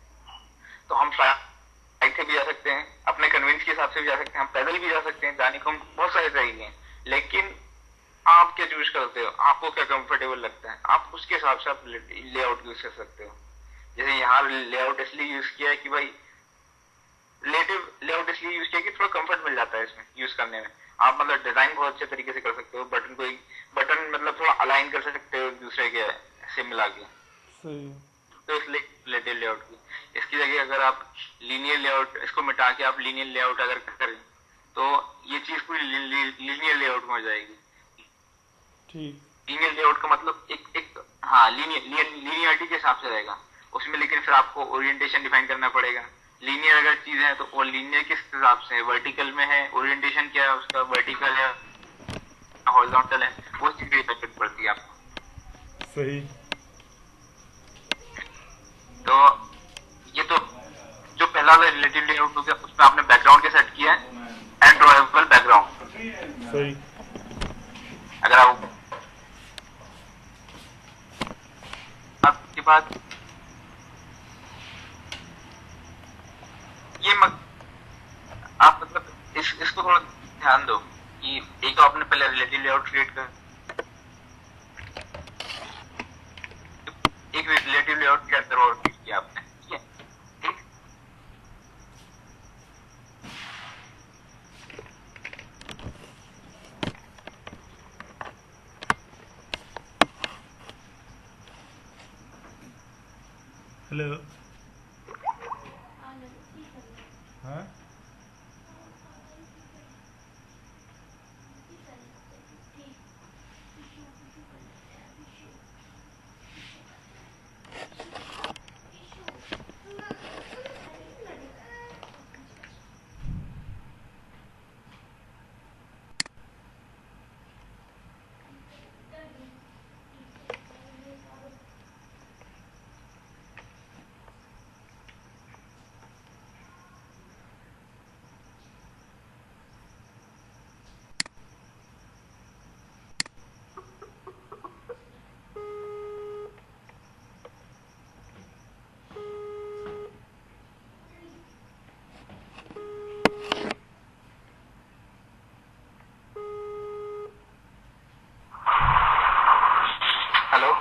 तो हम फ्लाइट से भी जा सकते हैं, अपने कन्वेंस के हिसाब से भी जा सकते हैं, हम पैदल भी जा सकते हैं, जाने को हम बहुत सारे तरीके हैं। लेकिन आप क्या चूज करते हो, आपको क्या कंफर्टेबल लगता है, आप उसके हिसाब से आप लेआउट यूज कर सकते हो। जैसे यहाँ लेआउट इसलिए यूज किया है कि भाई रिलेटिव लेआउट इसलिए यूज किया कि थोड़ा कंफर्ट मिल जाता है इसमें यूज करने में। आप मतलब डिजाइन बहुत अच्छे तरीके से कर सकते हो, बटन मतलब थोड़ा अलाइन कर सकते हो एक दूसरे के से मिला के। सही। तो इसलिए रिलेटिव लेआउट की इसकी जगह अगर आप लीनियर लेआउट, इसको मिटा के आप लीनियर लेआउट अगर करें तो ये चीज पूरी लीनियर लेआउट में हो जाएगी। ठीक। लीनियर लेआउट का मतलब एक हाँ लीनियरिटी के हिसाब से रहेगा उसमें, लेकिन फिर आपको ओरिएंटेशन डिफाइन करना पड़ेगा। लीनियर अगर चीज है तो वो लीनियर किस हिसाब से है, वर्टिकल में है, ओरिएंटेशन क्या है उसका, वर्टिकल है हॉरिजॉन्टल है, वो चीज की इफेक्ट पड़ती है आपको। सही। तो ये तो जो पहला वाला रिलेटिव लेआउट हो गया, उसमें आपने बैकग्राउंड के सेट किया है एंड ड्रॉएबल बैकग्राउंड। सही। अगर आपके बाद ये मत, आप मतलब इसको थोड़ा ध्यान दो कि एक तो आपने पहले रिलेटिव लेआउट क्रिएट कर, एक रिलेटिव लेआउट के अंदर और क्लिक किया आपने, ठीक है, ठीक। हेलो। हाँ लड़की ठीक है हाँ ठीक है ठीक टिश्यू टिश्यू कर लेते हैं टिश्यू टिश्यू अरे लड़का हेलो।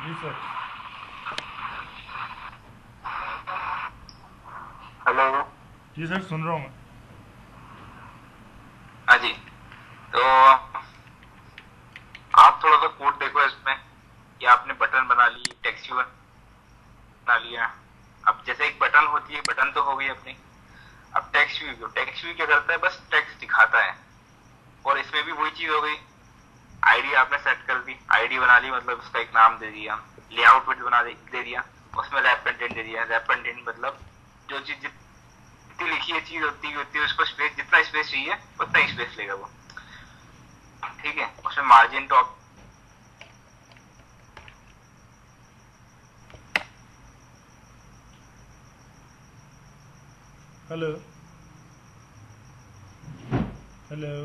जी सर। हेलो। जी सर सुन रहा हूँ मैं। हाँ जी, तो आप थोड़ा सा कोड देखो इसमें कि आपने बटन बना ली, टेक्स्ट व्यू बना लिया। अब जैसे एक बटन होती है, बटन तो हो गई अपनी। अब टेक्स्ट व्यू क्या करता है, बस टेक्स्ट दिखाता है। और इसमें भी वही चीज हो गई, आईडी आपने सेट कर दी, आईडी बना ली, मतलब उसका एक नाम दे दिया, लेआउट विड्थ दे दिया, उसमें रैप कंटेंट दे दिया। रैप कंटेंट मतलब जो चीज जितनी लिखी है चीज होती है उसको स्पेस, जितना स्पेस चाहिए उतना ही स्पेस लेगा वो, ठीक है। उसमें मार्जिन टॉप, हेलो हेलो।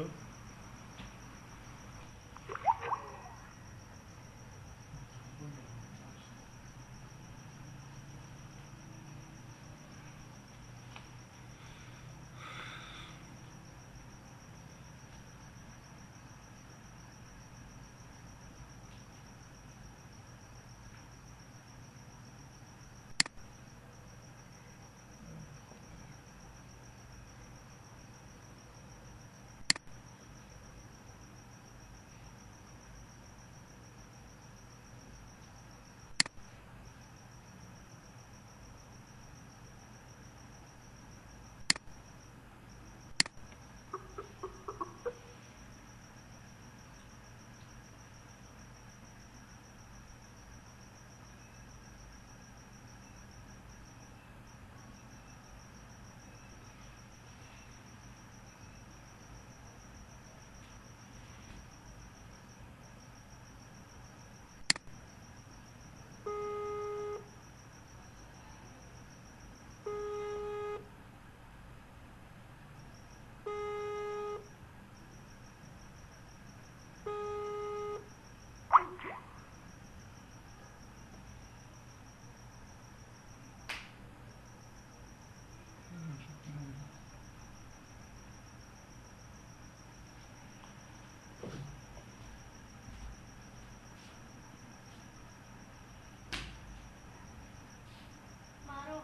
मारो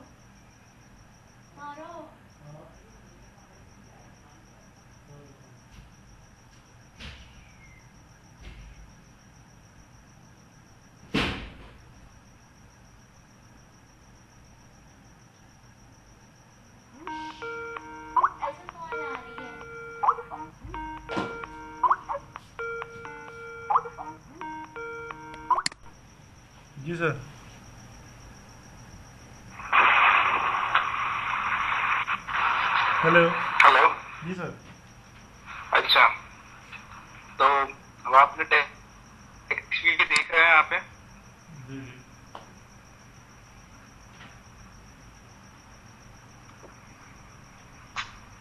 मारो ऐसे कौन आ रही है जी सर। हेलो। हेलो। जी सर। अच्छा, तो अब आपने टेक्स्ट व्यू देख रहे हैं यहाँ पे। जी जी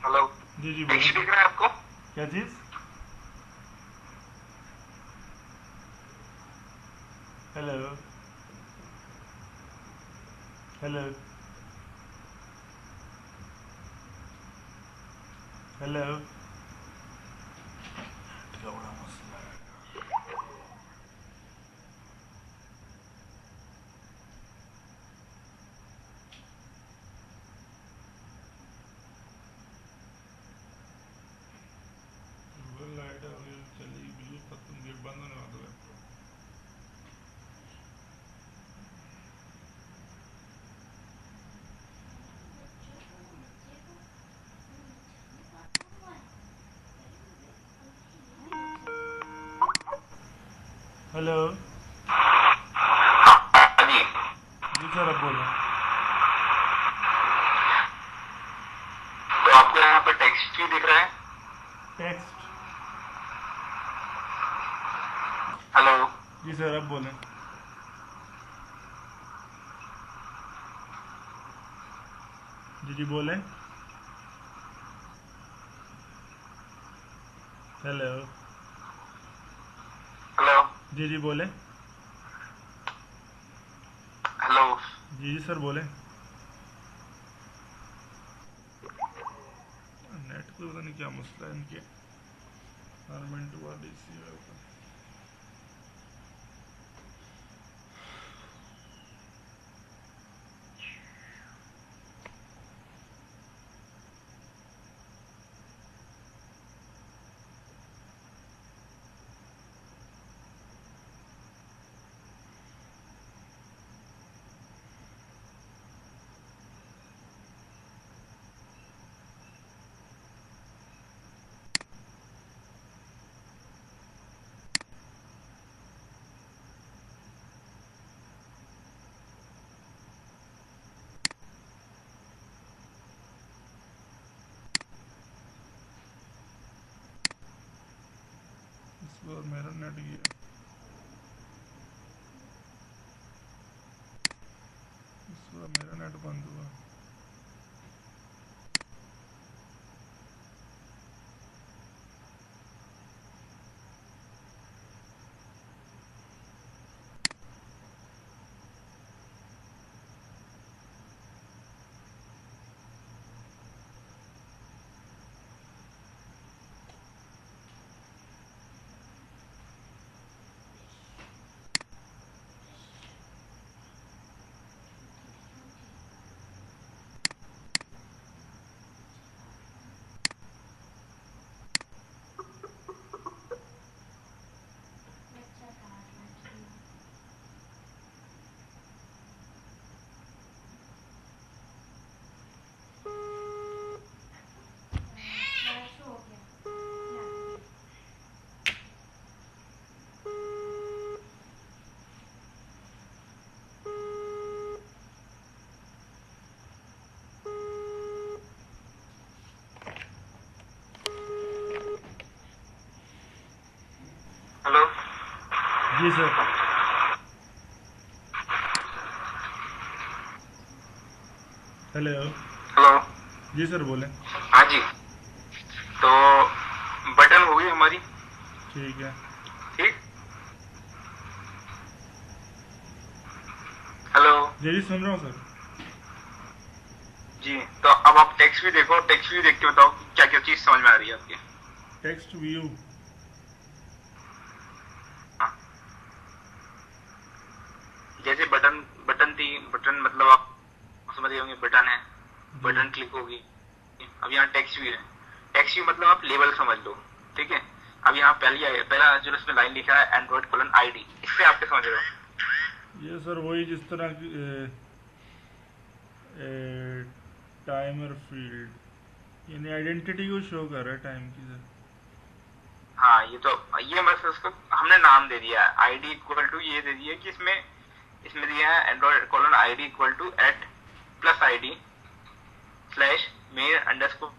हेलो। जी जी टेक्स्ट बोलिए। दिख रहा है आपको? क्या चीज़? Hello hello. हेलो, क्या बड़ा मसला है। गूगल लाइट अभी चली, बिल्कुल खत्म, गेट बंद होने वाला लैपटॉप। हेलो हाँ जी। जी सर, अब बोलो। तो आपको यहाँ पे टेक्स्ट भी दिख रहा है? टेक्स्ट? हेलो। जी सर, अब बोलें। जी बोलें। हेलो। हेलो। जी बोलें। हेलो। जी सर बोलें। नेट को पता नहीं क्या मसला है इनके, हर मिनट बाद इसी होता है। इस बार मेरा नेट गया, इस बार मेरा नेट बंद हुआ। हेलो। जी सर। हेलो। हेलो। जी सर बोलें। हाँ जी। तो बटन हो गई हमारी। ठीक है। ठीक। हेलो। जी सुन रहा हूँ सर। जी, तो अब आप टेक्स्ट भी देखो, टेक्स्ट भी देख के बताओ क्या क्या चीज समझ में आ रही है आपकी। Text view. हाँ। जैसे बटन बटन थी, बटन मतलब आप समझ गए होंगे, बटन है, बटन क्लिक होगी। अब यहाँ टेक्स्ट व्यू है। टेक्स्ट व्यू मतलब आप लेवल समझ लो, ठीक है। अब यहाँ पहला जो इसमें लाइन लिखा है Android:ID, इससे आप क्या समझ रहे हो? ये सर वही जिस तरह की टाइमर फील्ड, यानी आइडेंटिटी को शो कर रहा है टाइम की सर। हाँ, ये बस उसको हमने नाम दे दिया है, आईडी इक्वल टू ये दे दिया कि इसमें इसमें दिया है Android:ID equal to @+ID slash main underscore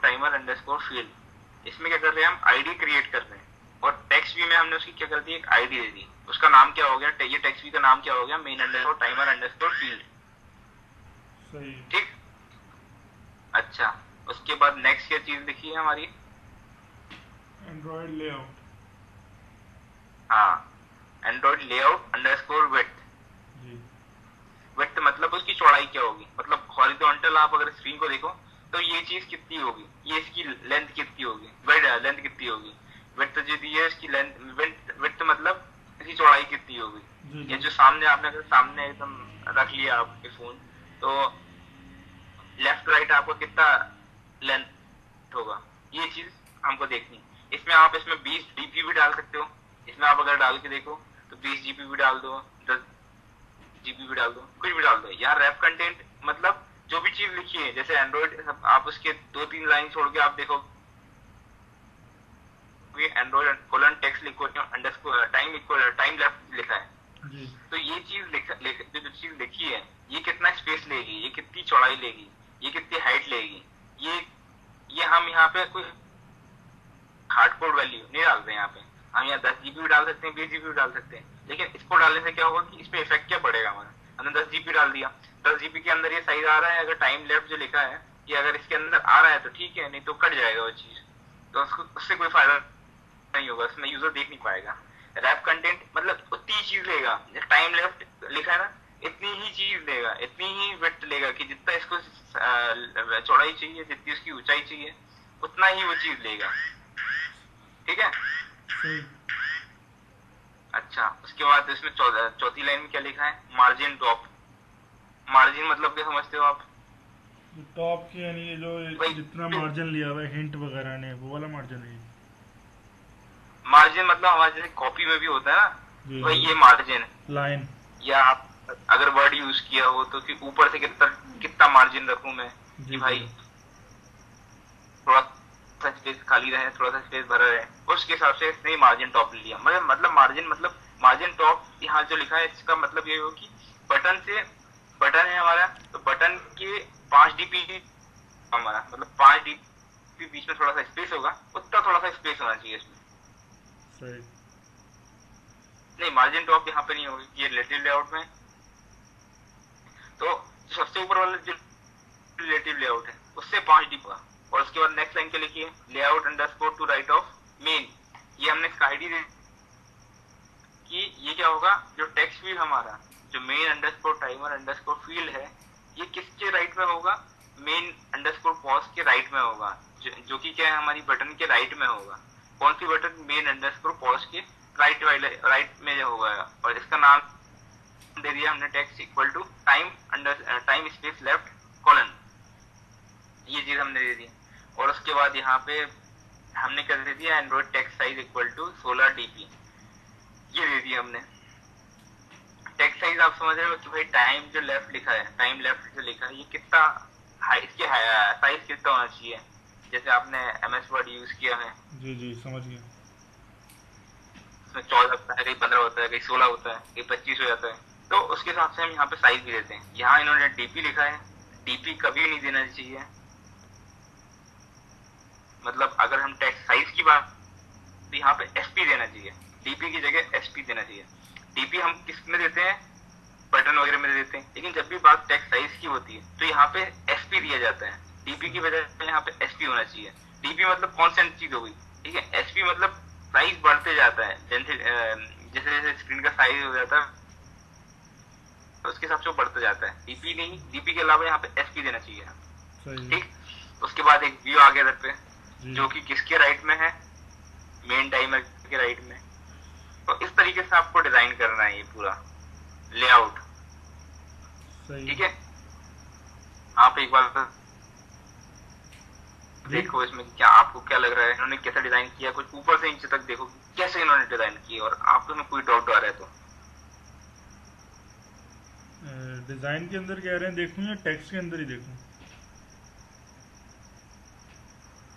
timer underscore field. इसमें क्या कर रहे हैं हम, आईडी क्रिएट कर रहे हैं। और टेक्स्ट व्यू में हमने उसकी क्या कर दी, एक आईडी दे दी। उसका नाम क्या हो गया, ये टेक्स्ट व्यू का नाम क्या हो गया, main underscore timer underscore field. सही। ठीक। अच्छा, उसके बाद नेक्स्ट क्या चीज दिखी है हमारी? Android layout. हाँ, एंड्रॉइड लेआउट अंडरस्कोर विड्थ। जी। विड्थ मतलब उसकी चौड़ाई क्या होगी, मतलब हॉरिजॉन्टल आप अगर स्क्रीन को देखो तो ये चीज कितनी होगी, ये इसकी लेंथ कितनी होगी, लेंथ कितनी होगी, विड्थ जो दी है इसकी लेंथ, विड्थ मतलब इसकी चौड़ाई कितनी होगी। ये जो सामने आपने अगर सामने एकदम रख लिया आपके फोन, तो लेफ्ट राइट आपको कितना लेंथ होगा, ये चीज हमको देखनी। इसमें आप इसमें 20 डीपी भी डाल सकते हो, इसमें आप अगर डाल के देखो तो 20 जीबी भी डाल दो, 10 जीबी भी डाल दो, कुछ भी डाल दो यार। रैप कंटेंट मतलब जो भी चीज लिखी है, जैसे एंड्रॉइड आप उसके 2-3 लाइन छोड़ के आप देखो एंड्रॉइड कोलन टेक्स्ट लिखो अंडरस्कोर टाइम लेफ्ट लिखा है, तो ये चीज जो चीज लिखी है ये कितना स्पेस लेगी, ये कितनी चौड़ाई लेगी, ये कितनी हाइट लेगी, ये हम यहाँ पे कोई हार्डकोड वैल्यू नहीं डाल रहे हैं। यहाँ पे हम यहाँ 10 जीबी भी डाल सकते हैं, 20 जीबी भी डाल सकते हैं, लेकिन इसको डालने से क्या होगा कि इस पे इफेक्ट क्या पड़ेगा हमारा। हमने 10 जीबी डाल दिया, 10 जीबी के अंदर ये साइज आ रहा है, अगर टाइम लेफ्ट जो लिखा है कि अगर इसके अंदर आ रहा है तो ठीक है, नहीं तो कट जाएगा वो चीज, तो उससे कोई फायदा नहीं होगा, उसमें यूजर देख नहीं पाएगा। रैप कंटेंट मतलब उतनी चीज लेगा, टाइम लेफ्ट लिखा है ना, इतनी ही चीज लेगा, इतनी ही विड्थ लेगा कि जितना इसको चौड़ाई चाहिए, जितनी उसकी ऊंचाई चाहिए, उतना ही वो चीज लेगा। ठीक है। अच्छा, उसके बाद इसमें चौथी लाइन में क्या लिखा है, मार्जिन टॉप। मार्जिन मतलब क्या समझते हो आप? टॉप की यानी ये जो जितना मार्जिन लिया हुआ है हिंट वगैरह ने, वो वाला मार्जिन है। मार्जिन मतलब हमारे जैसे कॉपी में भी होता है ना, वही ये मार्जिन लाइन, या आप अगर वर्ड यूज किया हो तो कि ऊपर से कितना मार्जिन रखूं मैं कि भाई थोड़ा सा स्पेस खाली रहे, थोड़ा सा स्पेस भरा रहे, उसके हिसाब से इसने मार्जिन टॉप ले लिया। मतलब मार्जिन टॉप यहाँ जो लिखा है इसका मतलब ये हो कि बटन है हमारा, तो बटन के 5 डीपी हमारा मतलब 5 डीपी बीच में थोड़ा सा स्पेस होगा, उतना थोड़ा सा स्पेस होना चाहिए इसमें। नहीं, मार्जिन टॉप यहाँ पे नहीं होगी, ये रिलेटिव लेआउट में। तो सबसे ऊपर वाला जो रिलेटिव लेआउट है उससे 5 डीपी होगा। और उसके बाद नेक्स्ट लाइन के लिखिए layout underscore two right of main. ये हमने इसका आईडी दे कि ये क्या होगा, जो टेक्स्ट फील्ड हमारा जो main underscore timer underscore field है, ये किसके राइट में होगा, मेन अंडरस्कोर पॉज के राइट में होगा, जो कि क्या है हमारी बटन के राइट में होगा। कौन सी बटन, मेन अंडरस्कोर पॉज के राइट में होगा। और इसका नाम दे दिया हमने text equal to time space left colon, ये चीज हमने दे दी। और उसके बाद यहाँ पे हमने क्या दे दिया, Android text size equal to 16 DP, ये दे दिया हमने। टेक्स्ट साइज आप समझ रहे हो कि भाई टाइम जो लेफ्ट लिखा है, टाइम लेफ्ट जो लिखा है, ये कितना इसके साइज कितना होना चाहिए। जैसे आपने MS वर्ड यूज किया है, जी समझ गया, इसमें 14 होता है, कहीं 15 होता है, कहीं 16 होता है, कहीं 25 हो जाता है, तो उसके हिसाब से हम यहाँ पे साइज भी देते हैं। यहाँ इन्होंने डीपी लिखा है, डीपी कभी नहीं देना चाहिए। मतलब अगर हम टेक्स्ट साइज की बात, तो यहाँ पे SP देना चाहिए, डीपी की जगह SP देना चाहिए। डीपी हम किस में देते हैं, बटन वगैरह में देते हैं, लेकिन जब भी बात टेक्स्ट साइज की होती है तो यहाँ पे SP दिया जाता है, डीपी की वजह यहाँ पे SP होना चाहिए। डीपी मतलब कॉन्स्टेंट चीज हो गई, ठीक है। SP मतलब साइज बढ़ते जाता है, जैसे जैसे स्क्रीन का साइज हो जाता है तो उसके हिसाब से वो बढ़ता जाता है। डीपी नहीं, डीपी के अलावा यहाँ पे SP देना चाहिए, ठीक। उसके बाद एक व्यू आ गया इधर पे, जो कि किसके राइट में है, मेन टाइमर के राइट में। तो इस तरीके से आपको डिजाइन करना है ये पूरा लेआउट, ठीक है। आप एक बार देखो इसमें क्या आपको क्या लग रहा है, इन्होंने कैसा डिजाइन किया, कुछ ऊपर से नीचे तक देखो कैसे इन्होंने डिजाइन किया, और आपको में कोई डाउट आ रहा है तो डिजाइन के अंदर कह रहे हैं देखूं या टेक्स्ट के अंदर ही देखूं,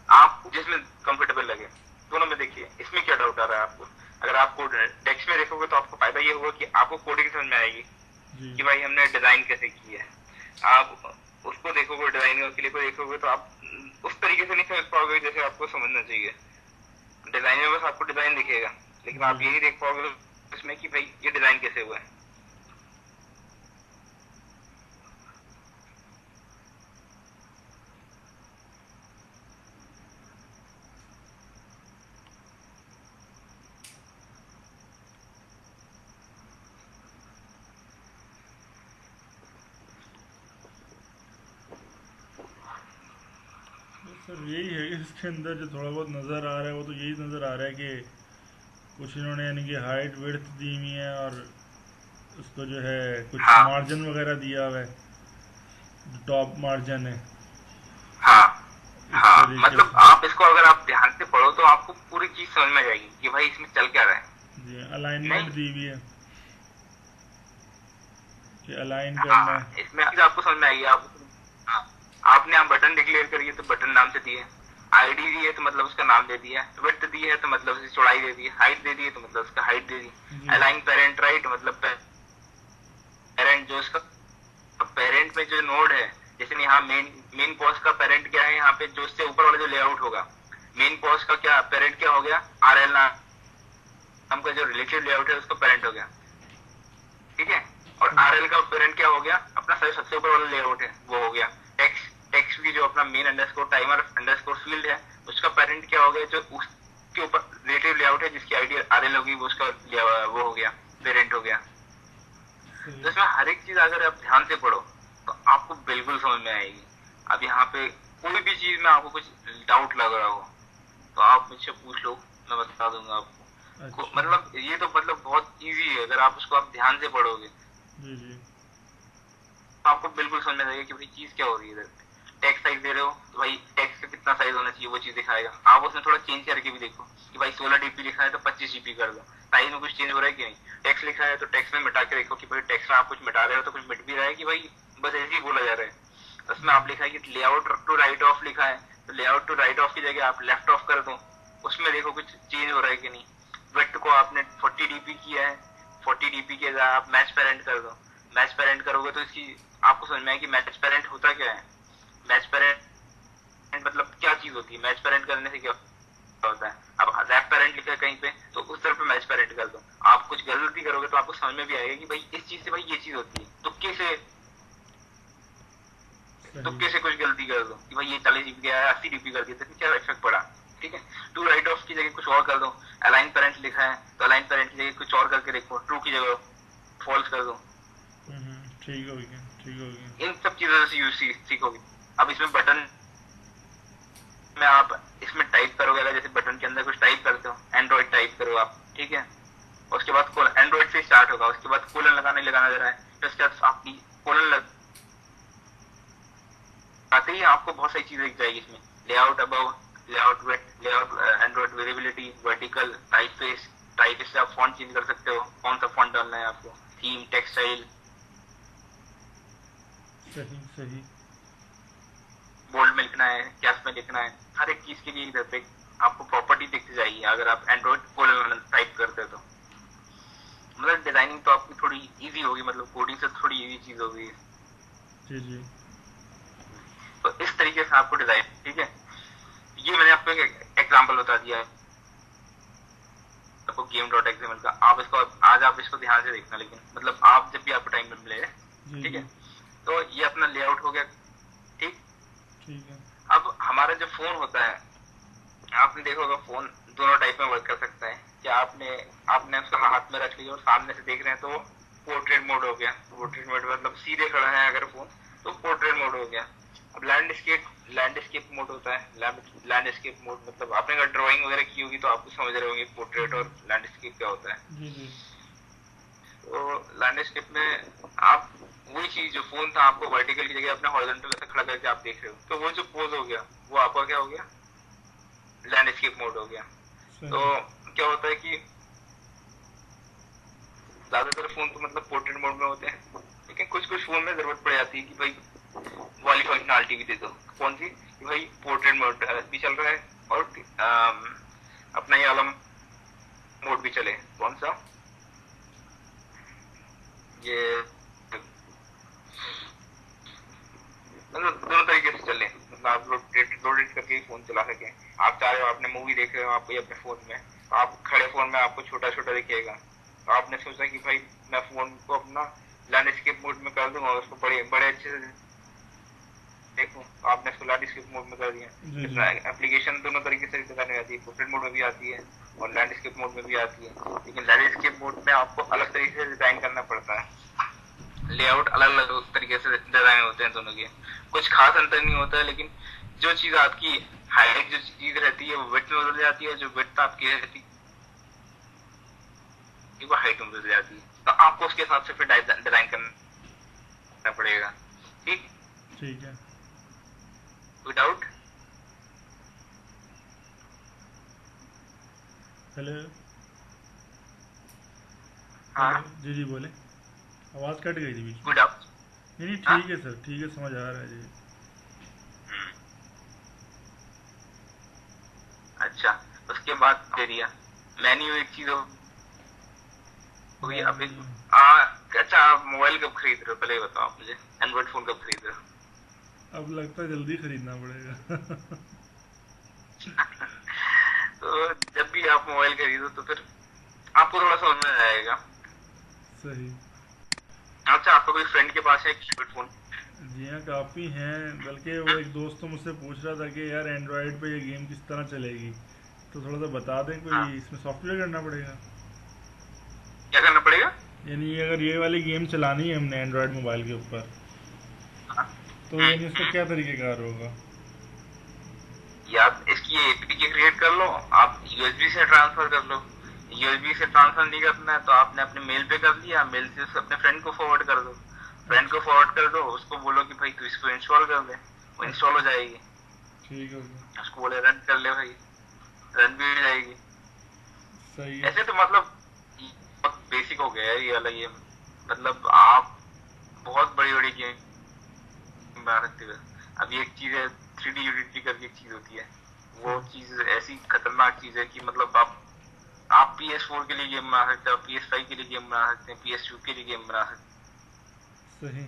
आप जिसमें कंफर्टेबल लगे दोनों में देखिए। इसमें क्या डाउट आ रहा है आपको? अगर आपको टेक्स्ट में देखोगे तो आपको फायदा ये होगा कि आपको कोडिंग समझ में आएगी कि भाई हमने डिजाइन कैसे किया है। आप उसको देखोगे, डिजाइनर के लिए को देखोगे तो आप उस तरीके से नहीं समझ पाओगे जैसे आपको समझना चाहिए। डिजाइन में बस आपको डिजाइन दिखेगा, लेकिन आप ये नहीं देख पाओगे इसमें कि भाई ये डिजाइन कैसे हुआ है। सर यही है कि इसके अंदर जो थोड़ा बहुत नज़र आ रहा है वो तो यही नज़र आ रहा है कि कुछ इन्होंने यानी कि हाइट विड्थ दी हुई है और उसको जो है कुछ हाँ मार्जिन वगैरह दिया हुआ है, टॉप मार्जिन है हाँ इस हाँ, तरीके मतलब से। आप इसको अगर आप ध्यान से पढ़ो तो आपको पूरी चीज समझ में आ जाएगी कि भाई इसमें चल क्या रहा है। जी अलाइनमेंट नहीं, दी हुई है कि अलाइन करना हाँ, है। इसमें चीज आपको समझ में आएगी। आप हाँ, आपने यहाँ बटन डिक्लेयर करिए तो बटन नाम से दिए, आईडी दी है तो मतलब उसका नाम दे दिया, विड्थ दी है तो मतलब उसकी चौड़ाई दे दी, हाइट दे दी है तो मतलब उसका हाइट दे दी, जी अलाइन पेरेंट राइट मतलब पेरेंट जो उसका पेरेंट में जो नोड है, जैसे यहाँ मेन मेन पॉज का पेरेंट क्या है, यहाँ पे जो उससे ऊपर वाला जो लेआउट होगा, मेन पॉज का क्या पेरेंट क्या हो गया, आरएल नाम का जो रिलेटिव लेआउट है उसका पेरेंट हो गया, ठीक है। और आरएल का पेरेंट क्या हो गया, अपना सबसे ऊपर वाला लेआउट है वो हो गया। टेक्स्ट टेक्स्ट की जो अपना main underscore timer underscore field है उसका पेरेंट क्या हो गया, जो उसके ऊपर रिलेटिव लेआउट है जिसकी आईडी आरएल होगी वो उसका वो हो गया, पेरेंट हो गया। सही। तो इसमें हर एक चीज अगर आप ध्यान से पढ़ो तो आपको बिल्कुल समझ में आएगी। अब यहाँ पे कोई भी चीज में आपको कुछ डाउट लग रहा हो तो आप मुझसे पूछ लो, मैं बता दूंगा आपको। अच्छा। मतलब ये तो मतलब बहुत इजी है, अगर आप उसको आप ध्यान से पढ़ोगे जी जी। तो आपको बिल्कुल समझ में आएगा कि भाई चीज क्या हो रही है इधर। टेक्स्ट साइज दे रहे हो तो भाई टेक्स्ट का कितना साइज होना चाहिए वो चीज दिखाएगा। आप उसमें थोड़ा चेंज करके भी देखो कि भाई 16 डीपी लिखा है तो 25 डीपी कर दो, साइज में कुछ चेंज हो रहा है कि नहीं। टेक्स्ट लिखा है तो टेक्स्ट में मिटा के देखो कि भाई टेक्स्ट में आप कुछ मिटा रहे हो तो कुछ मिट भी रहा है कि भाई बस ऐसे ही बोला जा रहा है। उसमें आप लिखा है कि लेआउट टू राइट ऑफ लिखा है तो लेआउट टू राइट ऑफ की जगह आप लेफ्ट ऑफ कर दो, उसमें देखो कुछ चेंज हो रहा है कि नहीं। विड्थ को आपने 40 डीपी किया है, 40 डीपी के जगह आप मैच पेरेंट कर दो, मैच पेरेंट करोगे तो इसकी आपको समझ में आए कि मैच पेरेंट होता क्या है। मैच पेरेंट मतलब क्या चीज होती है, मैच पेरेंट करने से क्या होता है। अब रैप पेरेंट लिखा है कहीं पे तो उस तरफ पे मैच पेरेंट कर दो। आप कुछ गलती करोगे तो आपको समझ में भी आएगा कि भाई इस चीज से भाई ये चीज होती है, सही। तुक्के से कुछ गलती कर दो कि भाई ये 40 डीपी गया है 80 डीपी कर दिया तो क्या इफेक्ट पड़ा, ठीक है। टू राइट ऑफ की जगह कुछ और कर दो। अलाइन पेरेंट लिखा है तो अलाइन पेरेंट की जगह कुछ और करके देखो, ट्रू की जगह फॉल्स कर दो। ठीक हो गया, ठीक हो गया। इन सब चीजों से यूज सीखोगे। अब इसमें बटन में आप इसमें टाइप करोगे, अगर जैसे बटन के अंदर कुछ टाइप करते हो, एंड्रॉइड टाइप करो आप, ठीक है। उसके बाद एंड्रॉइड से स्टार्ट होगा, उसके बाद कोलन लगाना दे रहा है तो उसके बाद आपकी कोलन लगाते ही आपको बहुत सारी चीजें दिख जाएगी इसमें। Layout above, layout width, layout Android variability, vertical, typeface, type से आप फॉन्ट चेंज कर सकते हो, कौन सा फॉन्ट डालना है आपको, थीम, टेक्स्ट स्टाइल, सही सही। बोल्ड में लिखना है, कैप में लिखना है, हर एक चीज के लिए इधर पे आपको प्रॉपर्टी दिखती जाएगी अगर आप एंड्रॉइड कोलन टाइप करते हो तो। मतलब डिजाइनिंग तो आपकी थोड़ी इजी होगी, मतलब कोडिंग से थोड़ी इजी चीज होगी। जी जी। तो इस तरीके से आपको डिजाइन, ठीक है। ये मैंने आपको एक एग्जांपल बता दिया है आपको game.xml का। आप इसको आज आप इसको ध्यान से देखना, लेकिन मतलब आप जब भी आपको टाइम मिले, ठीक है। तो ये अपना लेआउट हो गया, ठीक ठीक है। अब हमारा जो फोन होता है, आपने देखा होगा फोन दोनों टाइप में वर्क कर सकता है। क्या आपने उसको हाथ में रख लिया और सामने से देख रहे हैं तो पोर्ट्रेट मोड हो गया। पोर्ट्रेट मोड मतलब सीधे खड़ा है अगर फोन तो पोर्ट्रेट मोड हो गया। अब लैंडस्केप मोड होता है। लैंडस्केप मोड मतलब आपने अगर ड्राइंग वगैरह की होगी तो आपको समझ रहे होंगे पोर्ट्रेट और लैंडस्केप क्या होता है। जी जी। तो लैंडस्केप में आप वही चीज जो फोन था आपको वर्टिकल की जगह अपने हॉरिजॉन्टल ऐसे खड़ा करके आप देख रहे हो, तो वो जो पोज हो गया वो आपका क्या हो गया, लैंडस्केप मोड हो गया। तो क्या होता है कि ज्यादातर फोन तो मतलब पोर्ट्रेट मोड में होते हैं, लेकिन कुछ कुछ फोन में जरूरत पड़ जाती है कि भाई वाली फंक्शनलिटी भी दे दो। कौन सी कि भाई पोर्ट्रेट मोड भी चल रहा है और अपना ये वाला मोड भी चले। कौन सा, ये मतलब दोनों तरीके से चले, मतलब आप रोटेट करके फोन चला सके। आप चाह रहे हो आपने मूवी देख रहे हो आप अपने फोन में, आप खड़े फोन में आपको छोटा छोटा दिखेगा, तो आपने सोचा कि भाई मैं फोन को अपना लैंडस्केप मोड में कर दूंगा और उसको बड़े बड़े अच्छे से देखूं, तो आपने इसको लैंडस्केप मोड में कर दिया। एप्लीकेशन दोनों तरीके से डिजाइन हो जाती है, पोर्ट्रेट मोड में भी आती है और लैंडस्केप मोड में भी आती है, लेकिन लैंडस्केप मोड में आपको अलग तरीके से डिजाइन करना पड़ता है। लेआउट अलग अलग तरीके से डिजाइन होते हैं दोनों के, कुछ खास अंतर नहीं होता है, लेकिन जो चीज आपकी हाइट जो चीज रहती है वो विड्थ में बदल जाती है, जो विड्थ आपकी रहती है वो हाइट में बदल जाती है, तो आपको उसके हिसाब से फिर डिजाइन करना पड़ेगा। ठीक ठीक है। Without hello. हाँ जी जी बोले, आवाज कट गई थी बीच में। विदाउट नहीं नहीं ठीक है सर, ठीक है, समझ आ रहा है जी। अच्छा, उसके बाद एरिया मेन्यू एक चीज हो गई। अभी अच्छा, आप मोबाइल कब खरीद रहे हो पहले ये बताओ आप मुझे, एंड्रॉइड फोन कब खरीद रहे हो? अब लगता है जल्दी खरीदना पड़ेगा। तो जब भी आप मोबाइल खरीदो तो फिर आपको थोड़ा समझ में आएगा। सही। अच्छा, आपका कोई फ्रेंड के पास है कीपैड फोन? जी हाँ, काफ़ी हैं, बल्कि वो एक दोस्त तो मुझसे पूछ रहा था कि यार एंड्रॉयड पे ये गेम किस तरह चलेगी, तो थोड़ा सा बता दें, हाँ। कोई इसमें सॉफ्टवेयर करना पड़ेगा? क्या करना पड़ेगा? यानी अगर ये वाली गेम चलानी है हमने एंड्रॉयड मोबाइल के ऊपर, हाँ। तो यानी इसका क्या तरीक़ेकार होगा? या इसकी एपीके क्रिएट कर लो, आप यूएसबी से ट्रांसफर कर लो। यूएसबी से ट्रांसफर नहीं करना है तो आपने अपने मेल पे कर लिया, मेल से अपने फ्रेंड को फॉरवर्ड कर दो, फ्रेंड को फॉरवर्ड कर दो, उसको बोलो कि भाई तू इसको इंस्टॉल कर दे, वो इंस्टॉल हो जाएगी। ठीक हो गया। उसको बोले रन कर ले भाई, रन भी हो जाएगी। सही है। ऐसे तो मतलब बहुत बेसिक हो गया है ये वाला गेम, मतलब आप बहुत बड़ी बड़ी गेम बना सकते हो। अभी एक चीज है 3D यूनिटी करके एक चीज होती है, वो चीज ऐसी खतरनाक चीज है कि मतलब आप PS4 के लिए गेम बना सकते हो, PS5 के लिए गेम बना सकते हैं, PS2 के लिए गेम बना सकते सही।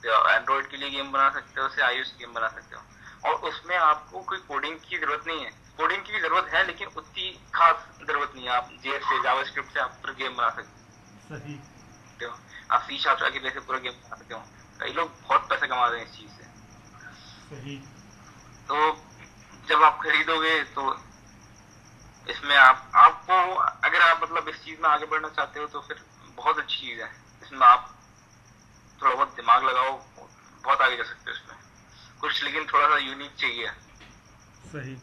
हो, एंड्रॉइड के लिए गेम बना सकते हो, से iOS गेम बना सकते हो, और उसमें आपको कोई कोडिंग की जरूरत नहीं है। कोडिंग की भी जरूरत है लेकिन उतनी खास जरूरत नहीं है। आप JS से जावास्क्रिप्ट से आप पूरा गेम बना सही। सकते हो, आप C# आगे जैसे पूरा गेम बना सकते हो। कई लोग बहुत पैसे कमा रहे हैं इस चीज से। सही। तो जब आप खरीदोगे तो इसमें आपको अगर आप मतलब इस चीज में आगे बढ़ना चाहते हो तो फिर बहुत अच्छी चीज है। इसमें आप थोड़ा बहुत दिमाग लगाओ, बहुत आगे जा सकते हो इसमें कुछ, लेकिन थोड़ा सा यूनिक चाहिए। सही।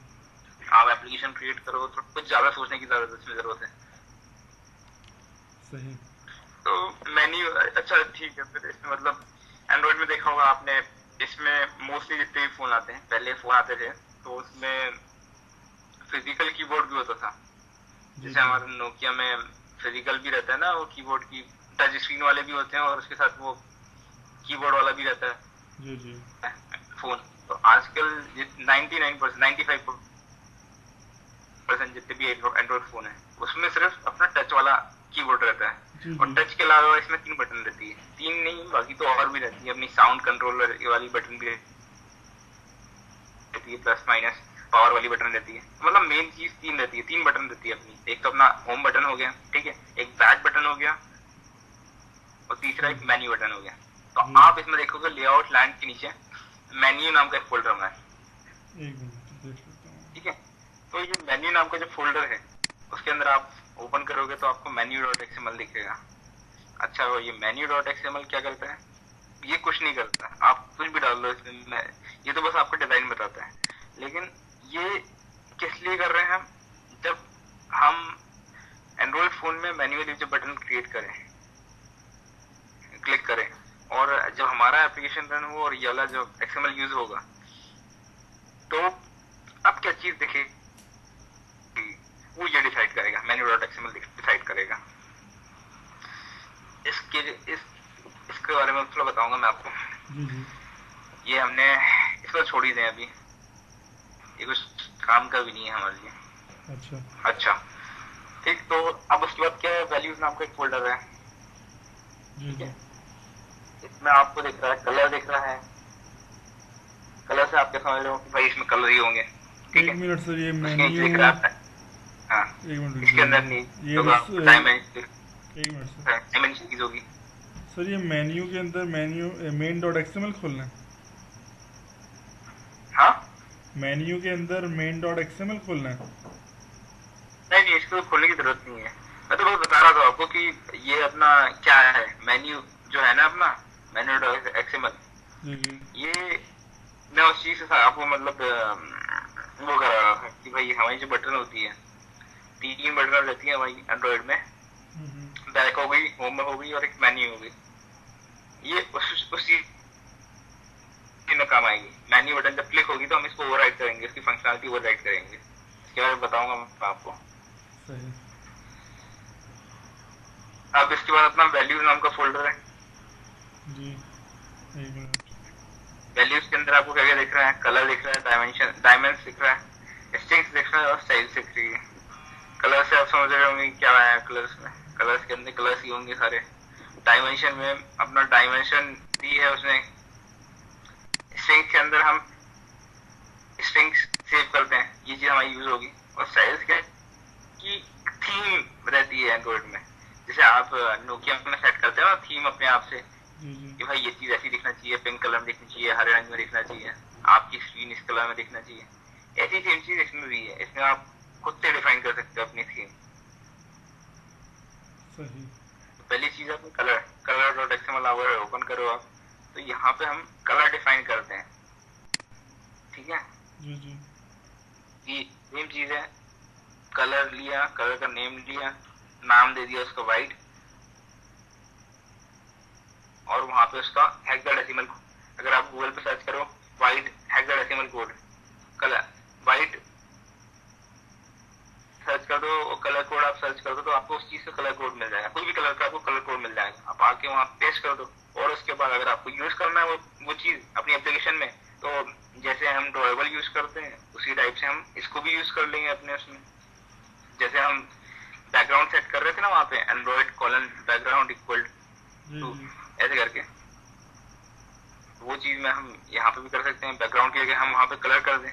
आप एप्लीकेशन क्रिएट करो तो कुछ ज्यादा सोचने की इसमें जरूरत है। सही। तो मेन्यू अच्छा ठीक है। फिर इसमें मतलब एंड्रॉइड में देखा होगा आपने, इसमें मोस्टली जितने भी फोन आते हैं, पहले फोन आते थे तो उसमें फिजिकल कीबोर्ड भी होता था। जैसे हमारे नोकिया में फिजिकल भी रहता है ना, वो कीबोर्ड की टच स्क्रीन वाले भी होते हैं और उसके साथ वो कीबोर्ड वाला भी रहता है जी जी फोन। तो आजकल 99% 95% जितने भी एंड्रॉइड फोन है उसमें सिर्फ अपना टच वाला कीबोर्ड रहता है, और टच के अलावा इसमें 3 बटन रहती है, 3 नहीं बाकी तो और भी रहती है। अपनी साउंड कंट्रोलर वाली बटन भी रहती है, प्लस माइनस पावर वाली बटन रहती है। मतलब मेन चीज 3 रहती है, 3 बटन रहती है अपनी। एक तो अपना होम बटन हो गया, ठीक है, एक बैक बटन हो गया, और तीसरा एक मेन्यू बटन हो गया। तो आप इसमें देखोगे लेआउट लैंड के नीचे मेन्यू नाम का एक फोल्डर बना है, ठीक है। तो ये मेन्यू नाम का जो फोल्डर है उसके अंदर आप ओपन करोगे तो आपको menu.xml दिखेगा। अच्छा, वो ये menu.xml क्या करता है? ये कुछ नहीं करता, आप कुछ भी डाल दो इसमें, ये तो बस आपको डिजाइन बताता है। लेकिन ये किस लिए कर रहे हैं हम? जब हम एंड्रॉइड फोन में मैन्युअली जो बटन क्रिएट करें, क्लिक करें, और जब हमारा एप्लीकेशन रन हो और ये वाला जो XML यूज होगा, तो अब क्या चीज दिखे वो ये डिसाइड करेगा, menu.xml डिसाइड करेगा। इसके बारे में थोड़ा बताऊंगा मैं आपको। ये हमने इसको छोड़ ही दें अभी, ये कुछ काम का भी नहीं है हमारे लिए। अच्छा ठीक। तो अब उसके बाद क्या है, वैल्यूज नाम का एक फोल्डर है, ठीक है। इसमें आपको दिख रहा है कलर, दिख रहा है कलर से आप क्या समझ रहे हो कि भाई इसमें कलर ही होंगे, ठीक है। एक मिनट सर, ये मेन्यू, दिख रहा है, हाँ, एक मिनट इसके अंदर नहीं ये होगा डायमेंशन, एक मिनट सर, डायमेंशन चीज होगी। सर ये मेन्यू के अंदर मेन्यू main.xml खोलना है? हाँ, मेन्यू के अंदर main.xml खोलना है? नहीं, इसको खोलने की जरूरत नहीं है। मैं तो बस बता रहा था आपको कि ये अपना क्या है, मेन्यू जो है ना अपना मैन्यू एक्सएमएल, जी जी ये मैं उस चीज से आपको मतलब वो करा रहा था कि भाई हमारी जो बटन होती है, 3 बटन रहती है हमारी एंड्रॉइड में, बैक हो गई, होम हो गई और एक मेन्यू हो गई। ये उस चीज में काम आएगी। मेन्यू बटन जब क्लिक होगी तो हम इसको ओवरराइड करेंगे, इसकी फंक्शनलिटी ओवरराइड करेंगे। इसके बारे में बताऊंगा मैं आपको। सही अब इसके बाद अपना वैल्यूज नाम का फोल्डर है। जी, एक मिनट। वैल्यूज के अंदर आपको क्या क्या दिख रहा है? कलर दिख रहा है, डायमेंशन दिख रहा है, स्ट्रिंग्स दिख रहा है और स्टाइल्स दिख रही है। कलर से आप समझ रहे होंगे क्या है कलर्स में। कलर्स के अंदर कलर्स ही होंगे सारे। डायमेंशन में अपना डायमेंशन दी है उसने। स्ट्रिंग्स के अंदर हम स्ट्रिंग्स सेव करते हैं, ये चीज हमारी यूज होगी। और स्टाइल्स क्या की थीम रहती है एंड्रॉइड में, जैसे आप नोकिया में सेट करते हो थीम अपने आप से कि भाई ये चीज ऐसी दिखना चाहिए, पिंक कलर में दिखनी चाहिए, हरे रंग में दिखना चाहिए, आपकी स्क्रीन इस कलर में दिखना चाहिए। ऐसी सेम चीज इसमें भी है। इसमें आप खुद से डिफाइन कर सकते हो अपनी थीम। सही पहली चीज है कलर.xml अगर ओपन करो आप, तो यहाँ पे हम कलर डिफाइन करते हैं। ठीक है, जी जी ये सेम चीज है। कलर लिया, कलर का नेम लिया, नाम दे दिया उसका वाइट, और वहां पे उसका हेक्साडेसिमल, अगर आप गूगल पे सर्च करो white hexadecimal code, colour white search कर दो, कलर कोड आप सर्च कर दो, तो आपको उस चीज का कलर कोड मिल जाएगा। कोई भी कलर का आपको कलर कोड मिल जाएगा। आप आके वहां पेस्ट कर दो, और उसके बाद अगर आपको यूज करना है वो चीज अपनी एप्लीकेशन में, तो जैसे हम ड्रॉएबल यूज करते हैं उसी टाइप से हम इसको भी यूज कर लेंगे अपने उसमें। जैसे हम बैकग्राउंड सेट कर रहे थे ना वहां पे, Android colon background equal to ऐसे करके, वो चीज में हम यहाँ पे भी कर सकते हैं। बैकग्राउंड के लिए हम वहां पे कलर कर दें।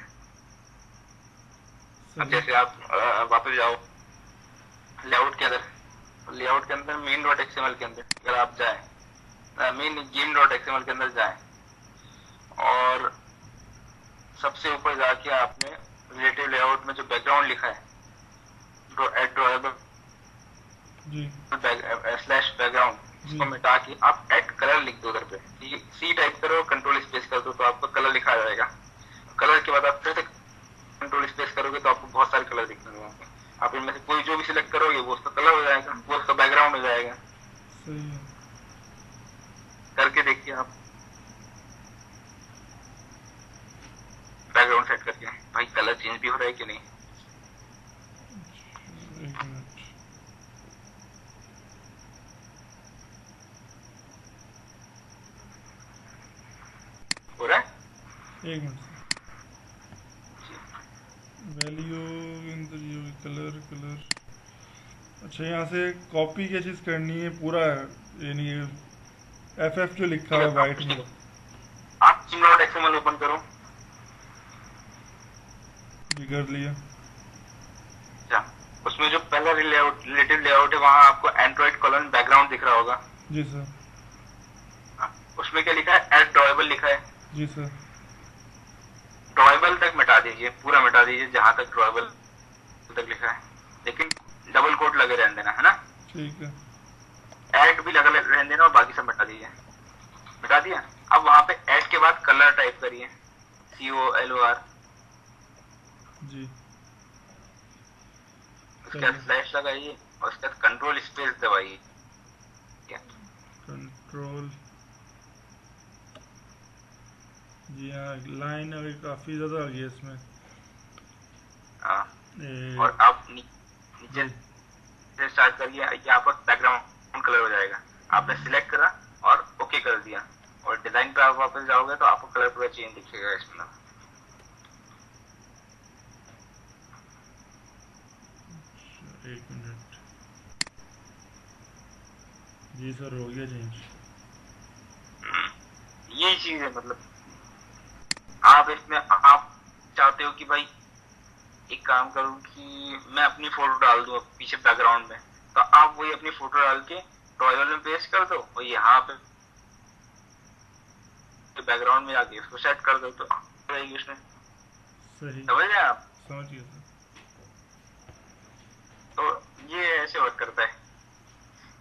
अब जैसे आप वापस जाओ लेआउट के अंदर, लेआउट के अंदर main.xml के अंदर अगर आप जाए, मेन game.xml के अंदर जाए, और सबसे ऊपर जाके आपने रिलेटिव लेआउट में जो बैकग्राउंड लिखा है ड्रॉएबल स्लैश बैकग्राउंड, इसको मिटा के आप एड कलर लिख दो उधर पे। सी टाइप करो, कंट्रोल स्पेस कर दो, तो आपका कलर लिखा आ जाएगा। कलर के बाद आप फिर से कंट्रोल स्पेस करोगे तो आपको बहुत सारे कलर दिखने लगेंगे। आप इनमें से कोई जो भी सिलेक्ट करोगे वो उसका कलर हो जाएगा, वो उसका बैकग्राउंड हो जाएगा। करके देखिए आप बैकग्राउंड सेट करके, भाई कलर चेंज भी हो रहा है कि नहीं। हो रहा है, एक minute. Value in colour colour, अच्छा यहाँ से कॉपी क्या चीज़ करनी है पूरा, यानी FF जो लिखा है वाइट में। आप game.xml ओपन करो। जी कर लिया। अच्छा, उसमें जो पहला रिलेटिव लेआउट है वहां आपको एंड्रॉइड कॉलन बैकग्राउंड दिख रहा होगा। जी सर। उसमें क्या लिखा है? एड ड्रॉएबल लिखा है। जी सर। ड्रॉएबल तक मिटा दीजिए, पूरा मिटा दीजिए जहां तक ड्रॉएबल तक लिखा है, लेकिन डबल कोट लगे रहने देना, है ना। ठीक है। ऐड भी लगा रहने देना और बाकी सब मिटा दीजिए। मिटा दिया। अब वहां पे ऐड के बाद कलर टाइप करिए, COLOR। जी। उसके बाद स्लैश लगाइए और उसके बाद कंट्रोल स्पेस दबाइए। कंट्रोल, जी हाँ, लाइन अभी काफी ज्यादा आ गई है इसमें। और आप नीचे से स्टार्ट करिए, ये आपका बैकग्राउंड कलर हो जाएगा। आपने सिलेक्ट करा और ओके कर दिया, और डिजाइन पे आप वापस जाओगे तो आपको कलर पूरा चेंज दिखेगा इसमें। एक मिनट। जी सर, हो गया चेंज। यही चीज है, मतलब आप इसमें आप चाहते हो कि भाई एक काम करूं कि मैं अपनी फोटो डाल दूं पीछे बैकग्राउंड में, तो आप वही अपनी फोटो डाल के ड्रॉएबल में पेस्ट कर दो और यहाँ पे बैकग्राउंड में आके इसको सेट कर दो तो रहेगी उसमें। सही, समझ रहे आप? समझ गया सर। तो ये ऐसे वर्क करता है।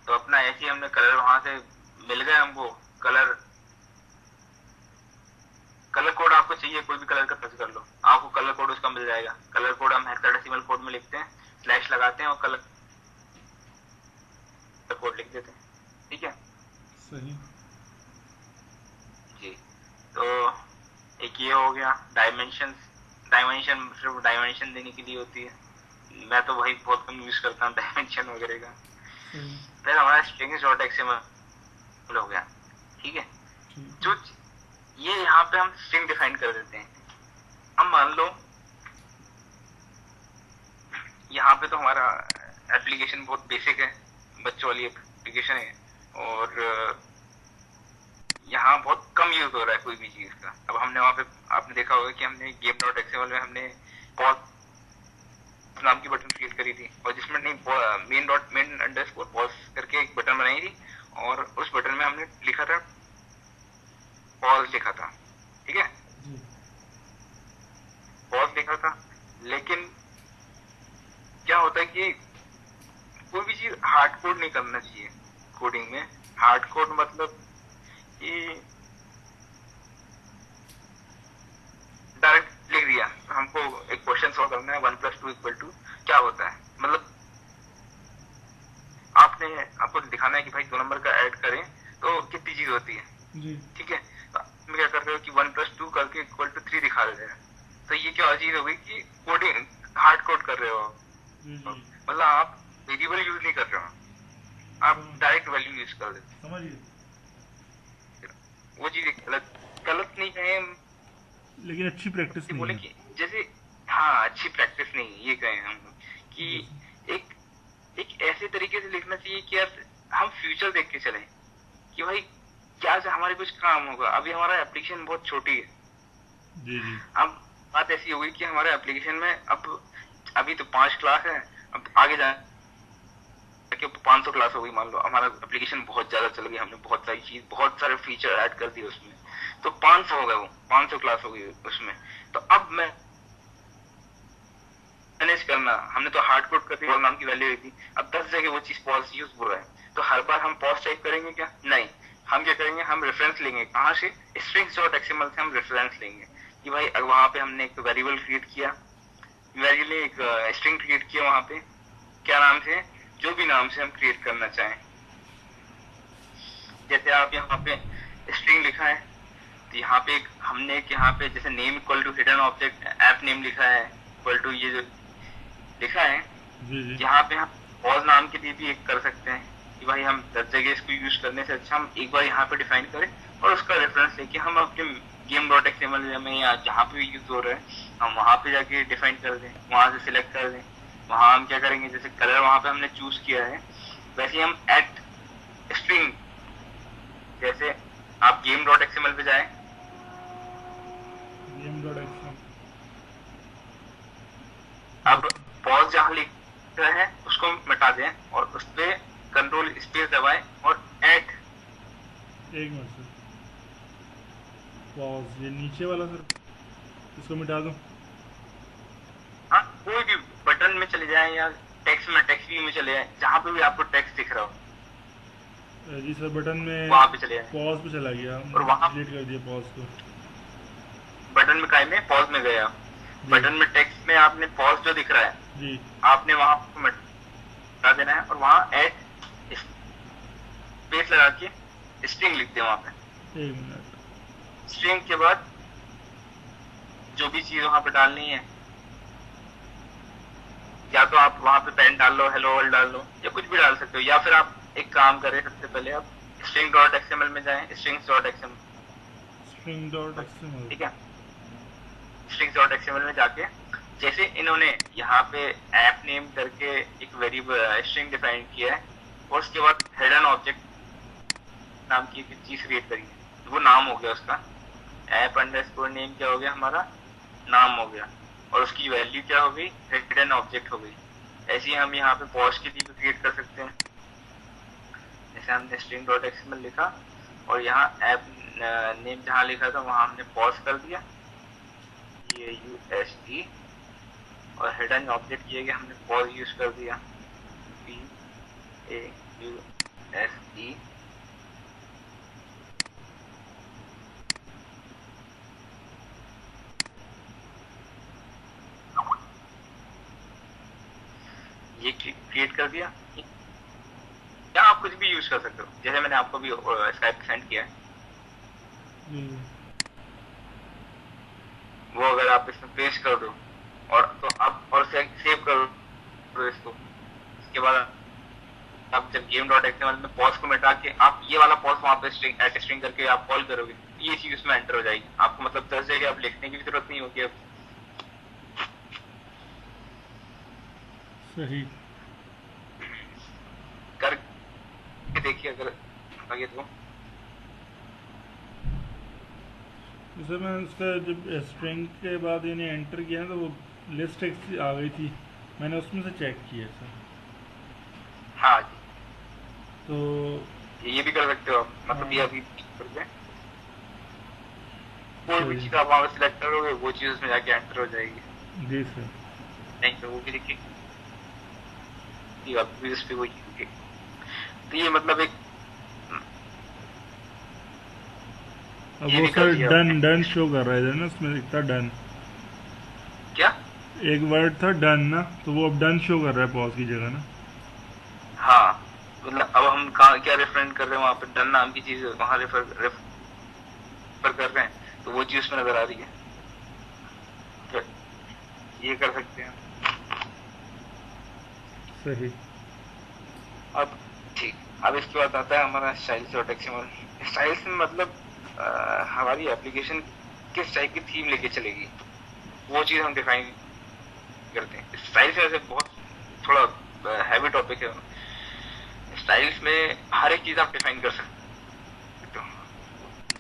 तो अपना ऐसे हमने कलर वहां से मिल गए हमको कलर कोड आपको चाहिए कोई भी कलर का सर्च कर लो, आपको कलर कोड उसका मिल जाएगा। कलर कोड हम हेक्साडेसिमल कोड में लिखते हैं, स्लैश लगाते हैं और कलर कोड लिख देते हैं, ठीक है। सही। जी, तो एक ये हो गया। डायमेंशन सिर्फ डायमेंशन देने के लिए होती है, मैं तो भाई बहुत कम यूज करता हूँ डायमेंशन वगैरह का। फिर हमारा स्ट्रिंग्स डॉट एक्सएमएल हो गया, ठीक है। जो ये यहाँ पे हम स्ट्रिंग डिफाइन कर देते हैं। अब मान लो यहाँ पे तो हमारा एप्लीकेशन बहुत बेसिक है, बच्चों वाली एप्लीकेशन है, और यहाँ बहुत कम यूज हो रहा है कोई भी चीज का। अब हमने वहाँ पे आपने देखा होगा कि हमने गेम डॉट एक्सएमएल में हमने पॉज नाम की बटन क्रिएट करी थी, और जिसमें नहीं मेन अंडरस्कोर पॉज करके एक बटन बनाई थी, और उस बटन में हमने लिखा था पॉज लिखा था, ठीक है, पॉज लिखा था। लेकिन क्या होता है कि कोई भी चीज हार्ड कोड नहीं करना चाहिए कोडिंग में। हार्ड कोड मतलब कि डायरेक्ट लिख दिया, हमको एक क्वेश्चन सॉल्व करना है 1 + 2 = क्या होता है, मतलब आपको दिखाना है कि भाई 2 नंबर का ऐड करें तो कितनी चीज होती है, ठीक है। तो आप क्या कर रहे हो कि 1 + 2 करके = 3 दिखा रहे हैं, तो ये क्या चीज हो गई कि कोडिंग हार्ड कोड कर रहे हो, मतलब आप वेरिएबल यूज नहीं कर रहे हो, आप डायरेक्ट वैल्यू यूज कर देते, समझिए। वो चीज गलत नहीं है, लेकिन अच्छी प्रैक्टिस नहीं बोले है। कि जैसे हाँ अच्छी प्रैक्टिस नहीं, ये कहें हम कि एक ऐसे तरीके से लिखना चाहिए कि यार हम फ्यूचर देख के चलें कि भाई क्या से हमारे कुछ काम होगा। अभी हमारा एप्लीकेशन बहुत छोटी है, जी जी। अब बात ऐसी हो गई कि हमारे एप्लीकेशन में अभी तो 5 क्लास है, अब आगे जाके 500 क्लास हो गई। मान लो हमारा एप्लीकेशन बहुत ज्यादा चल गई, हमने बहुत सारी चीज बहुत सारे फीचर ऐड कर दिए उसमें, तो 500 हो गए, वो 500 क्लास हो गई उसमें। तो अब मैं मैनेज करना, हमने तो हार्ड कोड कर दिया, नाम की वैल्यू हुई थी, अब 10 जगह वो चीज पॉज यूज हो रहा है, तो हर बार हम पॉज टाइप करेंगे क्या? नहीं, हम क्या करेंगे, हम रेफरेंस लेंगे। कहाँ से? स्ट्रिंग्स डॉट एक्सएमएल से हम रेफरेंस लेंगे कि भाई वहां पे हमने एक वेरिएबल क्रिएट किया, एक स्ट्रिंग क्रिएट किया, वहां पे क्या नाम से, जो भी नाम से हम क्रिएट करना चाहें। जैसे आप यहाँ पे स्ट्रिंग लिखा है, तो यहाँ पे हमने यहाँ पे जैसे name = hidden object, app name लिखा है = ये जो लिखा है, यहाँ पे हम पॉज नाम के लिए भी एक कर सकते हैं कि भाई हम 10 जगह इसको यूज करने से अच्छा हम एक बार यहाँ पे डिफाइन करें और उसका रेफरेंस लेके हम अपने गेम डॉट एक्सएमएल में या जहाँ पे भी यूज हो रहा है हम वहाँ पे जाके डिफाइन कर दें, वहां से सिलेक्ट कर दें। वहां हम क्या करेंगे, जैसे कलर वहां पे हमने चूज किया है, वैसे हम एट स्ट्रिंग, जैसे आप गेम डॉट एक्सएमएल पे जाए, अब पॉज जहाँ लिखा है उसको मिटा दें और उस पे कंट्रोल स्पेस दबाएं और ऐड, एक मिनट सर, पॉज ये नीचे वाला सर, इसको मिटा दूं? हाँ, कोई भी बटन में चले जाएं या टेक्स्ट व्यू में चले जाएं, जहाँ पे भी आपको टेक्स्ट दिख रहा हो। जी सर, बटन में वहाँ पे चले जाएं, पॉज पे चला गया और वहाँ डिलीट कर दिया पॉज को। बटन में काय में पॉज में गया, बटन में टेक्स्ट में आपने पॉज जो दिख रहा है जी, आपने वहां मिटा देना है और वहां ऐड स्पेस लगा के स्ट्रिंग लिख दे वहां पे। एक मिनट, स्ट्रिंग के बाद जो भी चीज वहां पे डालनी है, या तो आप वहां पे पेन डाल लो, हेलो वर्ल्ड डाल लो, या कुछ भी डाल सकते हो, या फिर आप एक काम करें, सबसे पहले आप स्ट्रिंग डॉट एक्सएमएल में जाएं, स्ट्रिंग्स डॉट एक्सएमएल, ठीक है, स्ट्रिंग्स डॉट एक्सएमएल में जाके जैसे इन्होंने यहाँ पे ऐप नेम करके एक वेरिएबल स्ट्रिंग डिफाइन किया है और उसके बाद हिडन ऑब्जेक्ट नाम की एक चीज क्रिएट करी है, तो वो नाम हो गया उसका, ऐप अंडरस्कोर नेम क्या हो गया, हमारा नाम हो गया, और उसकी वैल्यू क्या हो गई, हिडन ऑब्जेक्ट हो गई। ऐसे ही हम यहाँ पे पॉज के लिए भी क्रिएट कर सकते हैं, जैसे हमने स्ट्रिंग डॉट एक्सएमएल लिखा और यहाँ ऐप नेम जहाँ लिखा था वहां हमने पॉज कर दिया, PAUSE, और हिडन ऑब्जेक्ट किए गए हमने पॉज यूज कर दिया, PAUSE, क्रिएट कर दिया, या आप कुछ भी यूज कर सकते हो, जैसे मैंने आपको भी स्काइप सेंड किया है, वो अगर आप इसमें पेस्ट कर दो और तो आप और सेव कर दो इसको, इसके बाद आप जब game.xml में पॉज को मिटा के आप ये वाला पॉज वहां पे स्ट्रिंग करके आप कॉल करोगे, ये चीज उसमें एंटर हो जाएगी, आपको मतलब 10 जगह आप लिखने की भी जरूरत नहीं होगी अब। सही। कर देखिए अगर आगे तो जैसे मैं उसका जब स्ट्रिंग के बाद इन्हें एंटर किया तो वो लिस्ट आ गई थी, मैंने उसमें से चेक किया सर। हाँ जी, तो ये भी कर सकते हो आप, मतलब ये अभी करके कोई भी सही। चीज आप वहां सिलेक्ट करोगे वो चीज उसमें जाके एंटर हो जाएगी। जी सर। नहीं तो वो भी देखिए आप भी उस पे वही होगी। तो ये मतलब एक अब ये वो भी कर सर दिया डन डन शो कर रहा है ना, उसमें दिखता डन, क्या, एक वर्ड था डन ना, तो वो अब डन शो कर रहा है पॉज की जगह ना। हाँ मतलब अब हम कहाँ क्या रेफरेंस कर रहे हैं, वहां पे डन नाम की चीज वहां रेफर कर रहे हैं, तो वो चीज उसमें नजर आ रही है, तो ये कर सकते हैं। सही। अब ठीक, अब इसके बाद आता है हमारा स्टाइल्स और टेक्सचर। स्टाइल्स में मतलब हमारी एप्लीकेशन किस टाइप की थीम लेके चलेगी वो चीज हम डिफाइन करते हैं। स्टाइल्स वैसे बहुत थोड़ा हैवी टॉपिक है। स्टाइल्स में हर एक चीज आप डिफाइन कर सकते हो,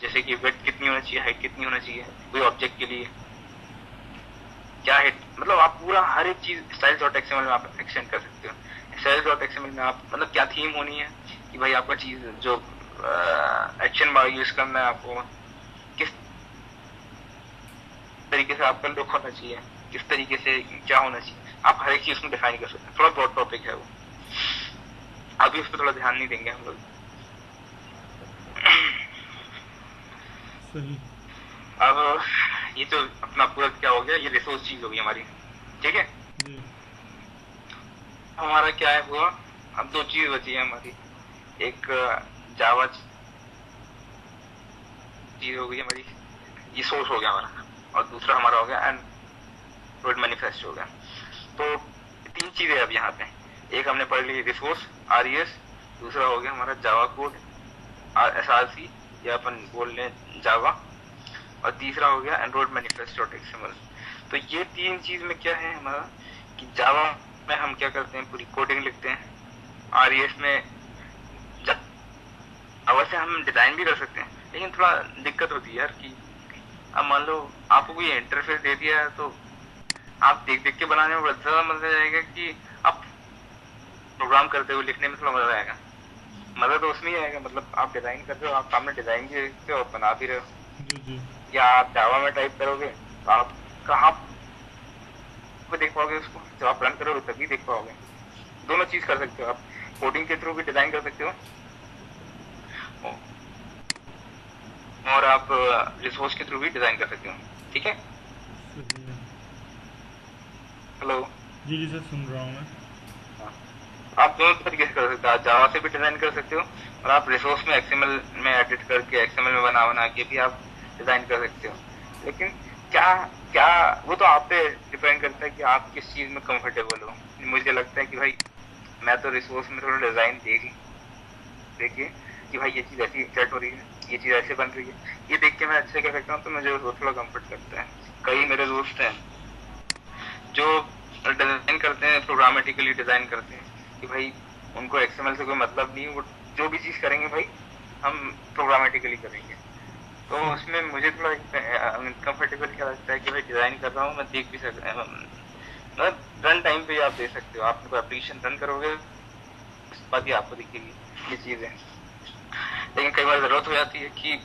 जैसे कि विड्थ कितनी होना चाहिए, हाइट कितनी होना चाहिए, कोई ऑब्जेक्ट के लिए क्या है, मतलब आप पूरा हर एक चीज स्टाइल्स डॉट एक्सएमएल में आप एक्सटेंड कर सकते हो। स्टाइल्स डॉट एक्सएमएल में आप मतलब क्या थीम होनी है कि भाई आपका चीज जो एक्शन बार यूज करना है, आपको किस तरीके से आपका लुक होना चाहिए, किस तरीके से क्या होना चाहिए, आप हर एक चीज में डिफाइन कर सकते हैं। थोड़ा ब्रॉड टॉपिक है वो, अभी उस पर थोड़ा ध्यान नहीं देंगे हम लोग। सही। अब ये तो अपना पूरा क्या हो गया, ये रिसोर्स चीज हो गई हमारी, ठीक है। जी। हमारा क्या है हुआ, अब दो चीज बची है हमारी, एक जावा चीज हो गई हमारी, ये सोर्स हो गया हमारा, और दूसरा हमारा हो गया एंड्रॉइड मैनिफेस्ट हो गया। तो तीन चीजें अब यहाँ पे, एक हमने पढ़ ली रिसोर्स RES, दूसरा हो गया हमारा जावा कोड SRC या अपन बोल लें जावा, और तीसरा हो गया एंड्रॉइड मैनिफेस्ट डॉट एक्सएमएल। तो ये तीन चीज में क्या है हमारा कि जावा में हम क्या करते हैं, पूरी कोडिंग लिखते हैं, RES में जावा से हम डिजाइन भी कर सकते हैं, लेकिन थोड़ा दिक्कत होती है यार कि अब मान लो आपको कोई इंटरफेस दे दिया है तो आप देख देख के बनाने में ज्यादा मजा आएगा कि आप प्रोग्राम करते हुए लिखने में थोड़ा मजा आएगा। मजा तो उसमें ही आएगा, मतलब आप डिजाइन करते हो, आप सामने डिजाइन भी देखते हो, बना भी रहे हो। जी जी। या आप जावा में टाइप करोगे तो आप कहाँ पे देख पाओगे उसको, जब आप रन करोगे तभी देख पाओगे। दोनों चीज कर सकते हो आप, कोडिंग के थ्रू भी डिजाइन कर सकते हो और आप रिसोर्स के थ्रू भी डिजाइन कर सकते हो, ठीक है। सही है। हेलो, जी जी सर, सुन रहा हूँ मैं। आप दोनों तरीके से कर सकते हो, आप जावा से भी डिजाइन कर सकते हो और आप रिसोर्स में एक्सएमएल में एडिट करके एक्सएमएल में बना के भी आप डिजाइन कर सकते हो। लेकिन क्या क्या वो तो आप पे डिपेंड करता है कि आप किस चीज में कंफर्टेबल हो। मुझे लगता है कि भाई मैं तो रिसोर्स में थोड़ा डिजाइन देखिए कि भाई ये चीज ऐसी सेट हो रही है, ये चीज ऐसे बन रही है, ये देख के मैं अच्छे कर सकता हूँ, तो मुझे वो थोड़ा कंफर्ट लगता है। कई मेरे दोस्त हैं जो डिजाइन करते हैं, प्रोग्रामेटिकली डिजाइन करते हैं कि भाई उनको एक्सएमएल से कोई मतलब नहीं, वो जो भी चीज करेंगे भाई हम प्रोग्रामेटिकली करेंगे। तो उसमें मुझे थोड़ा कंफर्टेबल क्या लगता है कि भाई डिजाइन कर रहा हूँ, मैं देख भी सकता हूँ, मतलब रन टाइम पे आप दे सकते हो, आप कोई एप्लीकेशन रन करोगे उसके बाद ही आपको दिखेगी ये चीजें। लेकिन कई बार जरूरत हो जाती है कि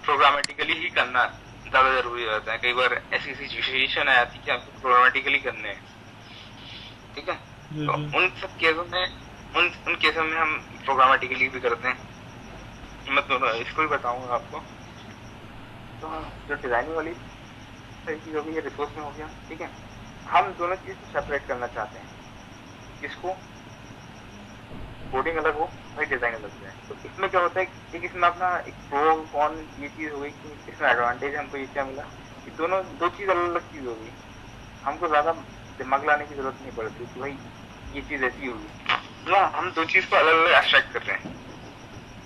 प्रोग्रामेटिकली ही करना ज्यादा जरूरी होता है। कई बार ऐसी सिचुएशन आ जाती है कि आपको प्रोग्रामेटिकली करने हैं, ठीक है। तो उन सब केसों में उन केसों में हम प्रोग्रामेटिकली भी करते हैं। मैं तो इसको ही बताऊंगा आपको। तो जो डिजाइनिंग वाली चीज हो गई, रिसोर्स में हो गया, ठीक है। हम दोनों चीज को सेपरेट करना चाहते हैं किसको कोडिंग अलग हो भाई डिजाइन अलग है। तो इसमें क्या होता है कि इसमें अपना एक प्रो कॉन ये चीज हो गई कि इसमें एडवांटेज हमको ये क्या मिला कि दोनों दो चीज अलग अलग चीज होगी, हमको ज्यादा दिमाग लाने की जरूरत नहीं पड़ती कि भाई ये चीज ऐसी होगी। मतलब हम दो चीज को अलग अलग एब्स्ट्रैक्ट कर रहे हैं,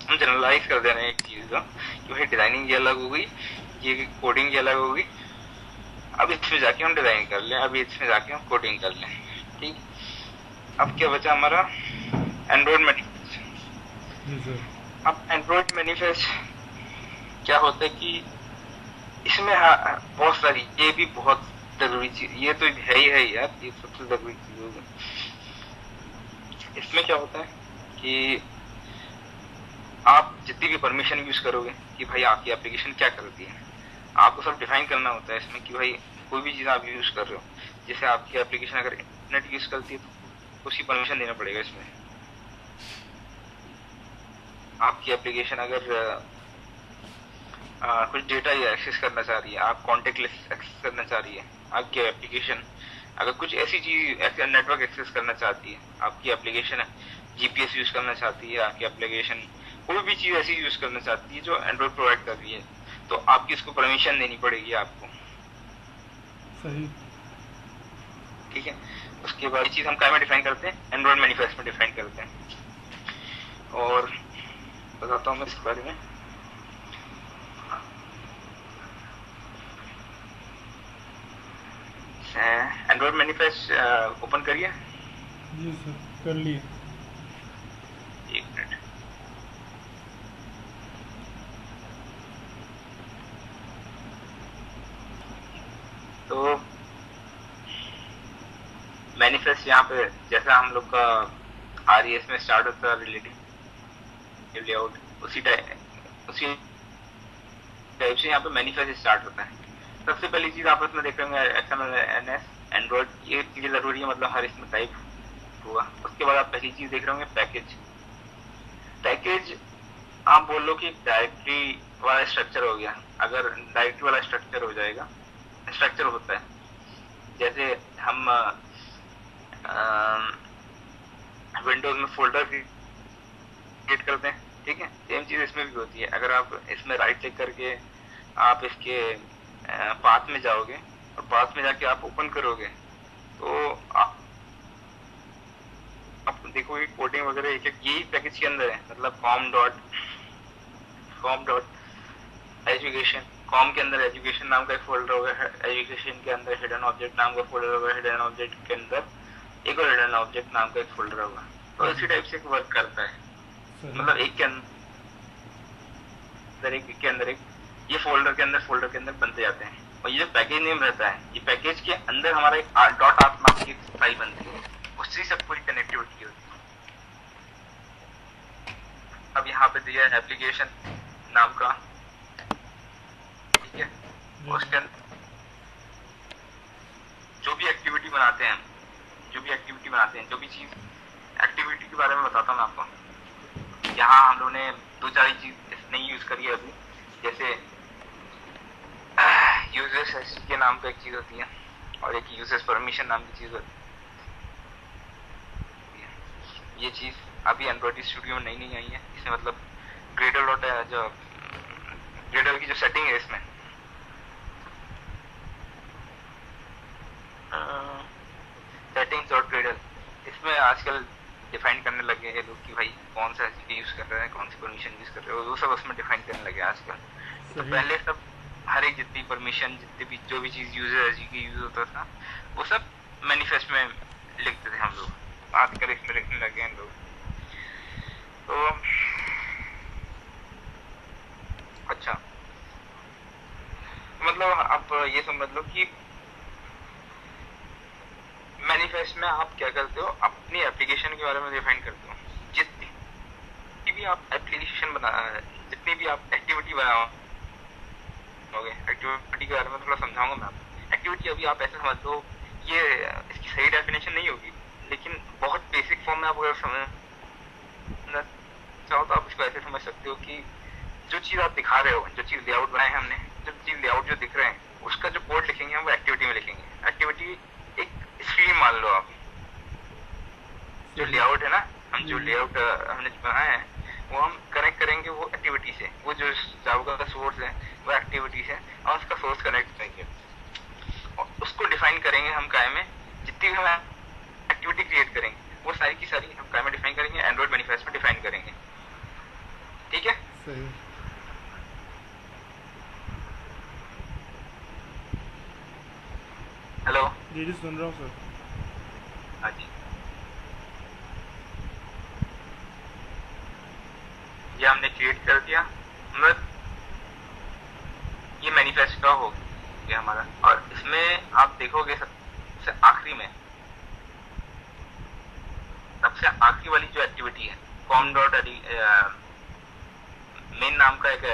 हम जनरलाइज कर दे रहे हैं एक चीज को कि भाई डिजाइनिंग ये अलग हो गई, ये कोडिंग ये अलग हो गई, अब इसमें जाके हम डिजाइन कर लें, अब इसमें जाके हम कोडिंग कर लें। ठीक, अब क्या बचा हमारा एंड्रॉइड मैनिफेस्ट। अब एंड्रॉइड मैनिफेस्ट क्या होता है कि इसमें बहुत सारी, ये भी बहुत जरूरी चीज, ये तो है ही है यार, ये सबसे जरूरी चीज होगी। इसमें क्या होता है कि आप जितनी भी परमिशन यूज करोगे कि भाई आपकी एप्लीकेशन क्या करती है, आपको सब डिफाइन करना होता है इसमें कि भाई कोई भी चीज आप यूज कर रहे हो, जैसे आपकी एप्लीकेशन अगर इंटरनेट यूज करती है तो उसी परमिशन देना पड़ेगा इसमें। आपकी एप्लीकेशन अगर कुछ डेटा एक्सेस करना चाह रही है, आप कॉन्टेक्ट लिस्ट एक्सेस करना चाह रही है, आपकी एप्लीकेशन अगर कुछ ऐसी चीज नेटवर्क एक्सेस करना चाहती है, आपकी एप्लीकेशन जीपीएस यूज करना चाहती है, आपकी एप्लीकेशन कोई भी चीज ऐसी यूज करना चाहती है जो एंड्रॉइड प्रोवाइड कर रही है, तो आपकी इसको परमिशन देनी पड़ेगी आपको। सही, ठीक है। उसके बाद ये चीज हम क्या में डिफाइन करते हैं, एंड्रॉइड मैनिफेस्ट में डिफाइन करते हैं। और बताता हूँ मैं इसके बारे में। एंड्रॉइड मैनिफेस्ट ओपन करिए। जी सर, कर लिए। एक मिनट। तो मैनिफेस्ट यहाँ पे जैसा हम लोग का आरईएस में स्टार्ट होता है रिलेटिव लेआउट, उसी टाइप से यहाँ पे मैनिफेस्ट स्टार्ट होता है। सबसे पहली चीज आप इसमें देख रहे होंगे XML/NS एंड्रॉइड, ये चीजें जरूरी है, मतलब हर इसमें टाइप हुआ। उसके बाद आप पहली चीज देख रहे होंगे पैकेज। पैकेज आप बोल लो कि डायरेक्टरी वाला स्ट्रक्चर हो गया। अगर डायरेक्टरी वाला स्ट्रक्चर हो जाएगा, स्ट्रक्चर होता है जैसे हम विंडोज में फोल्डर क्रिएट करते हैं, ठीक है, सेम चीज इसमें भी होती है। अगर आप इसमें राइट क्लिक करके आप इसके पाथ में जाओगे और पाथ में जाके आप ओपन करोगे तो आप देखोगे कोडिंग वगैरह एक एक यही पैकेज के अंदर है। मतलब कॉम डॉट एजुकेशन, कॉम के अंदर एजुकेशन नाम का एक फोल्डर होगा, एजुकेशन के अंदर हिडन ऑब्जेक्ट नाम का फोल्डर होगा, हिडन ऑब्जेक्ट के अंदर एक और हिडन ऑब्जेक्ट नाम का एक फोल्डर होगा। तो इसी टाइप से वर्क करता है, मतलब एक के अंदर एक ये फोल्डर के अंदर बनते जाते हैं। और ये जो पैकेज नेम रहता है, ये पैकेज के अंदर हमारा एक डॉट आर्ट नाम की फाइल बनती है, उससे सब पूरी कनेक्टिविटी होती है। अब यहाँ पे दिया है एप्लीकेशन नाम का, ठीक है, उसके अंदर जो भी एक्टिविटी बनाते हैं, जो भी चीज एक्टिविटी के बारे में बताता हूँ मैं आपको। यहाँ हम लोगों ने दो चार चीज नहीं यूज करी है अभी, जैसे यूजर्स के नाम पे एक चीज होती है और एक यूजर्स परमिशन नाम की चीज होती है। ये चीज अभी एंड्रॉइड स्टूडियो में नई आई है। इसमें मतलब ग्रेडल की जो सेटिंग है इसमें सेटिंग्स और ग्रेडल, इसमें आजकल डिफाइन करने लगे हैं लोग कि भाई कौन सा एसडीके यूज कर रहा है, कौन सी परमिशन यूज कर रहे हो, वो सब उसमें डिफाइन करने लगे आजकल। तो पहले सब हर एक जितनी परमिशन, जितनी भी जो भी चीज यूजर एसडीके यूज होता था वो सब मैनिफेस्ट में लिखते थे हम लोग, आजकल इसमें लिखने लगे हैं लोग। तो अच्छा, मतलब आप ये समझ लो कि मैनिफेस्ट में आप क्या करते हो, अपनी एप्लीकेशन के बारे में डिफाइन करते हो। जितनी भी आप एप्लीकेशन जितनी भी आप एक्टिविटी बनाओगे, एक्टिविटी के बारे में थोड़ा समझाऊंगा मैं आपको। एक्टिविटी अभी आप ऐसे समझ लो, ये इसकी सही डेफिनेशन नहीं होगी, लेकिन बहुत बेसिक फॉर्म में आप अगर समझना चाहो तो आप इसको ऐसे समझ सकते हो कि जो चीज आप दिखा रहे हो, जो चीज लेआउट बनाए हमने, जो चीज लेआउट जो दिख रहे हैं, उसका जो कोड लिखेंगे हम वो एक्टिविटी में लिखेंगे। एक्टिविटी एक स्ट्रीम मान लो आप, बनाया है वो हम कनेक्ट करेंगे वो एक्टिविटी से, वो जो जावा का सोर्स है वो एक्टिविटी से, और उसका सोर्स कनेक्ट करेंगे और उसको डिफाइन करेंगे हम काय में। जितनी भी हम एक्टिविटी क्रिएट करेंगे वो सारी की सारी हम काय में डिफाइन करेंगे, एंड्रॉइड मैनिफेस्ट में डिफाइन करेंगे। ठीक है, सही। हेलो, जी जी सुन रहा हूँ सर। हाँ जी, ये हमने क्रिएट कर दिया, मतलब ये मैनिफेस्ट का हो गया हमारा। और इसमें आप देखोगे सबसे आखिरी में, सबसे आखिरी वाली जो एक्टिविटी है कॉम डॉट मेन नाम का एक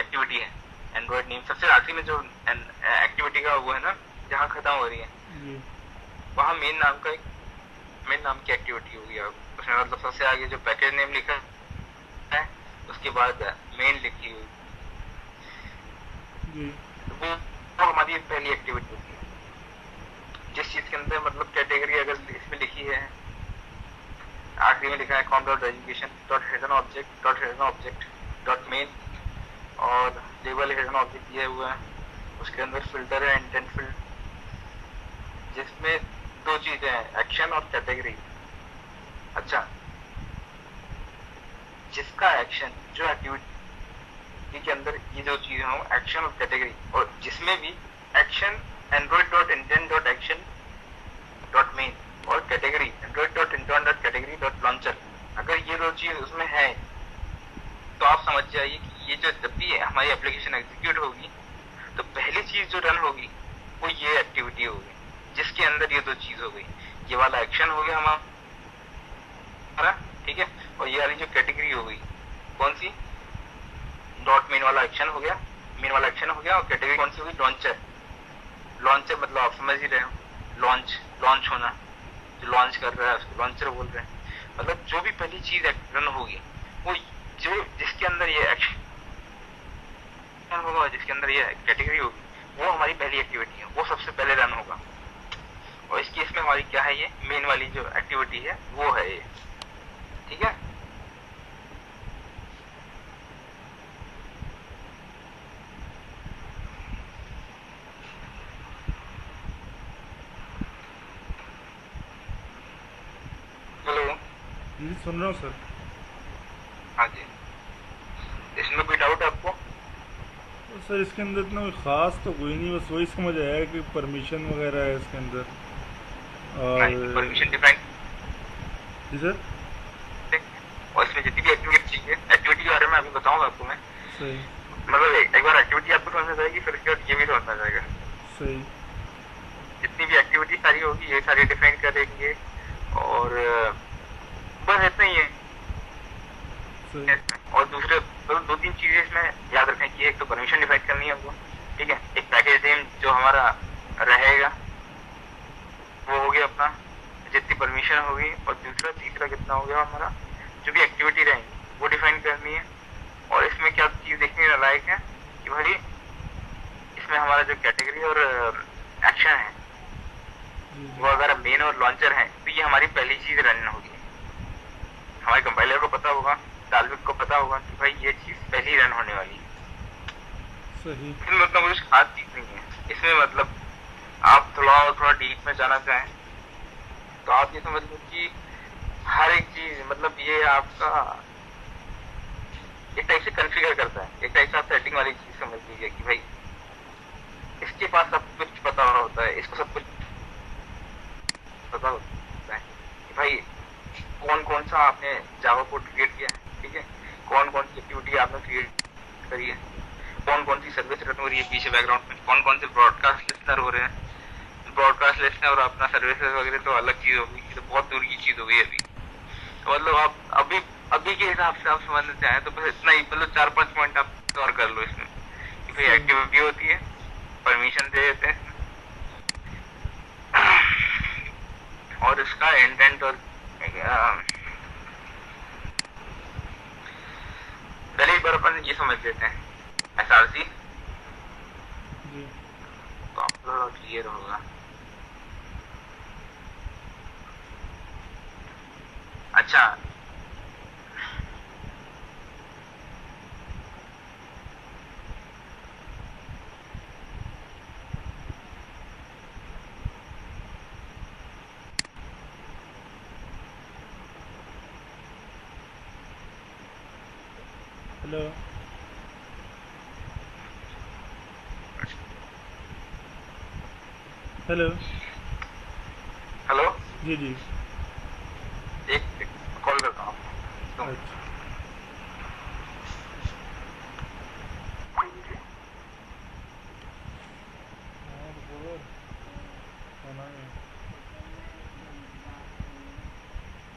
एक्टिविटी है, एंड्रॉइड नेम, सबसे आखिरी में जो एक्टिविटी का वो है ना जहाँ खत्म हो रही है जी वहाँ मेन नाम का एक मेन नाम की एक्टिविटी होगी। उसमें मतलब सबसे आगे जो पैकेज नेम लिखा है उसके बाद मेन लिखी हुई, जी वो हमारी पहली एक्टिविटी होती है। जिस चीज के अंदर मतलब कैटेगरी अगर इसमें लिखी है, आखिरी में लिखा है com dot education dot hidden object dot hidden object dot main, और लेबल हिडन ऑब्जेक्ट दिया हुआ है, उसके अंदर फिल्टर है इंटेंट फिल्टर, जिसमें दो चीजें हैं, एक्शन और कैटेगरी। अच्छा, जिसका एक्शन जो एक्टिविटी के अंदर ये जो चीजें हो एक्शन और कैटेगरी, और जिसमें भी action Android dot intent dot action dot main और category Android dot intent dot category dot launcher, अगर ये दो चीज उसमें है तो आप समझ जाइए कि ये जो जब भी हमारी एप्लीकेशन एग्जीक्यूट होगी तो पहली चीज जो रन होगी वो ये एक्टिविटी होगी जिसके अंदर ये दो चीज हो गई। ये वाला एक्शन हो गया हमारा, ठीक है, और ये वाली जो कैटेगरी हो गई कौन सी, डॉट मेन वाला एक्शन हो गया, मेन वाला एक्शन हो गया, और कैटेगरी कौन सी होगी, लॉन्चर। लॉन्चर मतलब आप समझ ही रहे हो, लॉन्च होना, जो लॉन्च कर रहा है उसको लॉन्चर बोल रहे हैं। मतलब जो भी पहली चीज रन होगी वो जो जिसके अंदर ये एक्शन होगा, जिसके अंदर ये कैटेगरी होगी वो हमारी पहली एक्टिविटी है, वो सबसे पहले रन होगा। और इस केस में हमारी क्या है, ये मेन वाली जो एक्टिविटी है वो है ये, ठीक है। हेलो, जी सुन रहा हूँ सर। हाँ जी, इसमें कोई डाउट है आपको? तो सर इसके अंदर इतना कोई खास तो कोई नहीं, बस वही समझ आया कि परमिशन वगैरह है इसके अंदर, और परमिशन डिफाइन, जी सर। और इसमें जितनी भी एक्टिविटी चाहिए, एक्टिविटी के बारे में अभी बताऊंगा आपको मैं। सही मतलब एक बार एक्टिविटी आपको समझ में जाएगी फिर उसके बाद ये भी समझ में जाएगा। सही। जितनी भी एक्टिविटी सारी होगी ये सारी डिफाइन करेंगे, और बस इतना ही है। सही। और दूसरे दो तीन चीजें इसमें याद रखें कि एक तो परमिशन डिफाइन करनी है हमको, ठीक है, एक पैकेज नेम जो हमारा रहेगा वो हो गया अपना जितनी परमिशन होगी, और दूसरा तीसरा कितना हो गया हमारा जो भी एक्टिविटी रहेंगी वो डिफाइन करनी है। और इसमें क्या चीज देखने लायक है कि भाई इसमें हमारा जो कैटेगरी और एक्शन है वो अगर मेन और लॉन्चर है तो ये हमारी पहली चीज रन होगी। हमारे कंपाइलर को पता होगा, डाल्विक को पता होगा कि भाई ये चीज पहली रन होने वाली है। सही। इसमें मतलब कुछ खास चीज नहीं है इसमें, मतलब आप थोड़ा डीप में जाना चाहें तो आप ये समझ लो कि हर एक चीज मतलब ये आपका एक टाइप से कॉन्फ़िगर करता है, एक टाइप से आप सेटिंग वाली चीज समझ लीजिए कि भाई इसके पास सब कुछ पता होता है, इसको सब कुछ पता होता है कि भाई कौन कौन सा आपने जावा कोड क्रिएट किया है, ठीक है, कौन कौन सी एक्टिविटी आपने क्रिएट करी है, कौन कौन सी सर्विस रन हो रही है पीछे बैकग्राउंड में, कौन कौन से ब्रॉडकास्ट लिस्नर हो रहे हैं। ब्रॉडकास्ट लिस्नर और अपना सर्विसेज वगैरह तो अलग चीज होगी, ये तो बहुत दूर की चीज होगी अभी। तो मतलब आप अभी के हिसाब से आप समझना चाहें तो बस इतना ही, मतलब 4-5 पॉइंट आप कवर कर लो इसमें कि भाई एक्टिविटी होती है, परमिशन दे देते हैं और इसका इंटेंट, और पहले एक बार अपन ये समझ लेते हैं SRC, तो आपको थोड़ा क्लियर होगा। अच्छा, हेलो। हेलो। हेलो, जी जी। एक कॉल करता हूँ। अच्छा। हाँ तो बोलो, खाना है।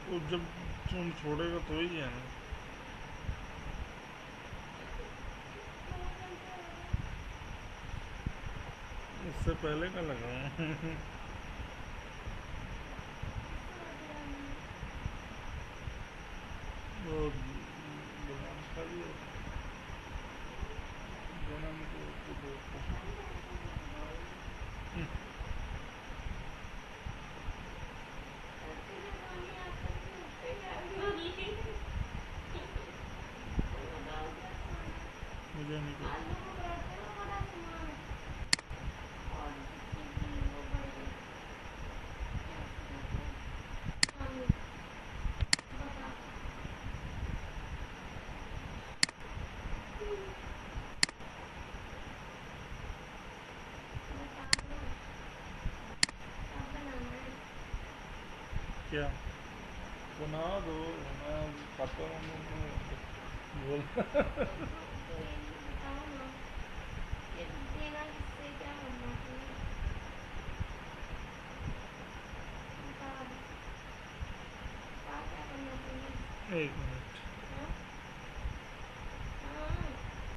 वो जब तुम छोड़ेगा तो ही है ना। उससे पहले का लगा। वो बादाम खा लिया जन्म को दोस्त। मुझे नहीं पता। क्या बना दो, मैं खाता हूँ बोल।